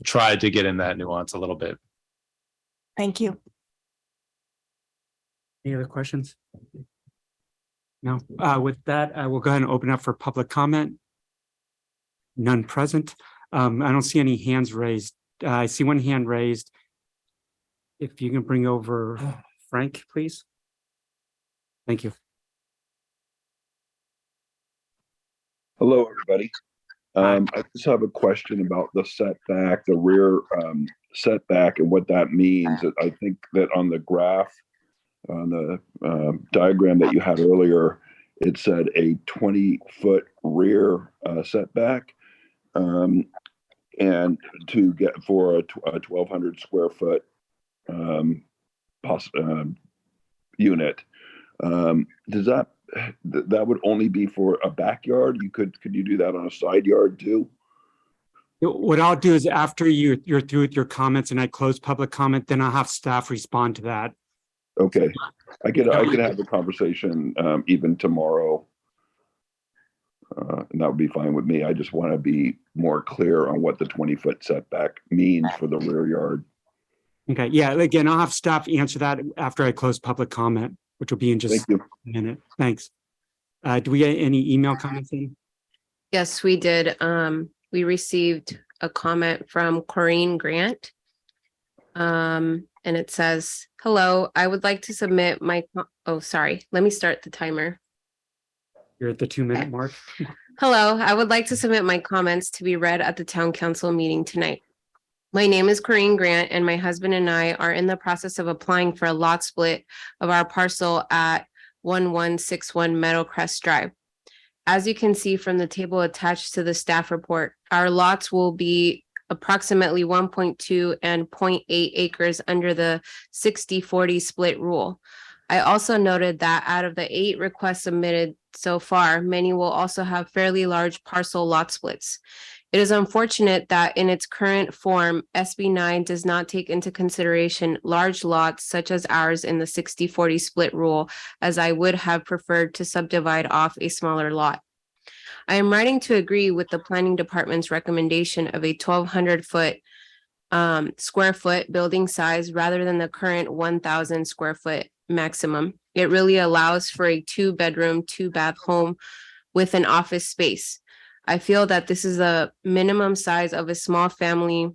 S7: try to get in that nuance a little bit.
S10: Thank you.
S1: Any other questions? No. With that, I will go ahead and open up for public comment. None present. I don't see any hands raised. I see one hand raised. If you can bring over Frank, please. Thank you.
S13: Hello, everybody. I just have a question about the setback, the rear setback and what that means. I think that on the graph, on the diagram that you had earlier, it said a 20-foot rear setback. And to get for a 1,200 square foot unit, does that would only be for a backyard? Could you do that on a side yard too?
S1: What I'll do is after you're through with your comments and I close public comment, then I'll have staff respond to that.
S13: Okay, I could have a conversation even tomorrow. And that would be fine with me. I just want to be more clear on what the 20-foot setback means for the rear yard.
S1: Okay, yeah, again, I'll have staff answer that after I close public comment, which will be in just a minute. Thanks. Do we get any email comments in?
S2: Yes, we did. We received a comment from Corrine Grant. And it says, hello, I would like to submit my, oh, sorry, let me start the timer.
S1: You're at the 2-minute mark.
S2: Hello, I would like to submit my comments to be read at the town council meeting tonight. My name is Corrine Grant and my husband and I are in the process of applying for a lot split of our parcel at 1161 Meadowcrest Drive. As you can see from the table attached to the staff report, our lots will be approximately 1.2 and 0.8 acres under the 60-40 split rule. I also noted that out of the 8 requests submitted so far, many will also have fairly large parcel lot splits. It is unfortunate that in its current form, SB 9 does not take into consideration large lots such as ours in the 60-40 split rule, as I would have preferred to subdivide off a smaller lot. I am writing to agree with the planning department's recommendation of a 1,200 square foot building size rather than the current 1,000 square foot maximum. It really allows for a 2-bedroom, 2-bath home with an office space. I feel that this is a minimum size of a small family.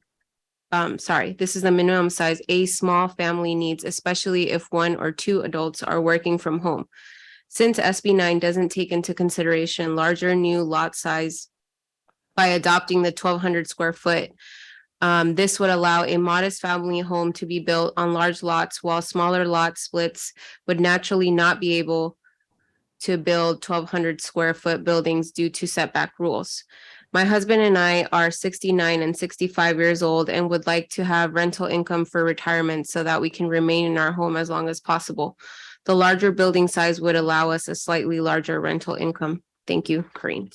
S2: This is the minimum size a small family needs, especially if 1 or 2 adults are working from home. Since SB 9 doesn't take into consideration larger new lot size by adopting the 1,200 square foot, this would allow a modest family home to be built on large lots, while smaller lot splits would naturally not be able to build 1,200 square foot buildings due to setback rules. My husband and I are 69 and 65 years old and would like to have rental income for retirement so that we can remain in our home as long as possible. The larger building size would allow us a slightly larger rental income. Thank you, Corrine.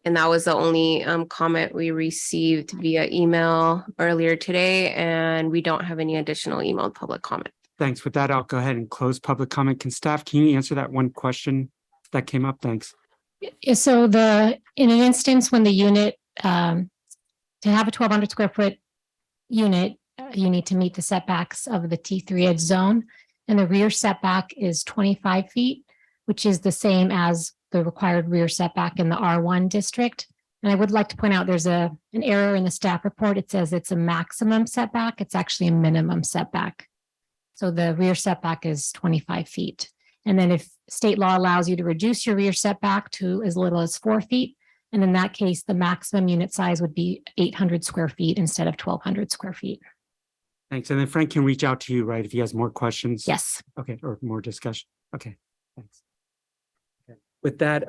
S2: And that was the only comment we received via email earlier today, and we don't have any additional emailed public comment.
S1: Thanks. With that, I'll go ahead and close public comment. Can you answer that one question that came up? Thanks.
S3: Yeah, so in an instance when the unit, to have a 1,200 square foot unit, you need to meet the setbacks of the T3 edge zone. And the rear setback is 25 feet, which is the same as the required rear setback in the R1 district. And I would like to point out there's an error in the staff report. It says it's a maximum setback. It's actually a minimum setback. So the rear setback is 25 feet. And then if state law allows you to reduce your rear setback to as little as 4 feet, and in that case, the maximum unit size would be 800 square feet instead of 1,200 square feet.
S1: Thanks. And then Frank can reach out to you, right? If he has more questions.
S3: Yes.
S1: Okay. Or more discussion. Okay. Thanks. Okay. With that,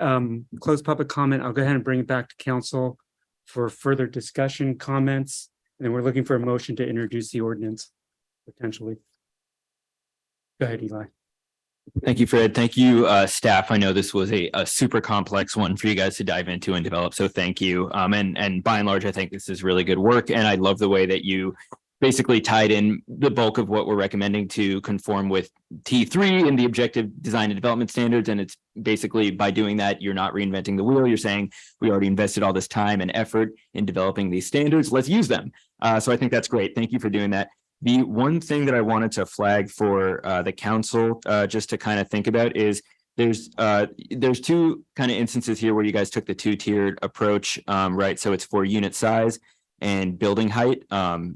S1: close public comment. I'll go ahead and bring it back to council for further discussion, comments. And then we're looking for a motion to introduce the ordinance potentially. Go ahead, Eli.
S8: Thank you, Fred. Thank you, staff. I know this was a super complex one for you guys to dive into and develop. So thank you. And by and large, I think this is really good work. And I love the way that you basically tied in the bulk of what we're recommending to conform with T3 and the objective design and development standards. And it's basically by doing that, you're not reinventing the wheel. You're saying we already invested all this time and effort in developing these standards. Let's use them. So I think that's great. Thank you for doing that. The one thing that I wanted to flag for the council, just to kind of think about is there's two kind of instances here where you guys took the two-tiered approach, right? So it's for unit size and building height.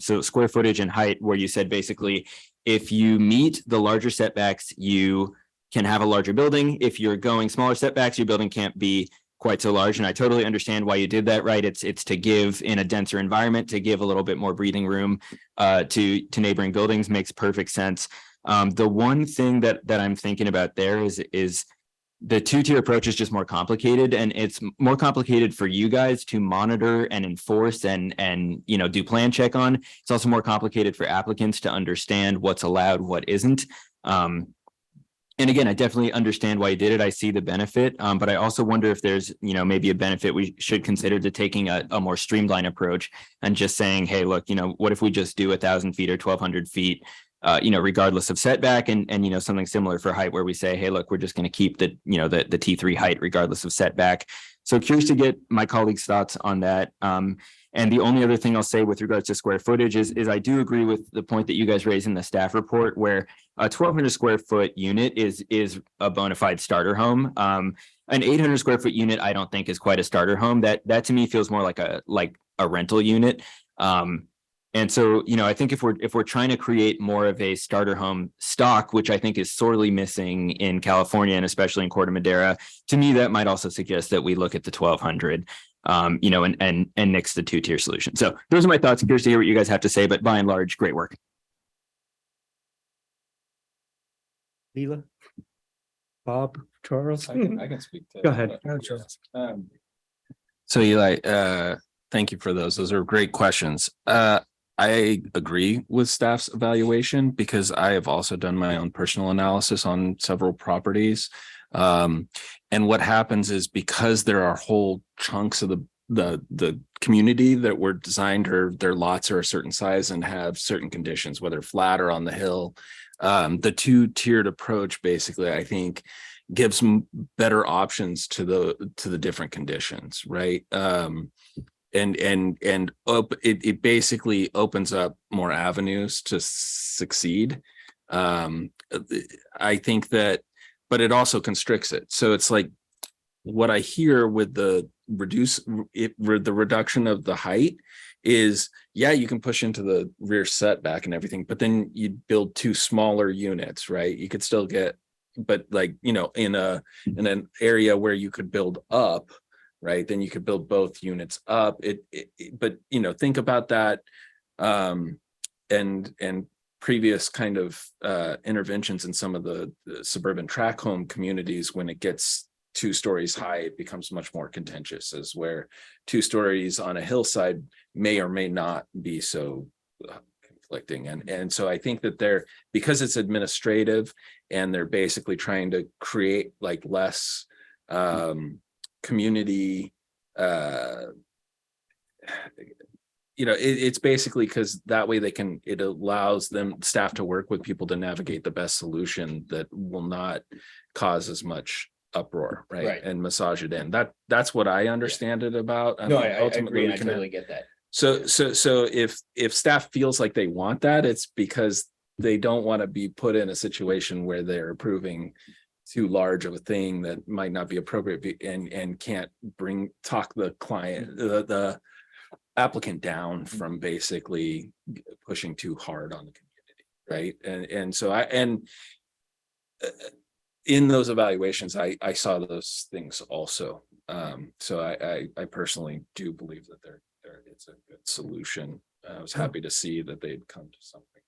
S8: So square footage and height, where you said basically, if you meet the larger setbacks, you can have a larger building. If you're going smaller setbacks, your building can't be quite so large. And I totally understand why you did that, right? It's to give in a denser environment, to give a little bit more breathing room to neighboring buildings. Makes perfect sense. The one thing that I'm thinking about there is the two-tier approach is just more complicated, and it's more complicated for you guys to monitor and enforce and do plan check on. It's also more complicated for applicants to understand what's allowed, what isn't. And again, I definitely understand why you did it. I see the benefit, but I also wonder if there's, maybe a benefit we should consider to taking a more streamlined approach and just saying, hey, look, what if we just do 1,000 feet or 1,200 feet, regardless of setback, and something similar for height, where we say, hey, look, we're just going to keep the T3 height regardless of setback. So curious to get my colleagues' thoughts on that. And the only other thing I'll say with regards to square footage is I do agree with the point that you guys raised in the staff report, where a 1,200 square foot unit is a bona fide starter home. An 800 square foot unit, I don't think is quite a starter home. That to me feels more like a rental unit. And so, I think if we're trying to create more of a starter home stock, which I think is sorely missing in California and especially in Corte Madera, to me, that might also suggest that we look at the 1,200, and nix the two-tier solution. So those are my thoughts. Curious to hear what you guys have to say, but by and large, great work.
S1: Leela, Bob, Charles.
S9: I can speak to.
S1: Go ahead.
S9: So Eli, thank you for those. Those are great questions. I agree with staff's evaluation because I have also done my own personal analysis on several properties. And what happens is, because there are whole chunks of the community that were designed, or their lots are a certain size and have certain conditions, whether flat or on the hill, the two-tiered approach basically, I think, gives better options to the different conditions, right? It basically opens up more avenues to succeed. I think that, but it also constricts it. So it's like what I hear with the reduction of the height is, yeah, you can push into the rear setback and everything, but then you build two smaller units, right? You could still get, but in an area where you could build up, right? Then you could build both units up. But think about that, and previous kind of interventions in some of the suburban tract home communities. When it gets 2 stories high, it becomes much more contentious, as where 2 stories on a hillside may or may not be so conflicting. And so I think that because it's administrative, and they're basically trying to create less community it's basically because that way it allows them staff to work with people to navigate the best solution that will not cause as much uproar, right? And massage it in. That's what I understand it about.
S8: No,
S9: mean,
S8: I
S9: ultimately
S8: agree.
S9: we
S8: I
S9: can-
S8: totally get that.
S9: So if staff feels like they want that, it's because they don't want to be put in a situation where they're approving too large of a thing that might not be appropriate and can't talk the client, the applicant down from basically pushing too hard on the community, right? And so in those evaluations, I saw those things also. So I personally do believe that it's a good solution. I was happy to see that they'd come to something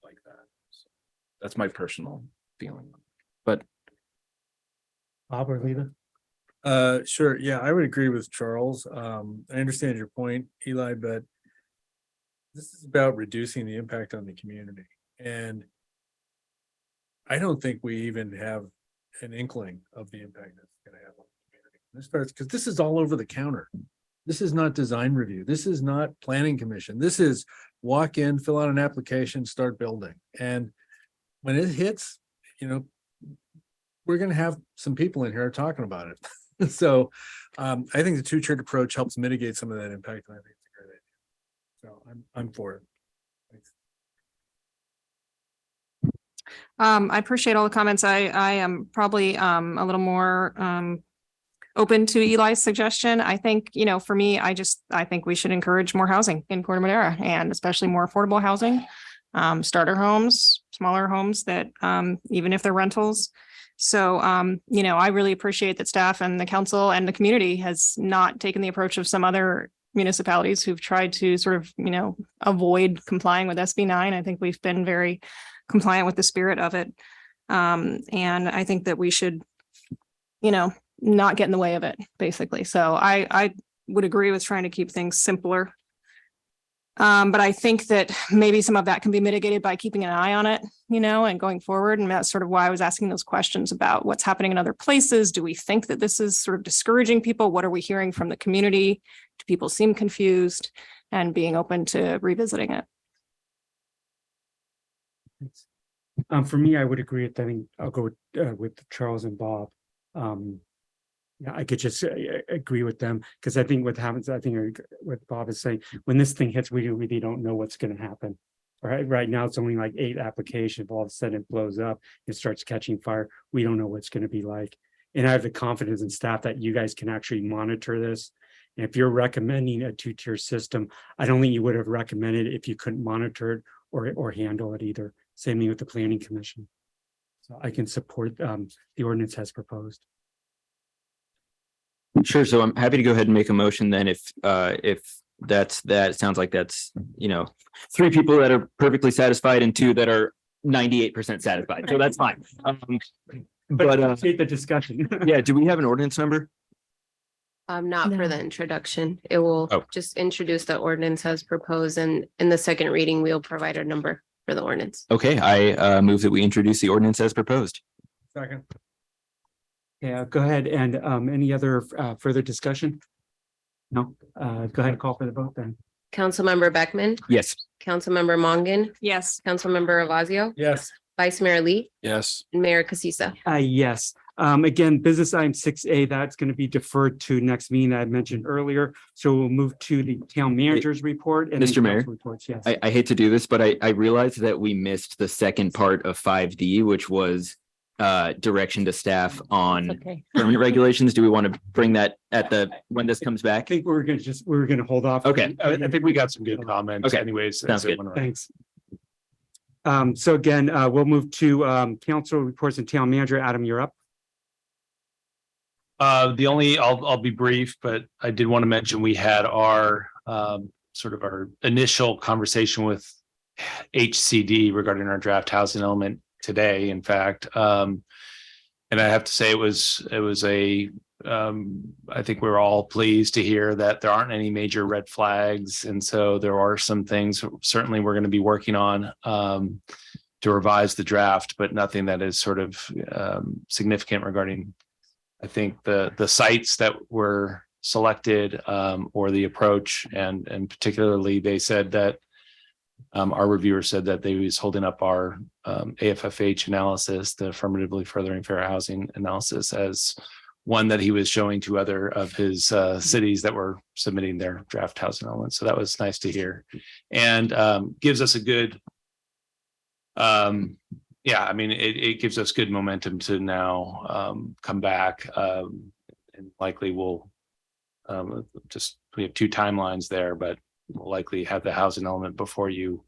S9: like that. So that's my personal feeling. But
S1: Bob or Lita?
S6: Sure. Yeah, I would agree with Charles. I understand your point, Eli, but this is about reducing the impact on the community. And I don't think we even have an inkling of the impact that's going to have on the community. This starts because this is all over the counter. This is not design review. This is not planning commission. This is walk in, fill out an application, start building. And when it hits, we're going to have some people in here talking about it. So I think the two-tiered approach helps mitigate some of that impact. And I think it's a great idea. So I'm for it. Thanks.
S10: I appreciate all the comments. I am probably a little more open to Eli's suggestion. I think, for me, I think we should encourage more housing in Corte Madera, and especially more affordable housing, starter homes, smaller homes that even if they're rentals. So, I really appreciate that staff and the council and the community has not taken the approach of some other municipalities who've tried to sort of, avoid complying with SB 9. I think we've been very compliant with the spirit of it. And I think that we should, not get in the way of it, basically. So I would agree with trying to keep things simpler. But I think that maybe some of that can be mitigated by keeping an eye on it, and going forward. And that's sort of why I was asking those questions about what's happening in other places. Do we think that this is sort of discouraging people? What are we hearing from the community? Do people seem confused? And being open to revisiting it.
S1: For me, I would agree with, I think I'll go with Charles and Bob. Yeah, I could just agree with them, because I think what happens, I think what Bob is saying, when this thing hits, we really don't know what's going to happen. Right now, it's only like 8 applications. All of a sudden it blows up, it starts catching fire. We don't know what's going to be like. And I have the confidence in staff that you guys can actually monitor this. And if you're recommending a 2-tier system, I don't think you would have recommended it if you couldn't monitor it or handle it either. Same thing with the planning commission. So I can support the ordinance as proposed.
S8: Sure. So I'm happy to go ahead and make a motion then if that's that. It sounds like that's, 3 people that are perfectly satisfied and 2 that are 98% satisfied. So that's fine.
S1: But take the discussion.
S8: Yeah. Do we have an ordinance number?
S2: Not for the introduction. It will just introduce the ordinance as proposed, and in the second reading, we'll provide a number for the ordinance.
S8: Okay. I move that we introduce the ordinance as proposed.
S6: Second.
S1: Yeah, go ahead. And any other further discussion? No, go ahead and call for the vote then.
S2: Councilmember Beckman,
S8: Yes.
S2: Councilmember Mongan,
S10: Yes.
S2: Councilmember Ravazio,
S6: Yes.
S2: Vice Mayor Lee,
S9: yes.
S2: and Mayor Casissa.
S1: Yes. Again, business item 6A, that's going to be deferred to next meeting that I mentioned earlier. So we'll move to the town manager's report. And then
S8: Mr. Mayor,
S1: council reports. Yes.
S8: I hate to do this, but I realized that we missed the second part of 5D, which was direction to staff on
S21: Okay.
S8: permanent regulations. Do we want to bring that when this comes
S1: I
S8: back?
S1: think we're going to hold off.
S8: Okay.
S5: I think we got some good comments
S8: Okay.
S5: anyways.
S8: Sounds good.
S1: Thanks. So again, we'll move to council reports and town manager. Adam, you're up.
S7: I'll be brief, but I did want to mention we had our sort of our initial conversation with HCD regarding our draft housing element today, in fact. And I have to say it was I think we were all pleased to hear that there aren't any major red flags. And so there are some things certainly we're going to be working on to revise the draft, but nothing that is sort of significant regarding, I think, the sites that were selected or the approach. And particularly they said that our reviewer said that they was holding up our AFFH analysis, the affirmatively furthering fair housing analysis, as one that he was showing to other of his cities that were submitting their draft housing elements. So that was nice to hear, and gives us a good, yeah, I mean, it gives us good momentum to now come back, and likely we'll we have two timelines there, but we'll likely have the housing element before you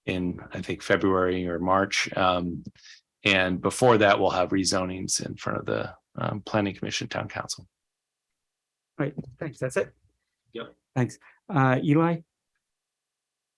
S7: in, I think, February or March. And before that, we'll have rezonings in front of the Planning Commission, Town Council.
S1: Right, thanks. That's it.
S8: Yep.
S1: Thanks. Eli?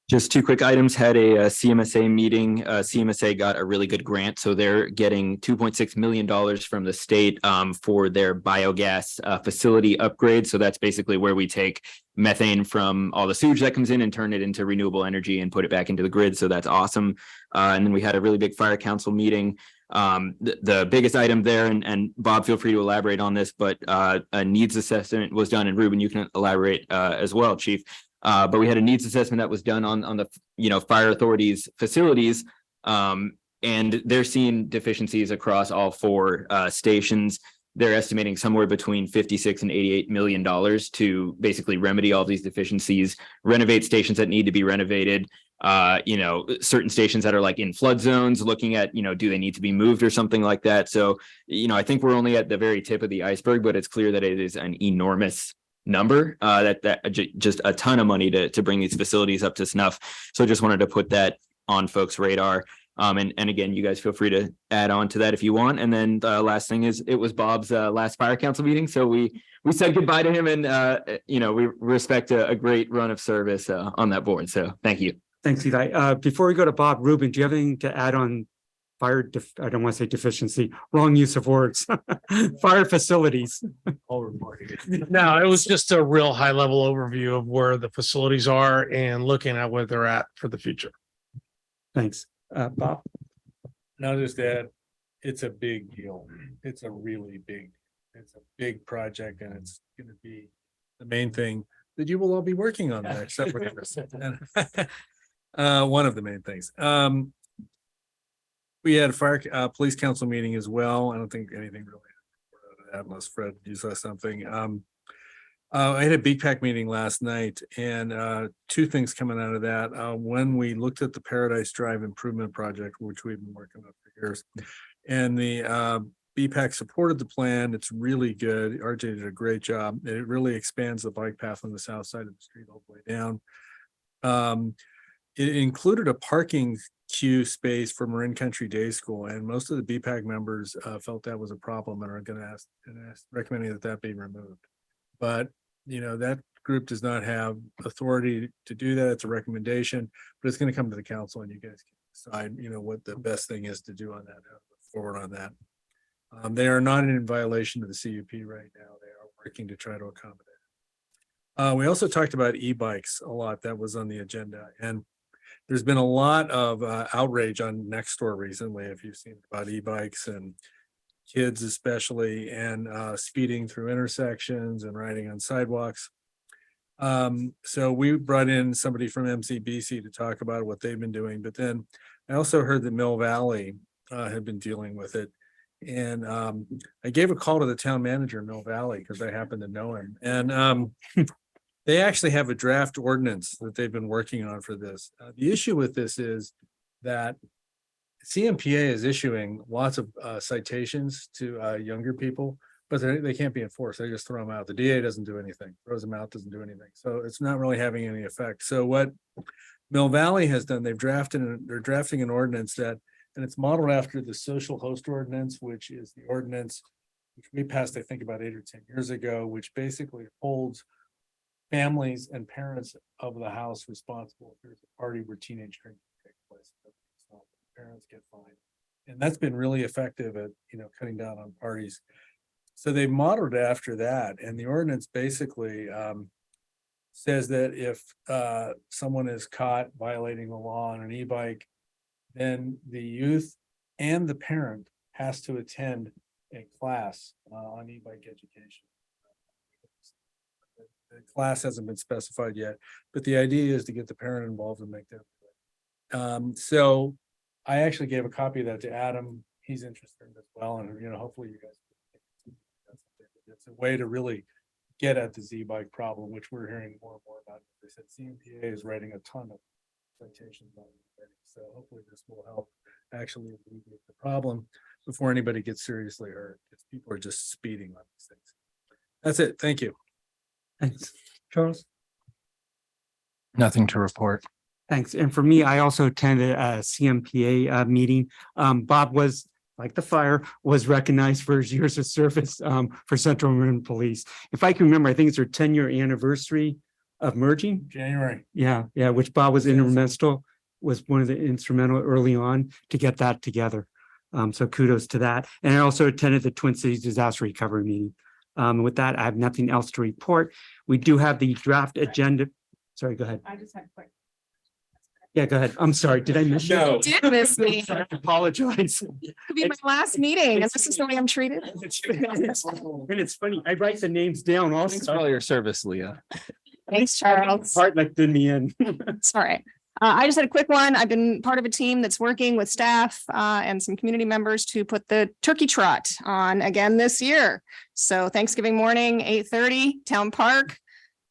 S8: Just two quick items, had a CMSA meeting. CMSA got a really good grant, so they're getting $2.6 million from the state for their biogas facility upgrade. So that's basically where we take methane from all the sewage that comes in and turn it into renewable energy and put it back into the grid. So that's awesome. And then we had a really big fire council meeting. The biggest item there, and Bob, feel free to elaborate on this, but a needs assessment was done, and Ruben, you can elaborate as well, Chief. But we had a needs assessment that was done on the fire authority's facilities, and they're seeing deficiencies across all four stations. They're estimating somewhere between 56 and $88 million to basically remedy all these deficiencies, renovate stations that need to be renovated. Certain stations that are like in flood zones, looking at, do they need to be moved or something like that. So, I think we're only at the very tip of the iceberg, but it's clear that it is an enormous number, just a ton of money to bring these facilities up to snuff. So just wanted to put that on folks' radar. And again, you guys feel free to add on to that if you want. And then the last thing is, it was Bob's last fire council meeting. So we said goodbye to him, and we respect a great run of service on that board. So thank you.
S1: Thanks, Eli. Before we go to Bob, Ruben, do you have anything to add on fire? I don't want to say deficiency, wrong use of words. Fire facilities.
S5: No, it was just a real high level overview of where the facilities are and looking at where they're at for the future.
S1: Thanks. Bob?
S6: And I'll just add, it's a big deal. It's a big project, and it's going to be the main thing that you will all be working on there, except for one of the main things. We had a fire police council meeting as well. I don't think anything really happened unless Fred, you saw something. I had a BPAC meeting last night, and two things coming out of that. When we looked at the Paradise Drive Improvement Project, which we've been working on for years, and the BPAC supported the plan. It's really good. RJ did a great job. It really expands the bike path on the south side of the street all the way down. It included a parking queue space for Marin Country Day School, and most of the BPAC members felt that was a problem and are going to recommending that be removed. But that group does not have authority to do that. It's a recommendation, but it's going to come to the council, and you guys can decide what the best thing is to do on that, forward on that. They are not in violation of the CUP right now. They are working to try to accommodate. We also talked about e-bikes a lot. That was on the agenda, and there's been a lot of outrage on Nextdoor recently, if you've seen about e-bikes and kids especially, and speeding through intersections and riding on sidewalks. So we brought in somebody from MCBC to talk about what they've been doing, but then I also heard that Mill Valley had been dealing with it. And I gave a call to the town manager in Mill Valley because I happen to know him. And they actually have a draft ordinance that they've been working on for this. The issue with this is that CMPA is issuing lots of citations to younger people, but they can't be enforced. They just throw them out. The DA doesn't do anything, throws them out, doesn't do anything. So it's not really having any effect. So what Mill Valley has done, they're drafting an ordinance that, and it's modeled after the social host ordinance, which is the ordinance which we passed, I think, about 8 or 10 years ago, which basically holds families and parents of the house responsible if there's a party where teenage drinking takes place. Parents get fined, and that's been really effective at cutting down on parties. So they modeled after that, and the ordinance basically says that if someone is caught violating the law on an e-bike, then the youth and the parent has to attend a class on e-bike education. The class hasn't been specified yet, but the idea is to get the parent involved and make them. So I actually gave a copy of that to Adam. He's interested as well, and hopefully you guys. It's a way to really get at the Z-bike problem, which we're hearing more and more about. They said CMPA is writing a ton of citations on it already, so hopefully this will help actually alleviate the problem before anybody gets seriously hurt, because people are just speeding on these things. That's it. Thank you.
S1: Thanks. Charles?
S5: Nothing to report.
S1: Thanks. And for me, I also attended a CMPA meeting. Bob was, like the fire, was recognized for his years of service for Central Marin Police. If I can remember, I think it's their 10-year anniversary of merging.
S6: January.
S1: Yeah, which Bob was one of the instrumental early on to get that together. So kudos to that. And I also attended the Twin Cities Disaster Recovery meeting. With that, I have nothing else to report. We do have the draft agenda. Sorry, go ahead.
S10: I just had a quick.
S1: Yeah, go ahead. I'm sorry. Did I miss you?
S10: You did miss me.
S1: I apologize.
S10: Could be my last meeting, and this is the way I'm treated.
S1: And it's funny, I write the names down also.
S9: Thanks for all your service, Leah.
S10: Thanks, Charles.
S1: Part like did me in.
S10: It's all right. I just had a quick one. I've been part of a team that's working with staff and some community members to put the turkey trot on again this year. So Thanksgiving morning, 8:30, Town Park.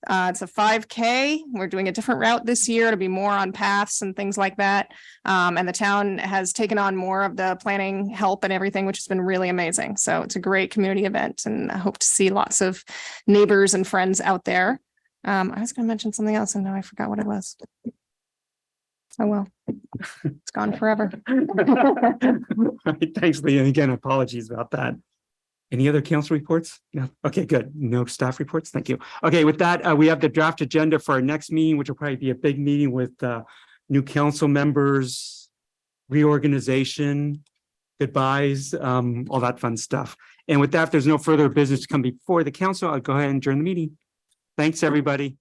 S10: It's a 5K. We're doing a different route this year to be more on paths and things like that. And the town has taken on more of the planning help and everything, which has been really amazing. So it's a great community event, and I hope to see lots of neighbors and friends out there. I was going to mention something else and now I forgot what it was. Oh, well, it's gone forever.
S1: Thanks, Leah. And again, apologies about that. Any other council reports? No. Okay, good. No staff reports. Thank you. Okay, with that, we have the draft agenda for our next meeting, which will probably be a big meeting with new council members, reorganization, goodbyes, all that fun stuff. And with that, if there's no further business to come before the council, I'll go ahead and adjourn the meeting. Thanks, everybody.